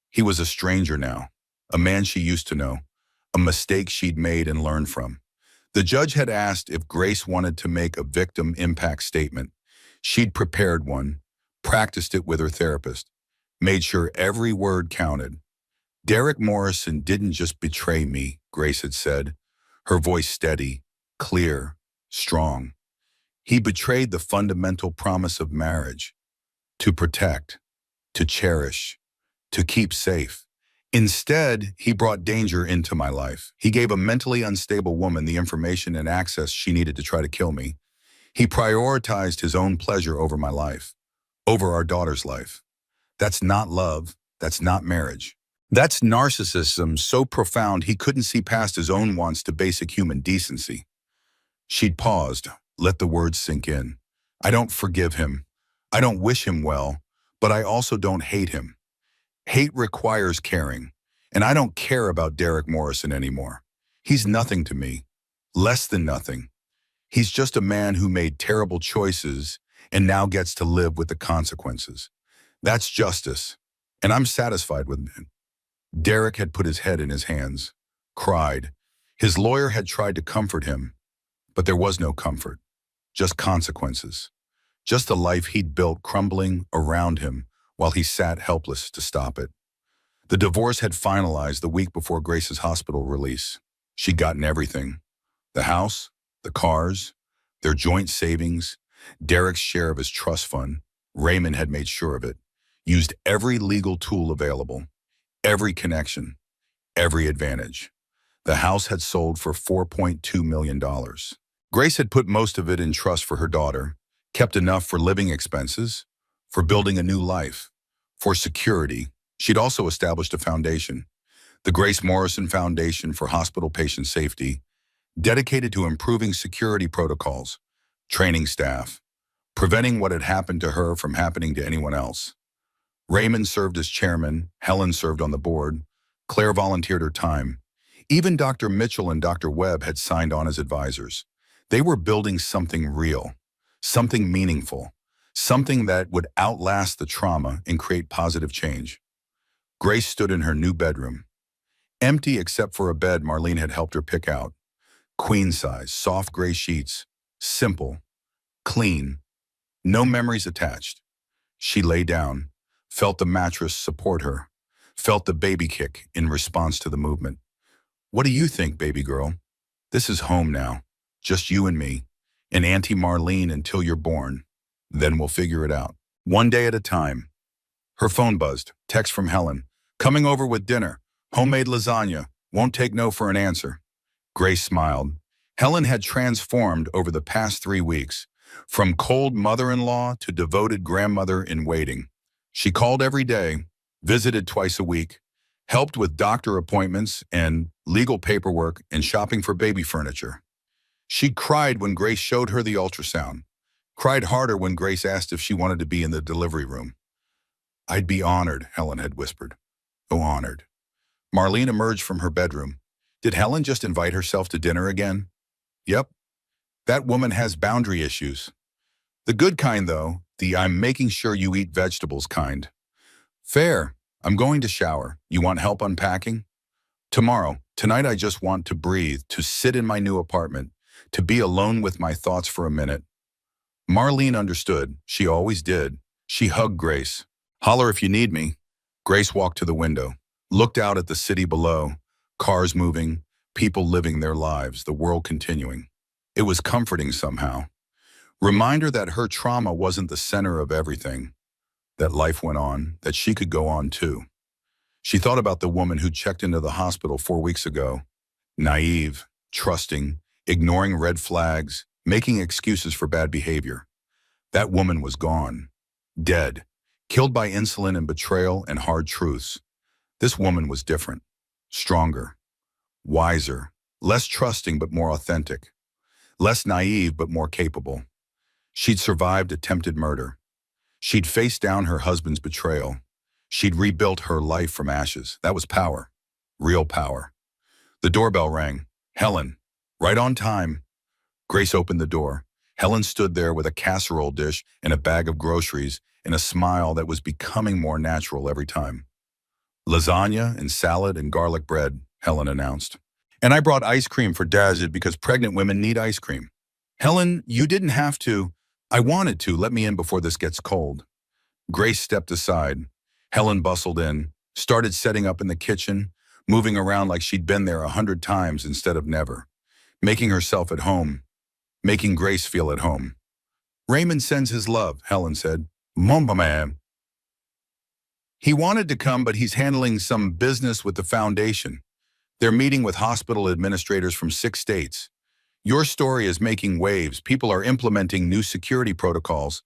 He was a stranger now, a man she used to know, a mistake she'd made and learned from. The judge had asked if Grace wanted to make a victim impact statement. She'd prepared one, practiced it with her therapist, made sure every word counted. "Derek Morrison didn't just betray me," Grace had said, her voice steady, clear, strong. "He betrayed the fundamental promise of marriage, to protect, to cherish, to keep safe. Instead, he brought danger into my life. He gave a mentally unstable woman the information and access she needed to try to kill me. He prioritized his own pleasure over my life, over our daughter's life. That's not love. That's not marriage. That's narcissism so profound he couldn't see past his own wants to basic human decency." She'd paused, let the words sink in. "I don't forgive him. I don't wish him well, but I also don't hate him. Hate requires caring, and I don't care about Derek Morrison anymore. He's nothing to me, less than nothing. He's just a man who made terrible choices and now gets to live with the consequences. That's justice, and I'm satisfied with it." Derek had put his head in his hands, cried. His lawyer had tried to comfort him, But there was no comfort, just consequences. Just the life he'd built crumbling around him while he sat helpless to stop it. The divorce had finalized the week before Grace's hospital release. She'd gotten everything. The house, the cars, their joint savings, Derek's share of his trust fund. Raymond had made sure of it. Used every legal tool available, every connection, every advantage. The house had sold for $4.2 million. Grace had put most of it in trust for her daughter, kept enough for living expenses, for building a new life, for security. She'd also established a foundation, the Grace Morrison Foundation for Hospital Patient Safety, dedicated to improving security protocols, training staff, preventing what had happened to her from happening to anyone else. Raymond served as chairman, Helen served on the board, Claire volunteered her time. Even Dr. Mitchell and Dr. Webb had signed on as advisors. They were building something real, something meaningful, something that would outlast the trauma and create positive change. Grace stood in her new bedroom, empty except for a bed Marlene had helped her pick out. Queen size, soft gray sheets, simple, clean, no memories attached. She lay down, felt the mattress support her, felt the baby kick in response to the movement. What do you think, baby girl? This is home now, just you and me, and Auntie Marlene until you're born. Then we'll figure it out. One day at a time. Her phone buzzed, text from Helen. Coming over with dinner, homemade lasagna, won't take no for an answer. Grace smiled. Helen had transformed over the past 3 weeks, from cold mother-in-law to devoted grandmother in waiting. She called every day, visited twice a week, helped with doctor appointments and legal paperwork and shopping for baby furniture. She cried when Grace showed her the ultrasound, cried harder when Grace asked if she wanted to be in the delivery room. I'd be honored, Helen had whispered. Oh, honored. Marlene emerged from her bedroom. Did Helen just invite herself to dinner again? Yep. That woman has boundary issues. The good kind, though, the I'm making sure you eat vegetables kind. Fair. I'm going to shower. You want help unpacking? Tomorrow. Tonight I just want to breathe, to sit in my new apartment, to be alone with my thoughts for a minute. Marlene understood. She always did. She hugged Grace. Holler if you need me. Grace walked to the window, looked out at the city below, cars moving, people living their lives, the world continuing. It was comforting somehow. Reminder that her trauma wasn't the center of everything, that life went on, that she could go on too. She thought about the woman who checked into the hospital 4 weeks ago, naive, trusting, ignoring red flags, making excuses for bad behavior. That woman was gone, dead, killed by insulin and betrayal and hard truths. This woman was different, stronger, wiser, less trusting but more authentic, less naive but more capable. She'd survived attempted murder. She'd faced down her husband's betrayal. She'd rebuilt her life from ashes. That was power, real power. The doorbell rang. Helen, right on time. Grace opened the door. Helen stood there with a casserole dish and a bag of groceries and a smile that was becoming more natural every time. Lasagna and salad and garlic bread, Helen announced. And I brought ice cream for Dazid because pregnant women need ice cream. Helen, you didn't have to. I wanted to. Let me in before this gets cold. Grace stepped aside. Helen bustled in, started setting up in the kitchen, moving around like she'd been there 100 times instead of never, making herself at home, making Grace feel at home. Raymond sends his love, Helen said. Mamba man. He wanted to come, but he's handling some business with the foundation. They're meeting with hospital administrators from 6 states. Your story is making waves. People are implementing new security protocols,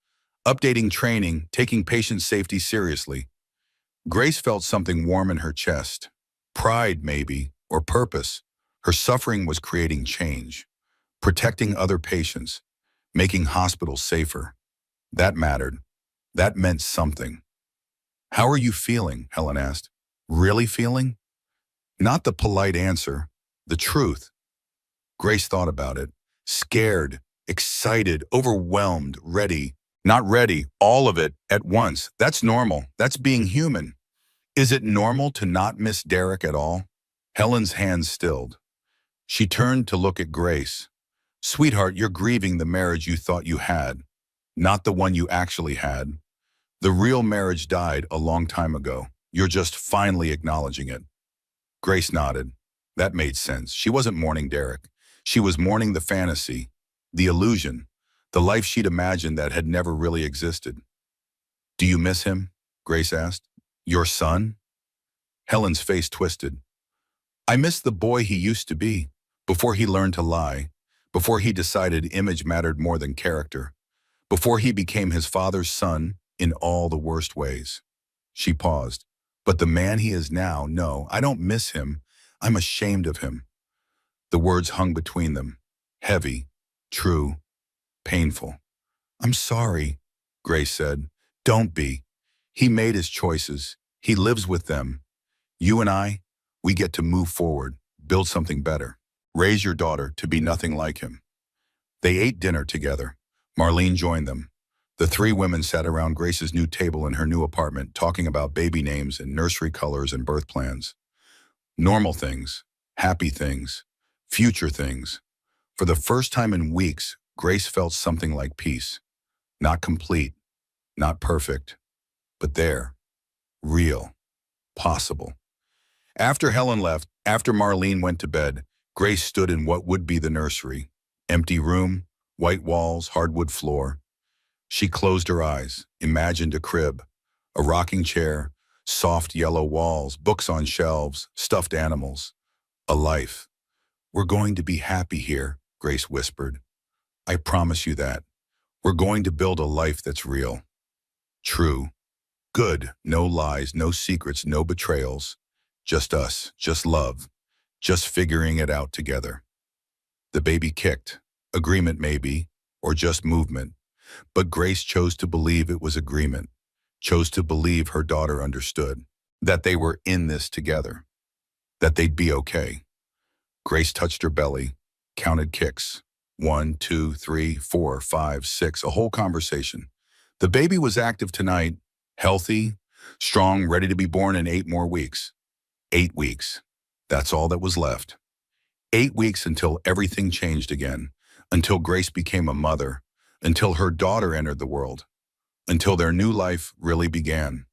updating training, taking patient safety seriously. Grace felt something warm in her chest. Pride, maybe, or purpose. Her suffering was creating change, protecting other patients, making hospitals safer. That mattered. That meant something. How are you feeling? Helen asked. Really feeling? Not the polite answer, the truth. Grace thought about it. Scared, excited, overwhelmed, ready. Not ready, all of it at once. That's normal. That's being human. Is it normal to not miss Derek at all? Helen's hands stilled. She turned to look at Grace. Sweetheart, you're grieving the marriage you thought you had, not the one you actually had. The real marriage died a long time ago. You're just finally acknowledging it. Grace nodded. That made sense. She wasn't mourning Derek. She was mourning the fantasy, the illusion, the life she'd imagined that had never really existed. Do you miss him? Grace asked. Your son? Helen's face twisted. I miss the boy he used to be, before he learned to lie, before he decided image mattered more than character, before he became his father's son in all the worst ways. She paused. But the man he is now, no, I don't miss him. I'm ashamed of him. The words hung between them, heavy, true, painful. I'm sorry, Grace said. Don't be. He made his choices. He lives with them. You and I, we get to move forward, build something better. Raise your daughter to be nothing like him. They ate dinner together. Marlene joined them. The three women sat around Grace's new table in her new apartment, talking about baby names and nursery colors and birth plans. Normal things, happy things, future things. For the first time in weeks, Grace felt something like peace. Not complete, not perfect, but there, real, possible. After Helen left, after Marlene went to bed, Grace stood in what would be the nursery. Empty room, white walls, hardwood floor. She closed her eyes, imagined a crib, a rocking chair, soft yellow walls, books on shelves, stuffed animals. A life. We're going to be happy here, Grace whispered. I promise you that. We're going to build a life that's real. True. Good. No lies, no secrets, no betrayals. Just us, just love, just figuring it out together. The baby kicked. Agreement maybe, or just movement. But Grace chose to believe it was agreement, chose to believe her daughter understood, that they were in this together, that they'd be okay. Grace touched her belly, counted kicks. 1, 2, 3, 4, 5, 6, a whole conversation. The baby was active tonight, healthy, strong, ready to be born in 8 more weeks. 8 weeks. That's all that was left. 8 weeks until everything changed again, until Grace became a mother, until her daughter entered the world, until their new life really began.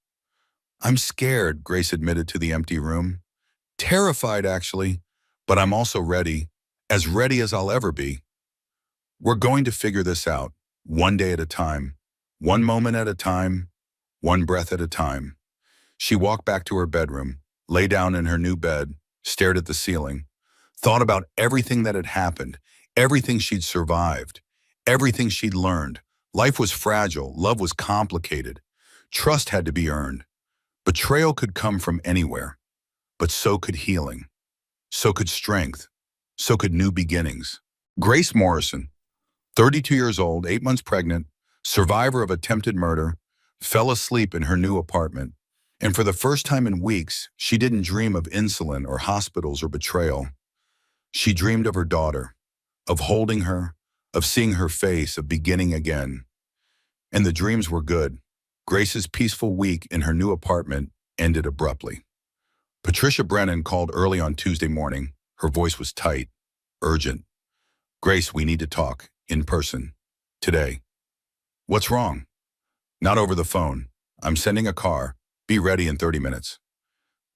I'm scared, Grace admitted to the empty room. Terrified, actually, but I'm also ready as I'll ever be. We're going to figure this out, one day at a time, one moment at a time, one breath at a time. She walked back to her bedroom, lay down in her new bed, stared at the ceiling, thought about everything that had happened, everything she'd survived, everything she'd learned. Life was fragile, love was complicated, trust had to be earned. Betrayal could come from anywhere, but so could healing, so could strength, so could new beginnings. Grace Morrison, 32 years old, 8 months pregnant, survivor of attempted murder, fell asleep in her new apartment. And for the first time in weeks, she didn't dream of insulin or hospitals or betrayal. She dreamed of her daughter, of holding her, of seeing her face, of beginning again. And the dreams were good. Grace's peaceful week in her new apartment ended abruptly. Patricia Brennan called early on Tuesday morning. Her voice was tight, urgent. Grace, we need to talk, in person, today. What's wrong? Not over the phone. I'm sending a car. Be ready in 30 minutes.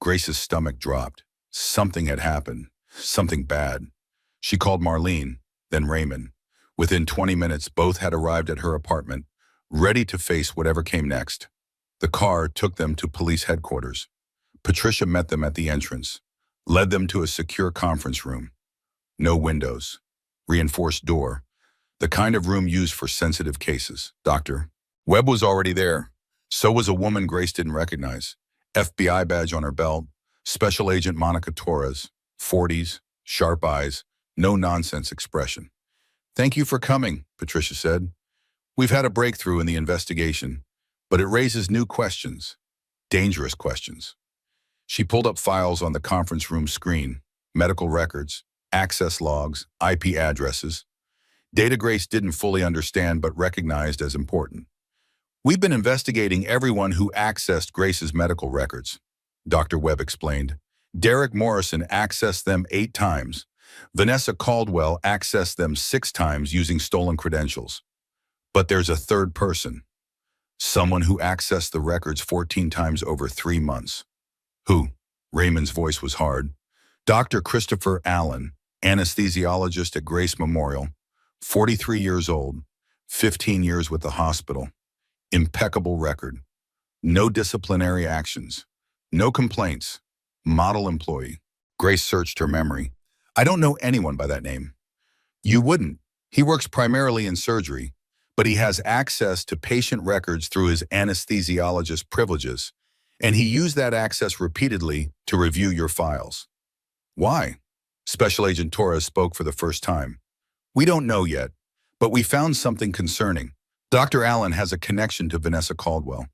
Grace's stomach dropped. Something had happened. Something bad. She called Marlene, then Raymond. Within 20 minutes, both had arrived at her apartment, ready to face whatever came next. The car took them to police headquarters. Patricia met them at the entrance, led them to a secure conference room. No windows, reinforced door, the kind of room used for sensitive cases. Doctor Webb was already there. So was a woman Grace didn't recognize. FBI badge on her belt, Special Agent Monica Torres, 40s, sharp eyes, no nonsense expression. Thank you for coming, Patricia said. We've had a breakthrough in the investigation, but it raises new questions, dangerous questions. She pulled up files on the conference room screen, medical records, access logs, IP addresses. Data Grace didn't fully understand but recognized as important. We've been investigating everyone who accessed Grace's medical records, Dr. Webb explained. Derek Morrison accessed them 8 times. Vanessa Caldwell accessed them 6 times using stolen credentials. But there's a third person, someone who accessed the records 14 times over 3 months. Who? Raymond's voice was hard. Dr. Christopher Allen, anesthesiologist at Grace Memorial, 43 years old, 15 years with the hospital. Impeccable record. No disciplinary actions. No complaints. Model employee. Grace searched her memory. I don't know anyone by that name. You wouldn't. He works primarily in surgery, but he has access to patient records through his anesthesiologist privileges, and he used that access repeatedly to review your files. Why? Special Agent Torres spoke for the first time. We don't know yet, but we found something concerning. Dr. Allen has a connection to Vanessa Caldwell.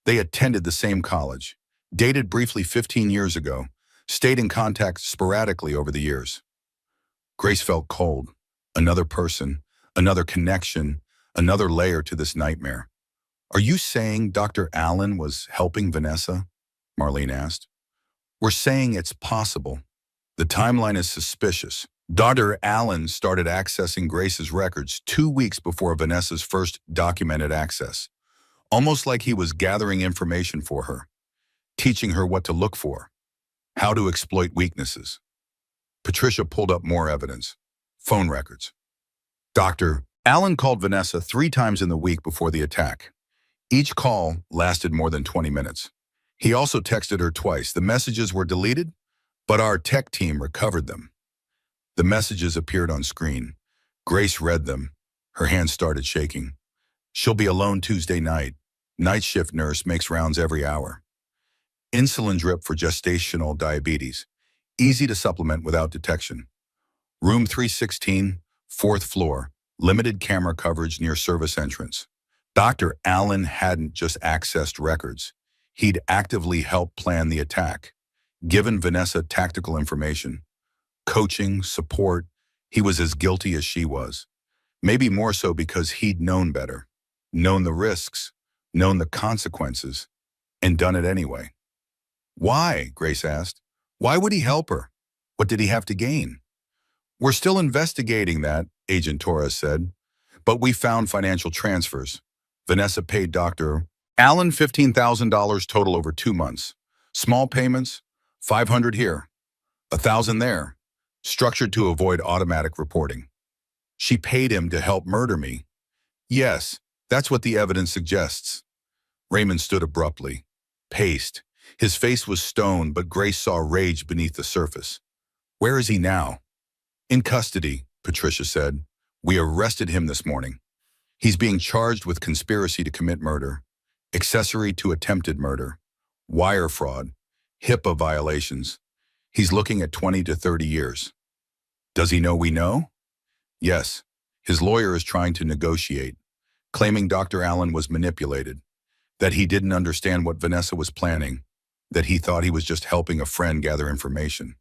They attended the same college, dated briefly 15 years ago, stayed in contact sporadically over the years. Grace felt cold. Another person, another connection, another layer to this nightmare. Are you saying Dr. Allen was helping Vanessa? Marlene asked. We're saying it's possible. The timeline is suspicious. Dr. Allen started accessing Grace's records 2 weeks before Vanessa's first documented access, almost like he was gathering information for her, teaching her what to look for, how to exploit weaknesses. Patricia pulled up more evidence. Phone records. Dr. Allen called Vanessa 3 times in the week before the attack. Each call lasted more than 20 minutes. He also texted her twice. The messages were deleted, but our tech team recovered them. The messages appeared on screen. Grace read them. Her hands started shaking. She'll be alone Tuesday night. Night shift nurse makes rounds every hour. Insulin drip for gestational diabetes. Easy to supplement without detection. Room 316, 4th floor. Limited camera coverage near service entrance. Dr. Allen hadn't just accessed records. He'd actively helped plan the attack, given Vanessa tactical information, coaching, support. He was as guilty as she was. Maybe more so because he'd known better, known the risks, known the consequences, and done it anyway. Why? Grace asked. Why would he help her? What did he have to gain? We're still investigating that, Agent Torres said, but we found financial transfers. Vanessa paid Dr. Allen $15,000 total over 2 months. Small payments, $500 here, $1,000 there, structured to avoid automatic reporting. She paid him to help murder me. Yes, that's what the evidence suggests. Raymond stood abruptly, paced. His face was stone, but Grace saw rage beneath the surface. Where is he now? In custody, Patricia said. We arrested him this morning. He's being charged with conspiracy to commit murder, accessory to attempted murder, wire fraud, HIPAA violations. He's looking at 20 to 30 years. Does he know we know? Yes. His lawyer is trying to negotiate, claiming Dr. Allen was manipulated, that he didn't understand what Vanessa was planning, that he thought he was just helping a friend gather information.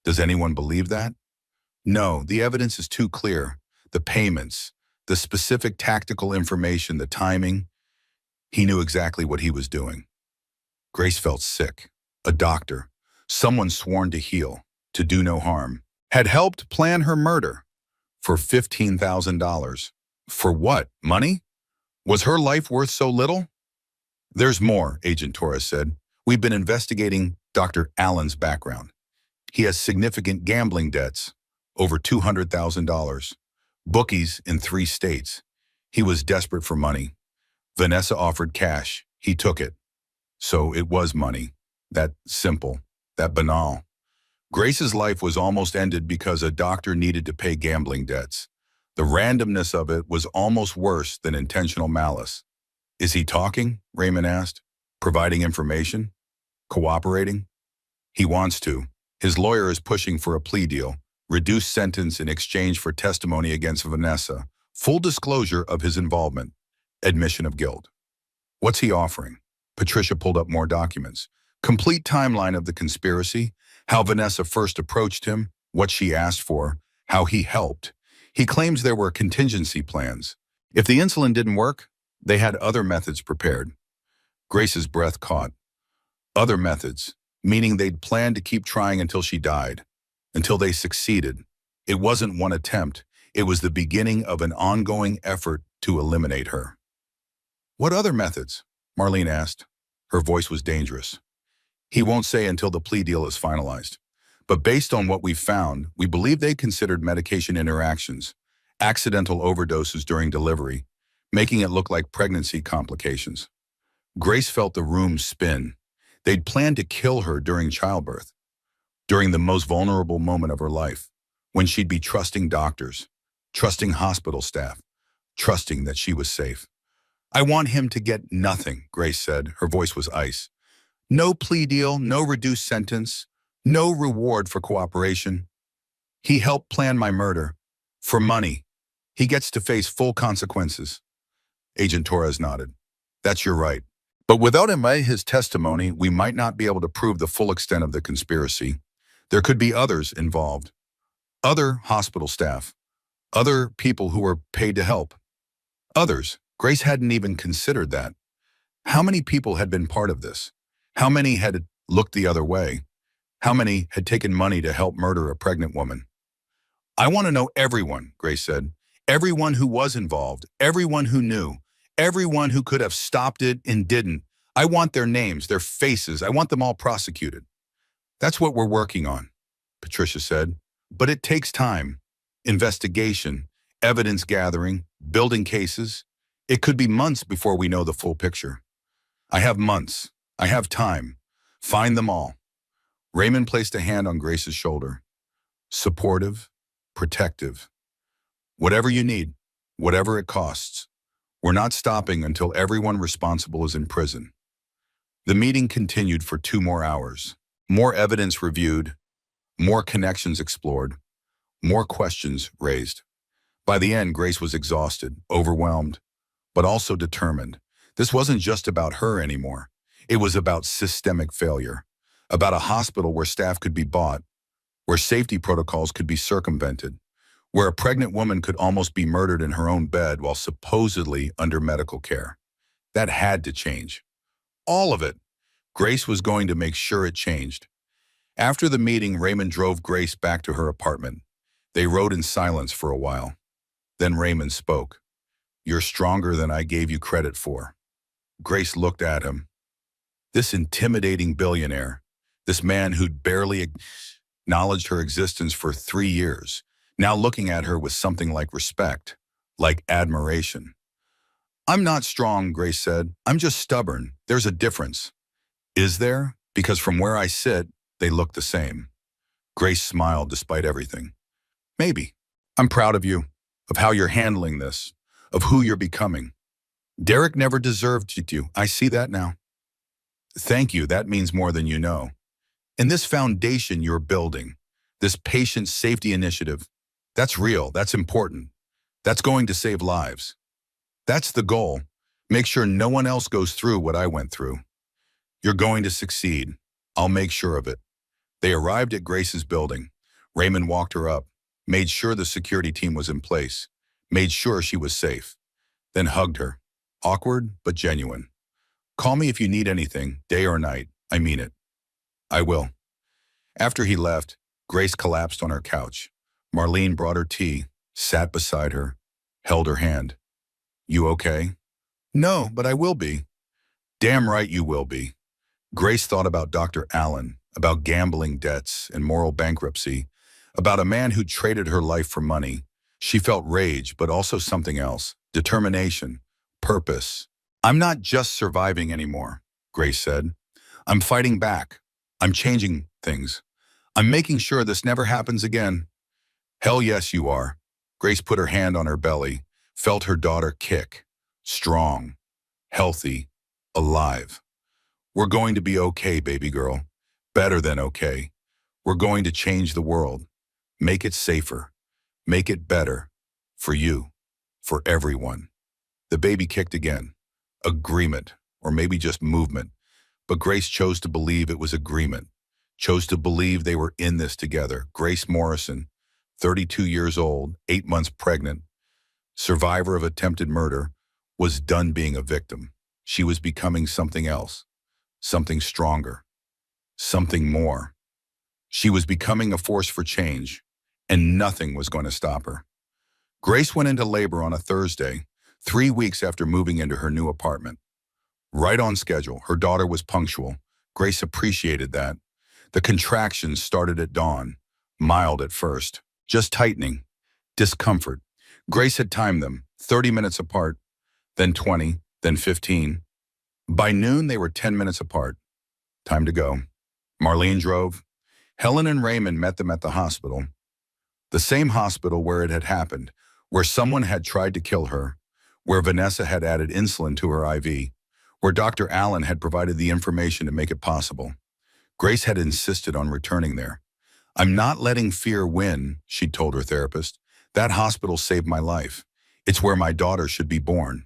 Does anyone believe that? No, the evidence is too clear. The payments, the specific tactical information, the timing. He knew exactly what he was doing. Grace felt sick. A doctor, someone sworn to heal, to do no harm, had helped plan her murder for $15,000. For what? Money? Was her life worth so little? There's more, Agent Torres said. We've been investigating Dr. Allen's background. He has significant gambling debts, over $200,000. Bookies in 3 states. He was desperate for money. Vanessa offered cash. He took it. So it was money. That simple. That banal. Grace's life was almost ended because a doctor needed to pay gambling debts. The randomness of it was almost worse than intentional malice. Is he talking? Raymond asked. Providing information? Cooperating? He wants to. His lawyer is pushing for a plea deal. Reduced sentence in exchange for testimony against Vanessa. Full disclosure of his involvement. Admission of guilt. What's he offering? Patricia pulled up more documents. Complete timeline of the conspiracy, how Vanessa first approached him, what she asked for, how he helped. He claims there were contingency plans. If the insulin didn't work, they had other methods prepared. Grace's breath caught. Other methods, meaning they'd planned to keep trying until she died, until they succeeded. It wasn't one attempt. It was the beginning of an ongoing effort to eliminate her. What other methods? Marlene asked. Her voice was dangerous. He won't say until the plea deal is finalized. But based on what we've found, we believe they considered medication interactions, accidental overdoses during delivery, making it look like pregnancy complications. Grace felt the room spin. They'd planned to kill her during childbirth, during the most vulnerable moment of her life, when she'd be trusting doctors, trusting hospital staff, trusting that she was safe. I want him to get nothing, Grace said. Her voice was ice. No plea deal, no reduced sentence, no reward for cooperation. He helped plan my murder. For money. He gets to face full consequences. Agent Torres nodded. That's your right. But without his testimony, we might not be able to prove the full extent of the conspiracy. There could be others involved. Other hospital staff. Other people who were paid to help. Others. Grace hadn't even considered that. How many people had been part of this? How many had looked the other way? How many had taken money to help murder a pregnant woman? I want to know everyone, Grace said. Everyone who was involved, everyone who knew, everyone who could have stopped it and didn't. I want their names, their faces. I want them all prosecuted. That's what we're working on, Patricia said. But it takes time, investigation, evidence gathering, building cases. It could be months before we know the full picture. I have months. I have time. Find them all. Raymond placed a hand on Grace's shoulder. Supportive, protective. Whatever you need, whatever it costs. We're not stopping until everyone responsible is in prison. The meeting continued for 2 more hours. More evidence reviewed, more connections explored, more questions raised. By the end, Grace was exhausted, overwhelmed, but also determined. This wasn't just about her anymore. It was about systemic failure, about a hospital where staff could be bought, where safety protocols could be circumvented, where a pregnant woman could almost be murdered in her own bed while supposedly under medical care. That had to change. All of it. Grace was going to make sure it changed. After the meeting, Raymond drove Grace back to her apartment. They rode in silence for a while. Then Raymond spoke. You're stronger than I gave you credit for. Grace looked at him. This intimidating billionaire, this man who'd barely acknowledged her existence for 3 years, now looking at her with something like respect, like admiration. I'm not strong, Grace said. I'm just stubborn. There's a difference. Is there? Because from where I sit, they look the same. Grace smiled despite everything. Maybe. I'm proud of you, of how you're handling this, of who you're becoming. Derek never deserved you. I see that now. Thank you. That means more than you know. And this foundation you're building, this patient safety initiative, that's real. That's important. That's going to save lives. That's the goal. Make sure no one else goes through what I went through. You're going to succeed. I'll make sure of it. They arrived at Grace's building. Raymond walked her up, made sure the security team was in place, made sure she was safe, then hugged her. Awkward, but genuine. Call me if you need anything, day or night. I mean it. I will. After he left, Grace collapsed on her couch. Marlene brought her tea, sat beside her, held her hand. You okay? No, but I will be. Damn right you will be. Grace thought about Dr. Allen, about gambling debts and moral bankruptcy, about a man who traded her life for money. She felt rage, but also something else, determination, purpose. I'm not just surviving anymore, Grace said. I'm fighting back. I'm changing things. I'm making sure this never happens again. Hell yes, you are. Grace put her hand on her belly, felt her daughter kick. Strong, healthy, alive. We're going to be okay, baby girl. Better than okay. We're going to change the world. Make it safer. Make it better. For you. For everyone. The baby kicked again. Agreement, or maybe just movement. But Grace chose to believe it was agreement. Chose to believe they were in this together. Grace Morrison, 32 years old, 8 months pregnant, survivor of attempted murder, was done being a victim. She was becoming something else. Something stronger. Something more. She was becoming a force for change. and nothing was going to stop her. Grace went into labor on a Thursday, 3 weeks after moving into her new apartment. Right on schedule, her daughter was punctual. Grace appreciated that. The contractions started at dawn, mild at first, just tightening, discomfort. Grace had timed them, 30 minutes apart, then 20, then 15. By noon, they were 10 minutes apart. Time to go. Marlene drove. Helen and Raymond met them at the hospital. The same hospital where it had happened, where someone had tried to kill her, where Vanessa had added insulin to her IV, where Dr. Allen had provided the information to make it possible. Grace had insisted on returning there. "I'm not letting fear win," she told her therapist. "That hospital saved my life. It's where my daughter should be born."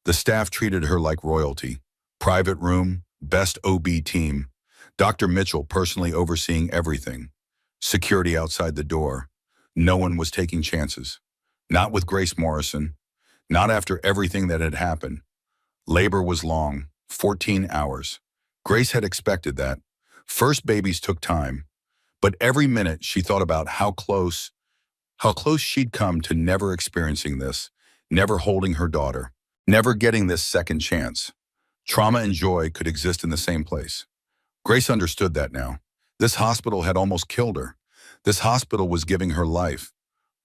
The staff treated her like royalty. Private room, best OB team. Dr. Mitchell personally overseeing everything. Security outside the door. No one was taking chances. Not with Grace Morrison. Not after everything that had happened. Labor was long, 14 hours. Grace had expected that. First babies took time. But every minute she thought about how close she'd come to never experiencing this, never holding her daughter, never getting this second chance. Trauma and joy could exist in the same place. Grace understood that now. This hospital had almost killed her. This hospital was giving her life.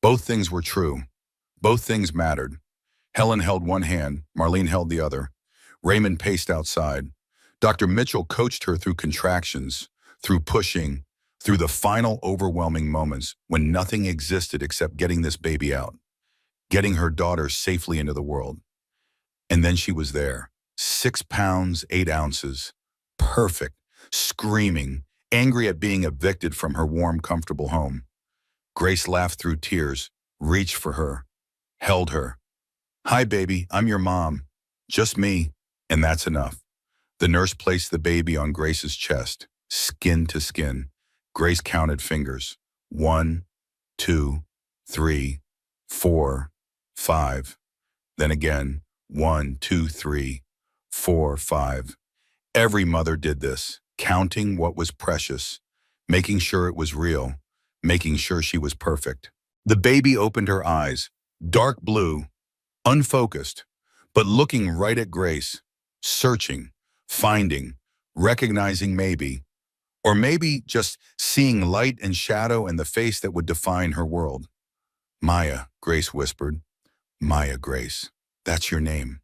Both things were true. Both things mattered. Helen held one hand, Marlene held the other. Raymond paced outside. Dr. Mitchell coached her through contractions, through pushing, through the final overwhelming moments when nothing existed except getting this baby out, getting her daughter safely into the world. And then she was there, 6 pounds, 8 ounces, perfect, screaming, angry at being evicted from her warm, comfortable home. Grace laughed through tears, reached for her, held her. "Hi, baby, I'm your mom. Just me, and that's enough." The nurse placed the baby on Grace's chest, skin to skin. Grace counted fingers. 1, 2, 3, 4, 5. Then again, 1, 2, 3, 4, 5. Every mother did this, counting what was precious, making sure it was real, making sure she was perfect. The baby opened her eyes, dark blue, unfocused, but looking right at Grace, searching, finding, recognizing maybe, or maybe just seeing light and shadow and the face that would define her world. "Maya," Grace whispered. "Maya, Grace. That's your name."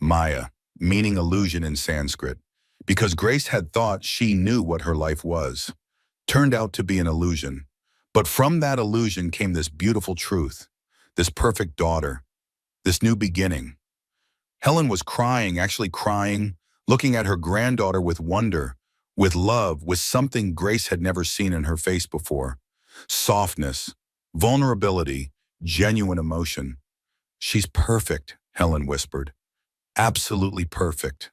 Maya, meaning illusion in Sanskrit, because Grace had thought she knew what her life was. Turned out to be an illusion. But from that illusion came this beautiful truth, this perfect daughter, this new beginning. Helen was crying, actually crying, looking at her granddaughter with wonder, with love, with something Grace had never seen in her face before. Softness, vulnerability, genuine emotion. "She's perfect," Helen whispered. "Absolutely perfect."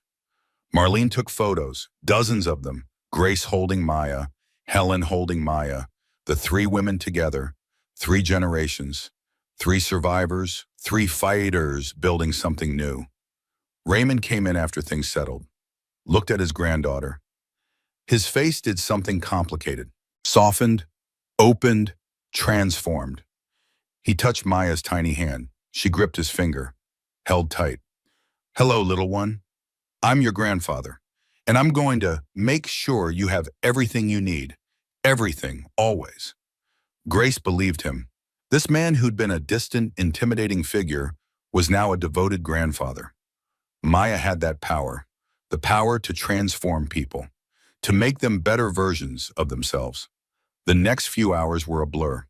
Marlene took photos, dozens of them, Grace holding Maya, Helen holding Maya, the 3 women together, 3 generations, 3 survivors, 3 fighters building something new. Raymond came in after things settled, looked at his granddaughter. His face did something complicated, softened, opened, transformed. He touched Maya's tiny hand. She gripped his finger, held tight. "Hello, little one. I'm your grandfather, and I'm going to make sure you have everything you need. Everything, always." Grace believed him. This man who'd been a distant, intimidating figure was now a devoted grandfather. Maya had that power, the power to transform people, to make them better versions of themselves. The next few hours were a blur.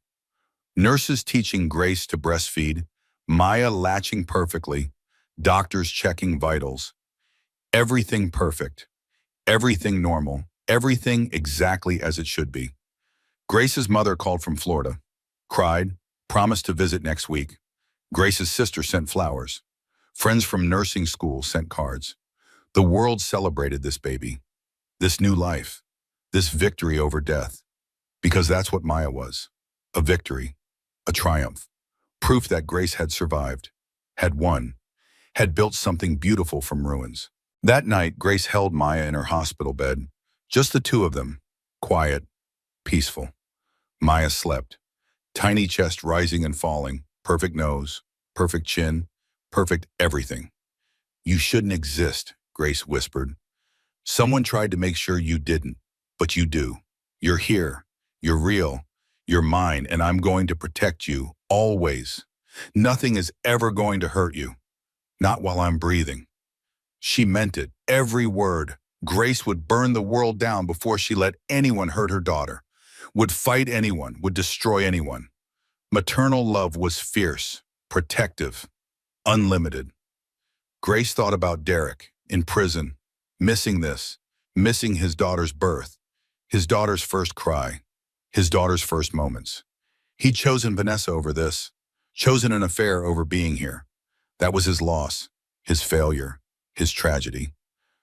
Nurses teaching Grace to breastfeed, Maya latching perfectly, doctors checking vitals. Everything perfect, everything normal, everything exactly as it should be. Grace's mother called from Florida, cried, promised to visit next week. Grace's sister sent flowers. Friends from nursing school sent cards. The world celebrated this baby, this new life, this victory over death, because that's what Maya was, a victory, a triumph, proof that Grace had survived, had won, had built something beautiful from ruins. That night, Grace held Maya in her hospital bed, just the 2 of them, quiet, peaceful. Maya slept. Tiny chest rising and falling, perfect nose, perfect chin, perfect everything. You shouldn't exist, Grace whispered. Someone tried to make sure you didn't, but you do. You're here. You're real. You're mine, and I'm going to protect you, always. Nothing is ever going to hurt you. Not while I'm breathing. She meant it, every word. Grace would burn the world down before she let anyone hurt her daughter. Would fight anyone, would destroy anyone. Maternal love was fierce, protective, unlimited. Grace thought about Derek, in prison, missing this, missing his daughter's birth, his daughter's first cry, his daughter's first moments. He'd chosen Vanessa over this, chosen an affair over being here. That was his loss, his failure, his tragedy.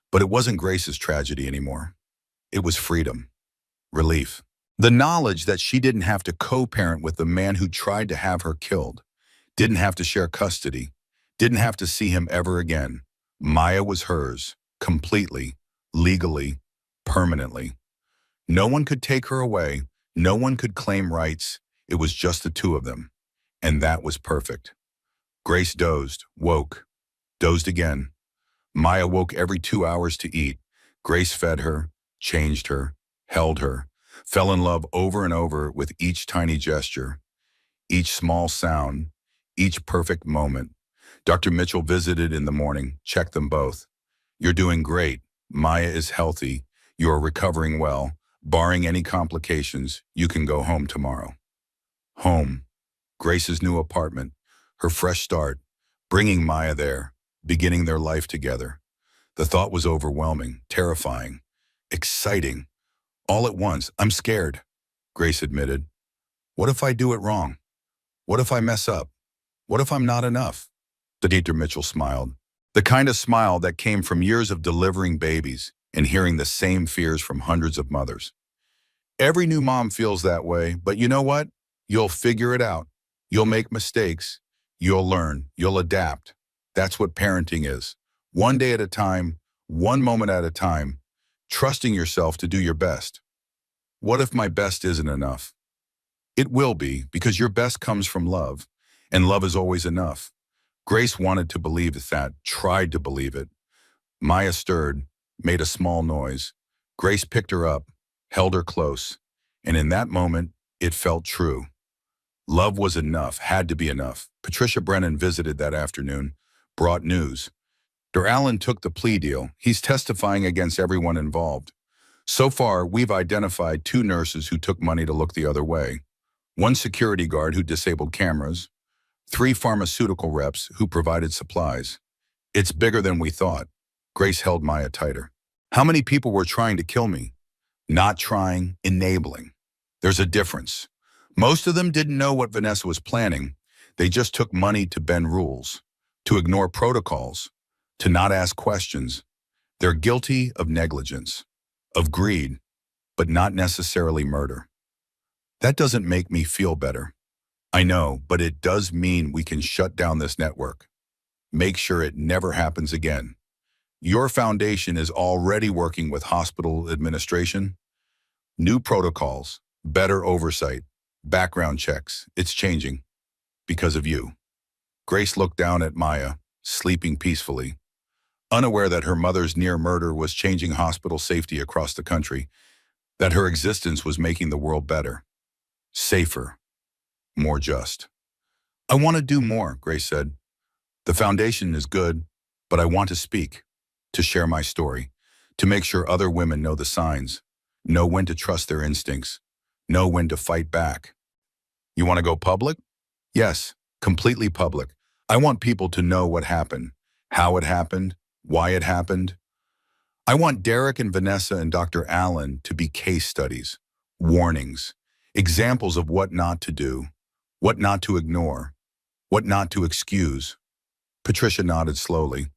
But it wasn't Grace's tragedy anymore. It was freedom, relief. The knowledge that she didn't have to co-parent with the man who tried to have her killed, didn't have to share custody, didn't have to see him ever again. Maya was hers, completely, legally, permanently. No one could take her away. No one could claim rights. It was just the two of them. And that was perfect. Grace dozed, woke, dozed again. Maya woke every 2 hours to eat. Grace fed her, changed her, held her, fell in love over and over with each tiny gesture, each small sound, each perfect moment. Dr. Mitchell visited in the morning, checked them both. You're doing great. Maya is healthy. You are recovering well. Barring any complications, you can go home tomorrow. Home. Grace's new apartment, her fresh start, bringing Maya there, beginning their life together. The thought was overwhelming, terrifying, exciting. All at once. I'm scared, Grace admitted. What if I do it wrong? What if I mess up? What if I'm not enough? Dr. Mitchell smiled. The kind of smile that came from years of delivering babies and hearing the same fears from hundreds of mothers. Every new mom feels that way, but you know what? You'll figure it out. You'll make mistakes. You'll learn. You'll adapt. That's what parenting is. One day at a time, one moment at a time, trusting yourself to do your best. What if my best isn't enough? It will be, because your best comes from love, and love is always enough. Grace wanted to believe that, tried to believe it. Maya stirred, made a small noise. Grace picked her up, held her close, and in that moment, it felt true. Love was enough, had to be enough. Patricia Brennan visited that afternoon, brought news. Dr. Allen took the plea deal. He's testifying against everyone involved. So far, we've identified 2 nurses who took money to look the other way, 1 security guard who disabled cameras, 3 pharmaceutical reps who provided supplies. It's bigger than we thought. Grace held Maya tighter. How many people were trying to kill me? Not trying, enabling. There's a difference. Most of them didn't know what Vanessa was planning. They just took money to bend rules, to ignore protocols, to not ask questions. They're guilty of negligence, of greed, but not necessarily murder. That doesn't make me feel better. I know, but it does mean we can shut down this network. Make sure it never happens again. Your foundation is already working with hospital administration. New protocols, better oversight, background checks. It's changing because of you. Grace looked down at Maya, sleeping peacefully, unaware that her mother's near murder was changing hospital safety across the country, that her existence was making the world better, safer, more just. I want to do more, Grace said. The foundation is good, but I want to speak, to share my story, to make sure other women know the signs, know when to trust their instincts, know when to fight back. You want to go public? Yes, completely public. I want people to know what happened, how it happened, why it happened. I want Derek and Vanessa and Dr. Allen to be case studies, warnings, examples of what not to do, what not to ignore, what not to excuse. Patricia nodded slowly.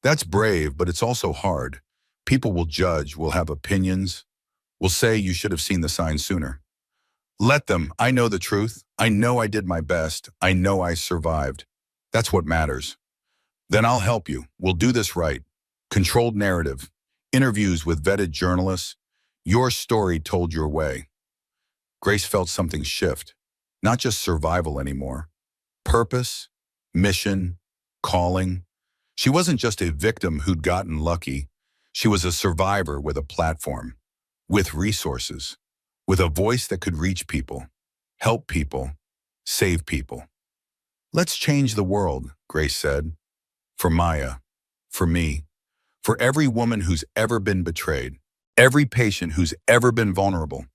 That's brave, but it's also hard. People will judge, will have opinions, will say you should have seen the signs sooner. Let them. I know the truth. I know I did my best. I know I survived. That's what matters. Then I'll help you. We'll do this right. Controlled narrative, interviews with vetted journalists, your story told your way. Grace felt something shift. Not just survival anymore. Purpose, mission, calling. She wasn't just a victim who'd gotten lucky. She was a survivor with a platform, with resources, with a voice that could reach people, help people, save people. Let's change the world, Grace said. For Maya, for me, for every woman who's ever been betrayed, every patient who's ever been vulnerable,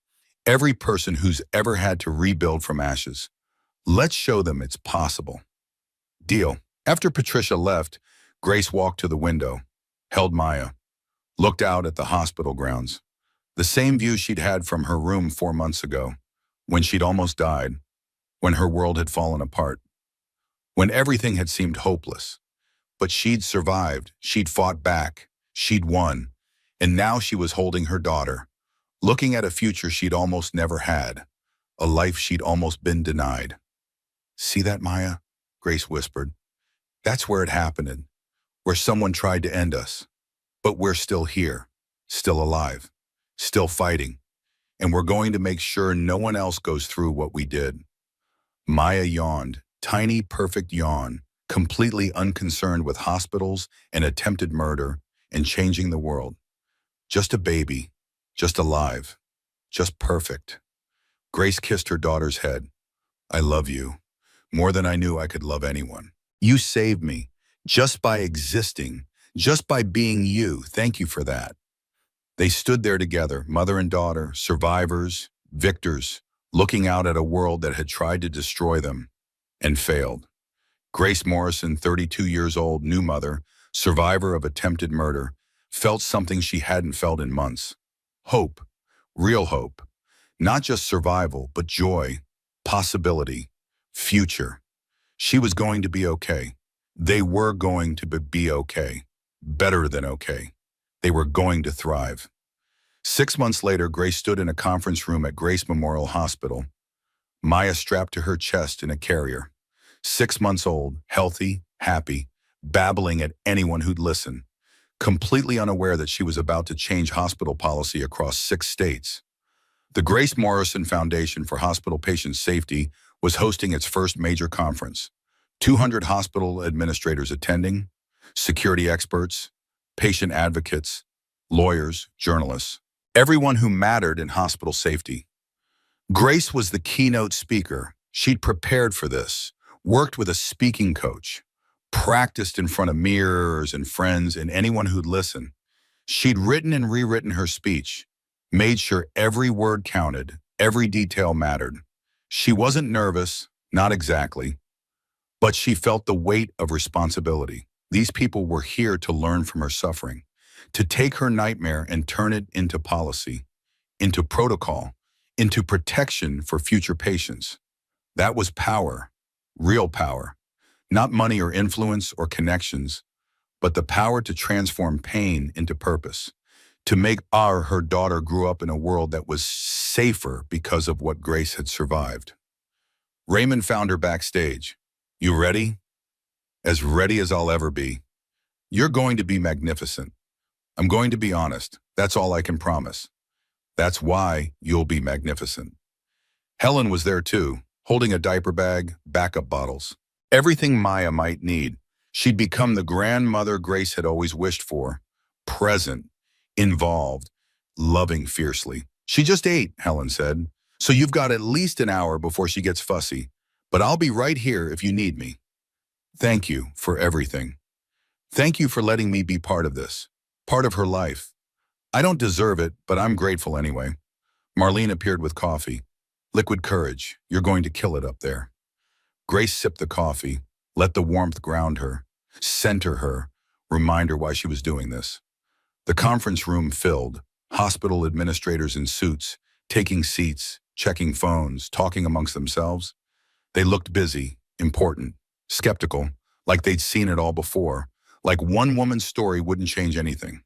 every person who's ever had to rebuild from ashes. Let's show them it's possible. Deal. After Patricia left, Grace walked to the window, held Maya, looked out at the hospital grounds. The same view she'd had from her room 4 months ago, when she'd almost died, when her world had fallen apart, when everything had seemed hopeless. But she'd survived, she'd fought back, she'd won, and now she was holding her daughter, looking at a future she'd almost never had, a life she'd almost been denied. See that, Maya? Grace whispered. That's where it happened, where someone tried to end us. But we're still here, still alive, still fighting, and we're going to make sure no one else goes through what we did. Maya yawned, tiny, perfect yawn, completely unconcerned with hospitals and attempted murder and changing the world. Just a baby, just alive, just perfect. Grace kissed her daughter's head. I love you, more than I knew I could love anyone. You saved me, just by existing, just by being you. Thank you for that. They stood there together, mother and daughter, survivors, victors, looking out at a world that had tried to destroy them and failed. Grace Morrison, 32 years old, new mother, survivor of attempted murder, felt something she hadn't felt in months. Hope, real hope. Not just survival, but joy, possibility, future. She was going to be okay. They were going to be okay. Better than okay. They were going to thrive. 6 months later, Grace stood in a conference room at Grace Memorial Hospital. Maya strapped to her chest in a carrier. 6 months old, healthy, happy, babbling at anyone who'd listen, completely unaware that she was about to change hospital policy across 6 states. The Grace Morrison Foundation for Hospital Patient Safety was hosting its first major conference. 200 hospital administrators attending, security experts, patient advocates, lawyers, journalists, everyone who mattered in hospital safety. Grace was the keynote speaker. She'd prepared for this, worked with a speaking coach, practiced in front of mirrors and friends and anyone who'd listen. She'd written and rewritten her speech, made sure every word counted, every detail mattered. She wasn't nervous, not exactly, but she felt the weight of responsibility. These people were here to learn from her suffering, to take her nightmare and turn it into policy, into protocol, into protection for future patients. That was power, real power, not money or influence or connections, but the power to transform pain into purpose, to make her daughter grew up in a world that was safer because of what Grace had survived. Raymond found her backstage. You ready? As ready as I'll ever be. You're going to be magnificent. I'm going to be honest. That's all I can promise. That's why you'll be magnificent. Helen was there too, holding a diaper bag, backup bottles. Everything Maya might need. She'd become the grandmother Grace had always wished for. Present, involved, loving fiercely. She just ate, Helen said. So you've got at least an hour before she gets fussy. But I'll be right here if you need me. Thank you for everything. Thank you for letting me be part of this, part of her life. I don't deserve it, but I'm grateful anyway. Marlene appeared with coffee. Liquid courage. You're going to kill it up there. Grace sipped the coffee, let the warmth ground her, center her, remind her why she was doing this. The conference room filled, hospital administrators in suits, taking seats, checking phones, talking amongst themselves. They looked busy, important, skeptical, like they'd seen it all before, like one woman's story wouldn't change anything.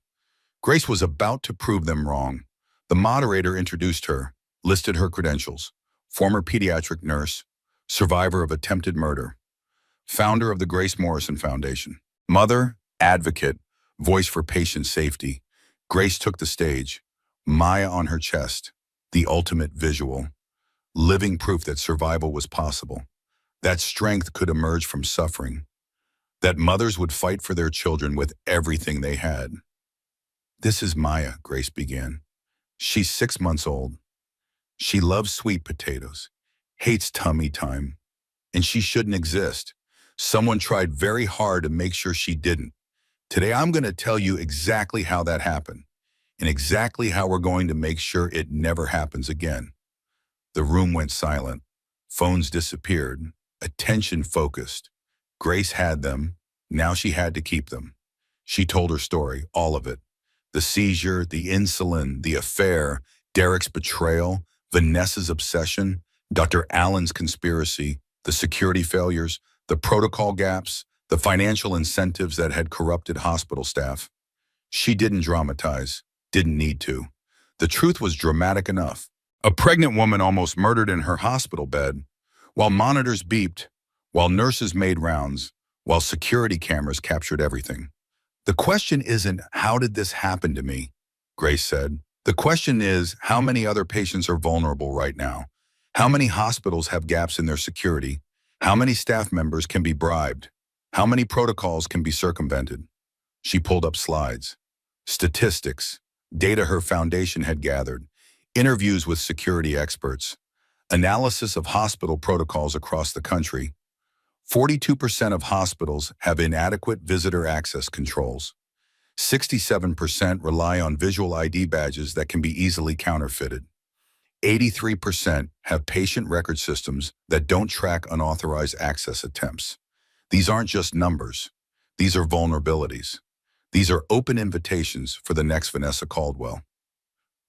Grace was about to prove them wrong. The moderator introduced her, listed her credentials: former pediatric nurse, survivor of attempted murder, founder of the Grace Morrison Foundation, mother, advocate, voice for patient safety. Grace took the stage, Maya on her chest, the ultimate visual. living proof that survival was possible, that strength could emerge from suffering, that mothers would fight for their children with everything they had. "This is Maya," Grace began. "She's 6 months old. She loves sweet potatoes, hates tummy time, and she shouldn't exist. Someone tried very hard to make sure she didn't. Today I'm going to tell you exactly how that happened, and exactly how we're going to make sure it never happens again." The room went silent. Phones disappeared. Attention focused. Grace had them. Now she had to keep them. She told her story, all of it. The seizure, the insulin, the affair, Derek's betrayal, Vanessa's obsession, Dr. Allen's conspiracy, the security failures, the protocol gaps, the financial incentives that had corrupted hospital staff. She didn't dramatize, didn't need to. The truth was dramatic enough. A pregnant woman almost murdered in her hospital bed, while monitors beeped, while nurses made rounds, while security cameras captured everything. "The question isn't, how did this happen to me?" Grace said. "The question is, how many other patients are vulnerable right now? How many hospitals have gaps in their security? How many staff members can be bribed? How many protocols can be circumvented?" She pulled up slides. Statistics, data her foundation had gathered, interviews with security experts, analysis of hospital protocols across the country. 42% of hospitals have inadequate visitor access controls. 67% rely on visual ID badges that can be easily counterfeited. 83% have patient record systems that don't track unauthorized access attempts. These aren't just numbers. These are vulnerabilities. These are open invitations for the next Vanessa Caldwell,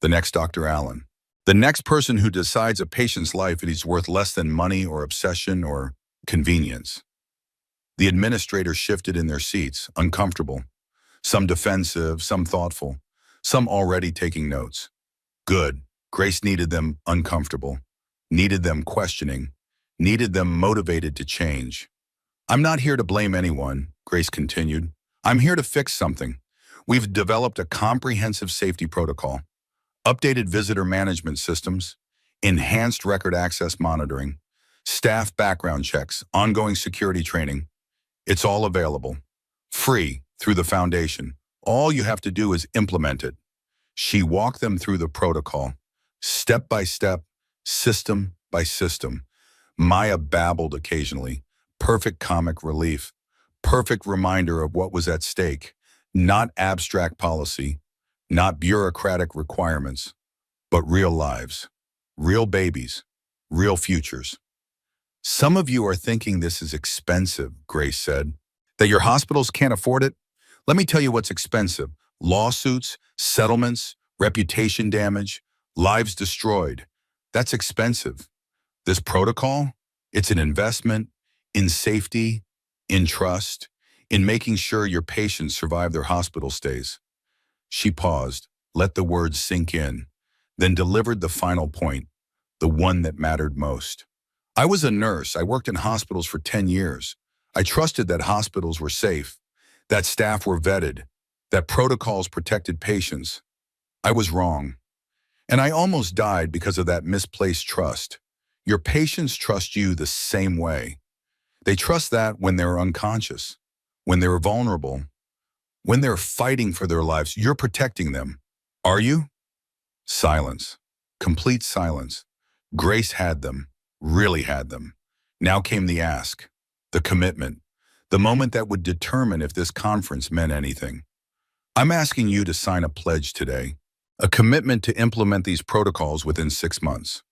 the next Dr. Allen, the next person who decides a patient's life is worth less than money or obsession or convenience. The administrators shifted in their seats, uncomfortable, some defensive, some thoughtful, some already taking notes. Good. Grace needed them uncomfortable, needed them questioning, needed them motivated to change. "I'm not here to blame anyone," Grace continued. "I'm here to fix something. We've developed a comprehensive safety protocol, updated visitor management systems, enhanced record access monitoring, staff background checks, ongoing security training. It's all available, free, through the foundation. All you have to do is implement it." She walked them through the protocol, step by step, system by system. Maya babbled occasionally, perfect comic relief, perfect reminder of what was at stake, not abstract policy, not bureaucratic requirements, but real lives, real babies, real futures. "Some of you are thinking this is expensive," Grace said, "that your hospitals can't afford it. Let me tell you what's expensive: lawsuits, settlements, reputation damage, lives destroyed. That's expensive. This protocol, it's an investment in safety, in trust, in making sure your patients survive their hospital stays." She paused, let the words sink in, then delivered the final point, the one that mattered most. "I was a nurse. I worked in hospitals for 10 years. I trusted that hospitals were safe, that staff were vetted, that protocols protected patients. I was wrong. And I almost died because of that misplaced trust. Your patients trust you the same way. They trust that when they're unconscious, when they're vulnerable, when they're fighting for their lives, you're protecting them. Are you?" Silence. Complete silence. Grace had them, really had them. Now came the ask, the commitment, the moment that would determine if this conference meant anything. "I'm asking you to sign a pledge today, a commitment to implement these protocols within 6 months,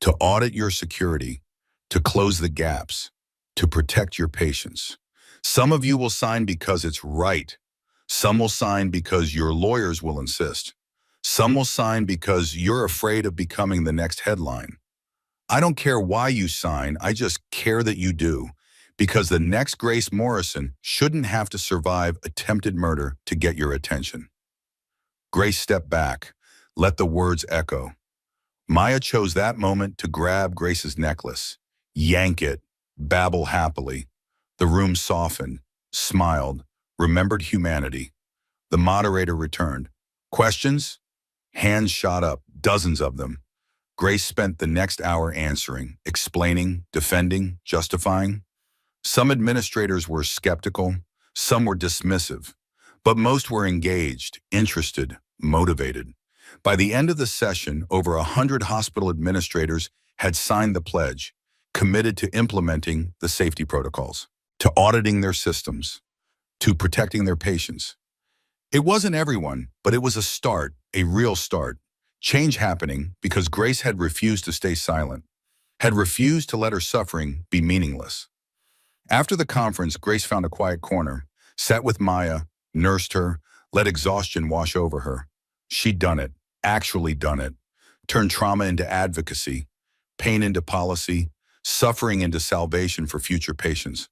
to audit your security, to close the gaps, to protect your patients. Some of you will sign because it's right. Some will sign because your lawyers will insist. Some will sign because you're afraid of becoming the next headline. I don't care why you sign, I just care that you do, because the next Grace Morrison shouldn't have to survive attempted murder to get your attention." Grace stepped back, let the words echo. Maya chose that moment to grab Grace's necklace, yank it, babble happily. The room softened, smiled, remembered humanity. The moderator returned. "Questions?" Hands shot up, dozens of them. Grace spent the next hour answering, explaining, defending, justifying. Some administrators were skeptical, some were dismissive, but most were engaged, interested, motivated. By the end of the session, over 100 hospital administrators had signed the pledge, committed to implementing the safety protocols, to auditing their systems, to protecting their patients. It wasn't everyone, but it was a start, a real start. Change happening because Grace had refused to stay silent, had refused to let her suffering be meaningless. After the conference, Grace found a quiet corner, sat with Maya, nursed her, let exhaustion wash over her. She'd done it, actually done it, turned trauma into advocacy, pain into policy, suffering into salvation for future patients.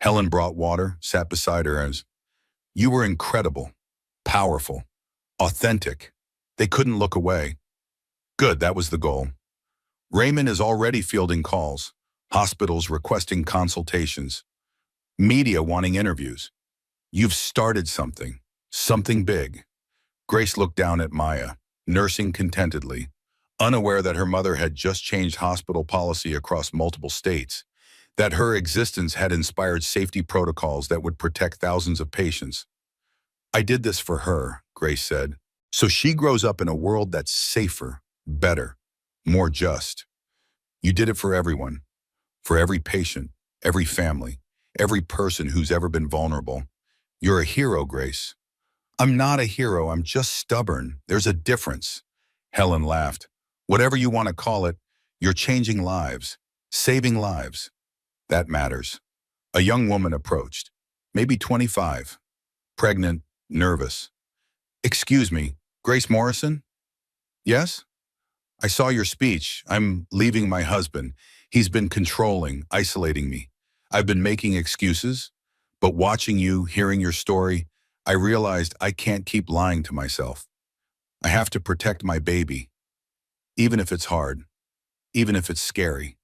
Helen brought water, sat beside her as, "You were incredible, powerful, authentic." They couldn't look away. Good, that was the goal. Raymond is already fielding calls, hospitals requesting consultations, media wanting interviews. You've started something, something big. Grace looked down at Maya, nursing contentedly, unaware that her mother had just changed hospital policy across multiple states, that her existence had inspired safety protocols that would protect thousands of patients. "I did this for her," Grace said, "so she grows up in a world that's safer, better, more just. You did it for everyone, for every patient, every family, every person who's ever been vulnerable. You're a hero, Grace." "I'm not a hero, I'm just stubborn. There's a difference." Helen laughed. "Whatever you want to call it, you're changing lives, saving lives. That matters." A young woman approached, maybe 25, pregnant, nervous. "Excuse me, Grace Morrison?" "Yes?" "I saw your speech. I'm leaving my husband. He's been controlling, isolating me. I've been making excuses, but watching you, hearing your story, I realized I can't keep lying to myself. I have to protect my baby, even if it's hard, even if it's scary."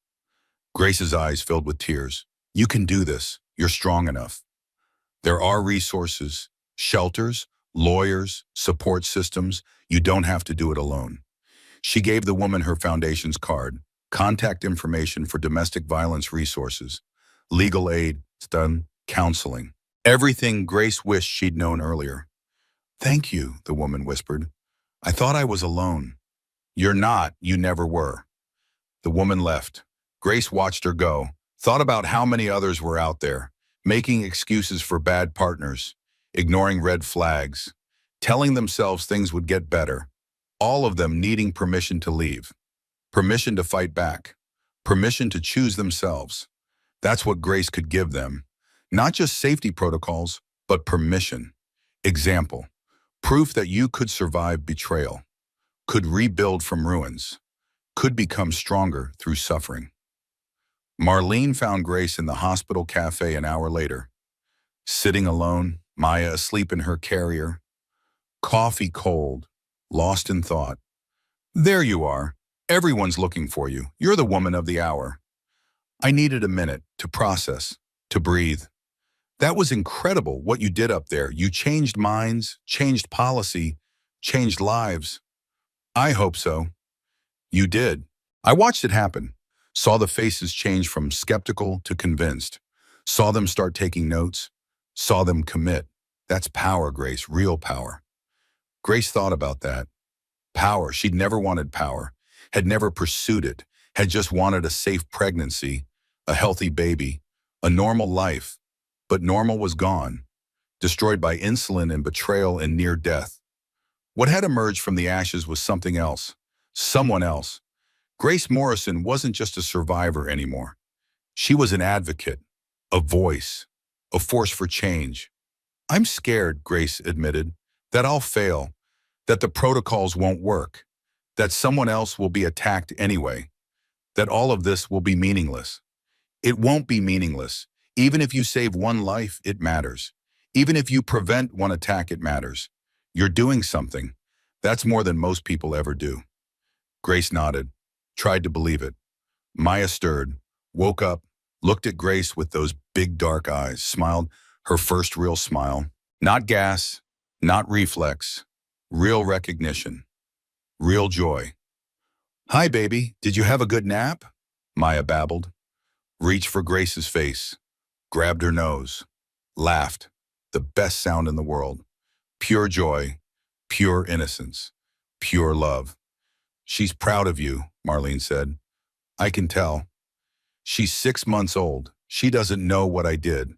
Grace's eyes filled with tears. "You can do this. You're strong enough. There are resources, shelters, lawyers, support systems. You don't have to do it alone." She gave the woman her foundation's card, contact information for domestic violence resources, legal aid, stun, counseling. Everything Grace wished she'd known earlier. "Thank you," the woman whispered. "I thought I was alone." "You're not. You never were." The woman left. Grace watched her go, thought about how many others were out there, making excuses for bad partners, ignoring red flags, telling themselves things would get better, all of them needing permission to leave, permission to fight back, permission to choose themselves. That's what Grace could give them. Not just safety protocols, but permission. Example, proof that you could survive betrayal, could rebuild from ruins, could become stronger through suffering. Marlene found Grace in the hospital cafe an hour later, sitting alone, Maya asleep in her carrier, coffee cold, lost in thought. "There you are. Everyone's looking for you. You're the woman of the hour." "I needed a minute to process, to breathe." "That was incredible what you did up there. You changed minds, changed policy, changed lives." "I hope so." "You did. I watched it happen. Saw the faces change from skeptical to convinced. Saw them start taking notes. Saw them commit. That's power, Grace, real power." Grace thought about that. Power. She'd never wanted power, had never pursued it, had just wanted a safe pregnancy, a healthy baby, a normal life. But normal was gone, destroyed by insulin and betrayal and near death. What had emerged from the ashes was something else, someone else. Grace Morrison wasn't just a survivor anymore. She was an advocate, a voice, a force for change. "I'm scared," Grace admitted, "that I'll fail, that the protocols won't work, that someone else will be attacked anyway, that all of this will be meaningless." It won't be meaningless. Even if you save one life, it matters. Even if you prevent one attack, it matters. You're doing something. That's more than most people ever do. Grace nodded, tried to believe it. Maya stirred, woke up, looked at Grace with those big dark eyes, smiled, her first real smile. Not gas, not reflex, real recognition, real joy. Hi, baby. Did you have a good nap? Maya babbled, reached for Grace's face, grabbed her nose, laughed. The best sound in the world. Pure joy, pure innocence, pure love. She's proud of you, Marlene said. I can tell. She's 6 months old. She doesn't know what I did.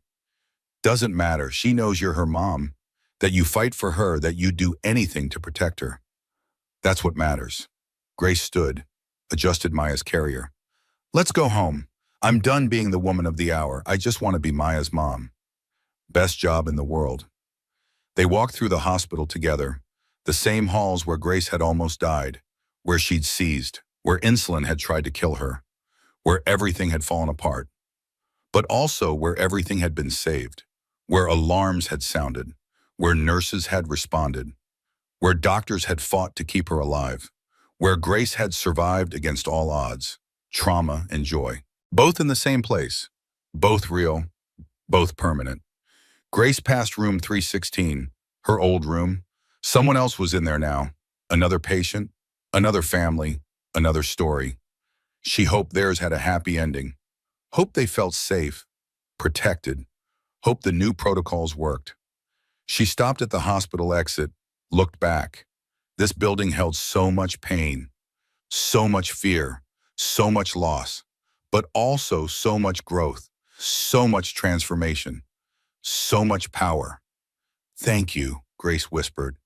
Doesn't matter. She knows you're her mom, that you fight for her, that you do anything to protect her. That's what matters. Grace stood, adjusted Maya's carrier. Let's go home. I'm done being the woman of the hour. I just want to be Maya's mom. Best job in the world. They walked through the hospital together, the same halls where Grace had almost died, where she'd seized, where insulin had tried to kill her, where everything had fallen apart, but also where everything had been saved, where alarms had sounded, where nurses had responded, where doctors had fought to keep her alive, where Grace had survived against all odds, trauma and joy, both in the same place, both real, both permanent. Grace passed room 316, her old room. Someone else was in there now. Another patient, another family, another story. She hoped theirs had a happy ending. Hoped they felt safe, protected. Hoped the new protocols worked. She stopped at the hospital exit, looked back. This building held so much pain, so much fear, so much loss, but also so much growth, so much transformation, so much power. Thank you, Grace whispered,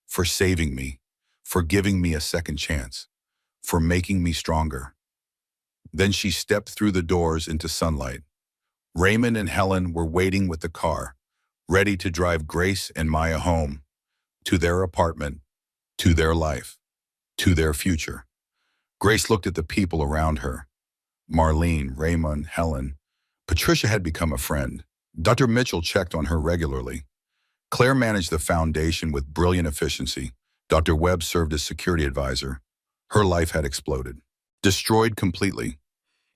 for saving me, for giving me a second chance, for making me stronger. Then she stepped through the doors into sunlight. Raymond and Helen were waiting with the car, ready to drive Grace and Maya home, to their apartment, to their life, to their future. Grace looked at the people around her. Marlene, Raymond, Helen. Patricia had become a friend. Dr. Mitchell checked on her regularly. Claire managed the foundation with brilliant efficiency. Dr. Webb served as security advisor. Her life had exploded, destroyed completely.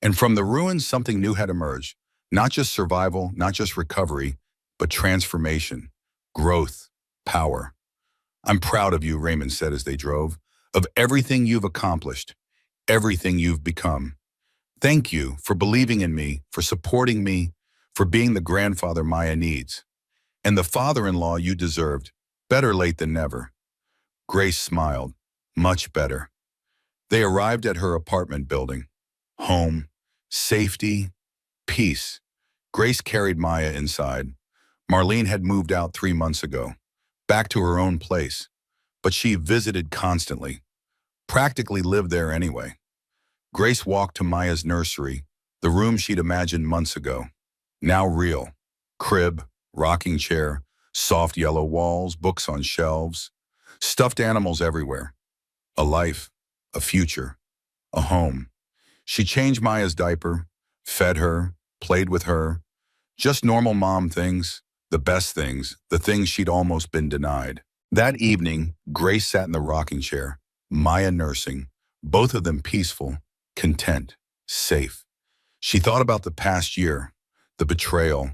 And from the ruins, something new had emerged. Not just survival, not just recovery, but transformation, growth, power. I'm proud of you, Raymond said as they drove, of everything you've accomplished, everything you've become. Thank you for believing in me, for supporting me, for being the grandfather Maya needs, and the father-in-law you deserved. Better late than never. Grace smiled. Much better. They arrived at her apartment building. Home, safety, peace. Grace carried Maya inside. Marlene had moved out 3 months ago, back to her own place, but she visited constantly, practically lived there anyway. Grace walked to Maya's nursery, the room she'd imagined months ago. Now real. Crib, rocking chair, soft yellow walls, books on shelves, stuffed animals everywhere. A life, a future, a home. She changed Maya's diaper, fed her, played with her. Just normal mom things, the best things, the things she'd almost been denied. That evening, Grace sat in the rocking chair, Maya nursing, both of them peaceful, content, safe. She thought about the past year, the betrayal,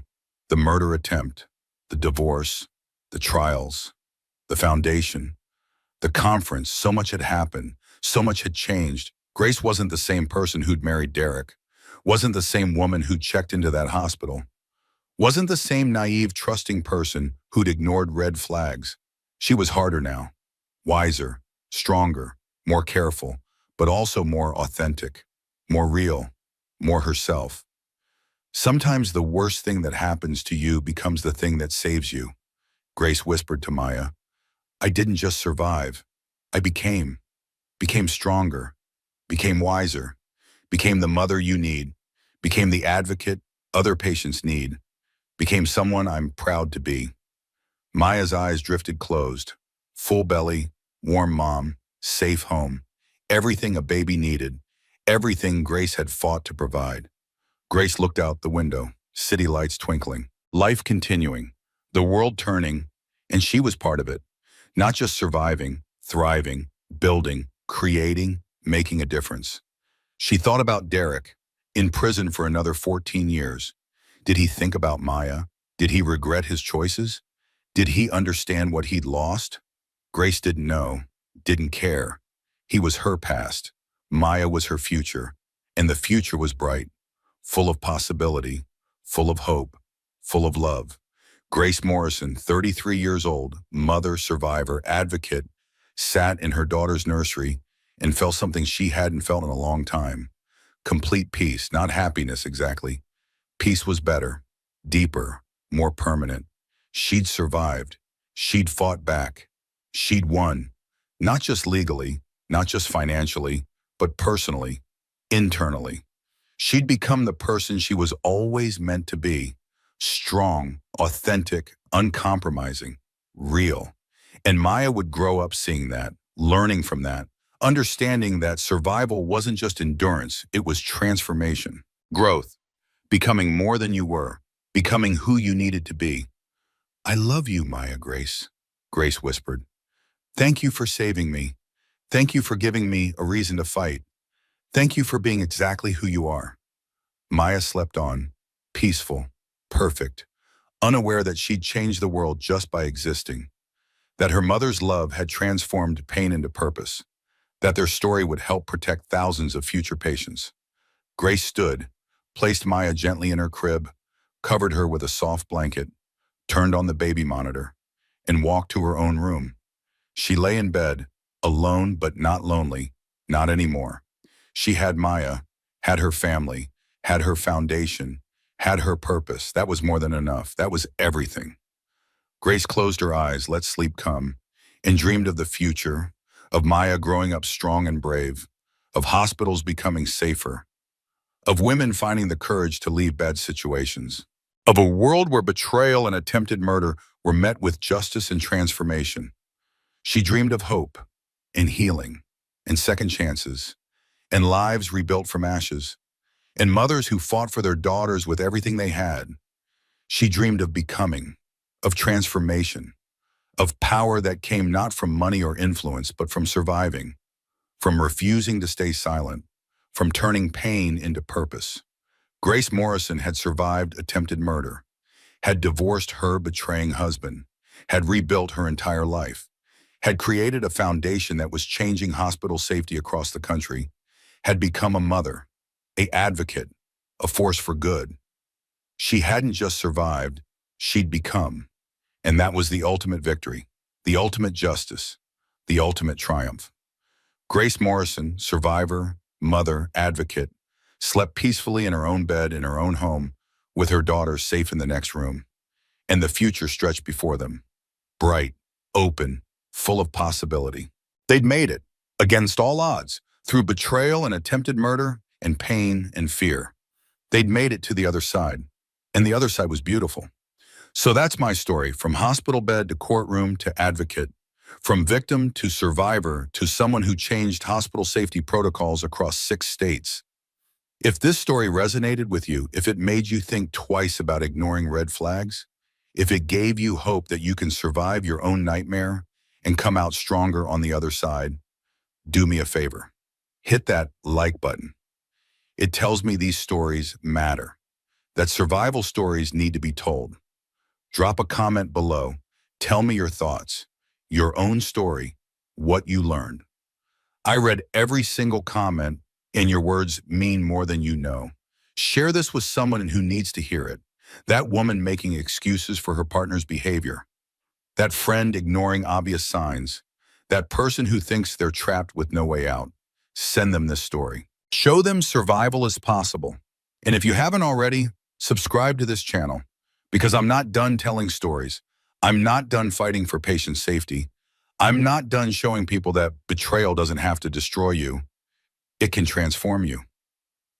the murder attempt, the divorce, the trials, the foundation, the conference. So much had happened, so much had changed. Grace wasn't the same person who'd married Derek, wasn't the same woman who'd checked into that hospital, wasn't the same naive, trusting person who'd ignored red flags. She was harder now, wiser, stronger, more careful, but also more authentic, more real, more herself. Sometimes the worst thing that happens to you becomes the thing that saves you, Grace whispered to Maya. I didn't just survive. I became stronger, became wiser, became the mother you need, became the advocate other patients need, became someone I'm proud to be. Maya's eyes drifted closed. Full belly, warm mom, safe home. Everything a baby needed. Everything Grace had fought to provide. Grace looked out the window, city lights twinkling. Life continuing, the world turning, and she was part of it. Not just surviving, thriving, building, creating, making a difference. She thought about Derek, in prison for another 14 years. Did he think about Maya? Did he regret his choices? Did he understand what he'd lost? Grace didn't know, didn't care. He was her past. Maya was her future, and the future was bright, full of possibility, full of hope, full of love. Grace Morrison, 33 years old, mother, survivor, advocate, sat in her daughter's nursery and felt something she hadn't felt in a long time. Complete peace, not happiness exactly. Peace was better, deeper, more permanent. She'd survived. She'd fought back. She'd won. Not just legally, not just financially, but personally, internally. She'd become the person she was always meant to be. Strong, authentic, uncompromising, real. And Maya would grow up seeing that, learning from that, understanding that survival wasn't just endurance, it was transformation, growth, becoming more than you were, becoming who you needed to be. I love you, Maya Grace, Grace whispered. Thank you for saving me. Thank you for giving me a reason to fight. Thank you for being exactly who you are. Maya slept on, peaceful, perfect, unaware that she'd changed the world just by existing, that her mother's love had transformed pain into purpose, that their story would help protect thousands of future patients. Grace stood, placed Maya gently in her crib, covered her with a soft blanket, turned on the baby monitor, and walked to her own room. She lay in bed, alone but not lonely, not anymore. She had Maya, had her family, had her foundation, had her purpose. That was more than enough. That was everything. Grace closed her eyes, let sleep come, and dreamed of the future, of Maya growing up strong and brave, of hospitals becoming safer, of women finding the courage to leave bad situations, of a world where betrayal and attempted murder were met with justice and transformation. She dreamed of hope and healing and second chances and lives rebuilt from ashes and mothers who fought for their daughters with everything they had. She dreamed of becoming, of transformation, of power that came not from money or influence, but from surviving, from refusing to stay silent, from turning pain into purpose. Grace Morrison had survived attempted murder, had divorced her betraying husband, had rebuilt her entire life, had created a foundation that was changing hospital safety across the country, had become a mother, an advocate, a force for good. She hadn't just survived, she'd become. And that was the ultimate victory, the ultimate justice, the ultimate triumph. Grace Morrison, survivor, mother, advocate, slept peacefully in her own bed in her own home with her daughter safe in the next room. And the future stretched before them, bright, open, full of possibility. They'd made it, against all odds, through betrayal and attempted murder and pain and fear. They'd made it to the other side, and the other side was beautiful. So that's my story, from hospital bed to courtroom to advocate, from victim to survivor to someone who changed hospital safety protocols across 6 states. If this story resonated with you, if it made you think twice about ignoring red flags, if it gave you hope that you can survive your own nightmare and come out stronger on the other side, do me a favor. Hit that like button. It tells me these stories matter, that survival stories need to be told. Drop a comment below. Tell me your thoughts, your own story, what you learned. I read every single comment, and your words mean more than you know. Share this with someone who needs to hear it. That woman making excuses for her partner's behavior. That friend ignoring obvious signs. That person who thinks they're trapped with no way out. Send them this story. Show them survival is possible. And if you haven't already, subscribe to this channel, because I'm not done telling stories. I'm not done fighting for patient safety. I'm not done showing people that betrayal doesn't have to destroy you. It can transform you.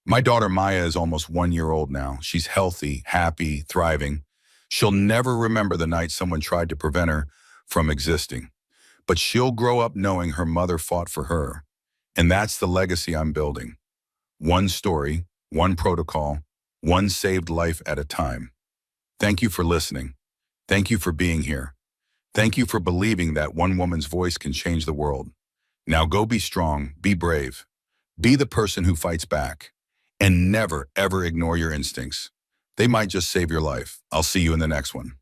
My daughter Maya is almost 1 year old now. She's healthy, happy, thriving. She'll never remember the night someone tried to prevent her from existing. But she'll grow up knowing her mother fought for her. And that's the legacy I'm building. One story, one protocol, one saved life at a time. Thank you for listening. Thank you for being here. Thank you for believing that one woman's voice can change the world. Now go be strong, be brave, be the person who fights back, and never, ever ignore your instincts. They might just save your life. I'll see you in the next one.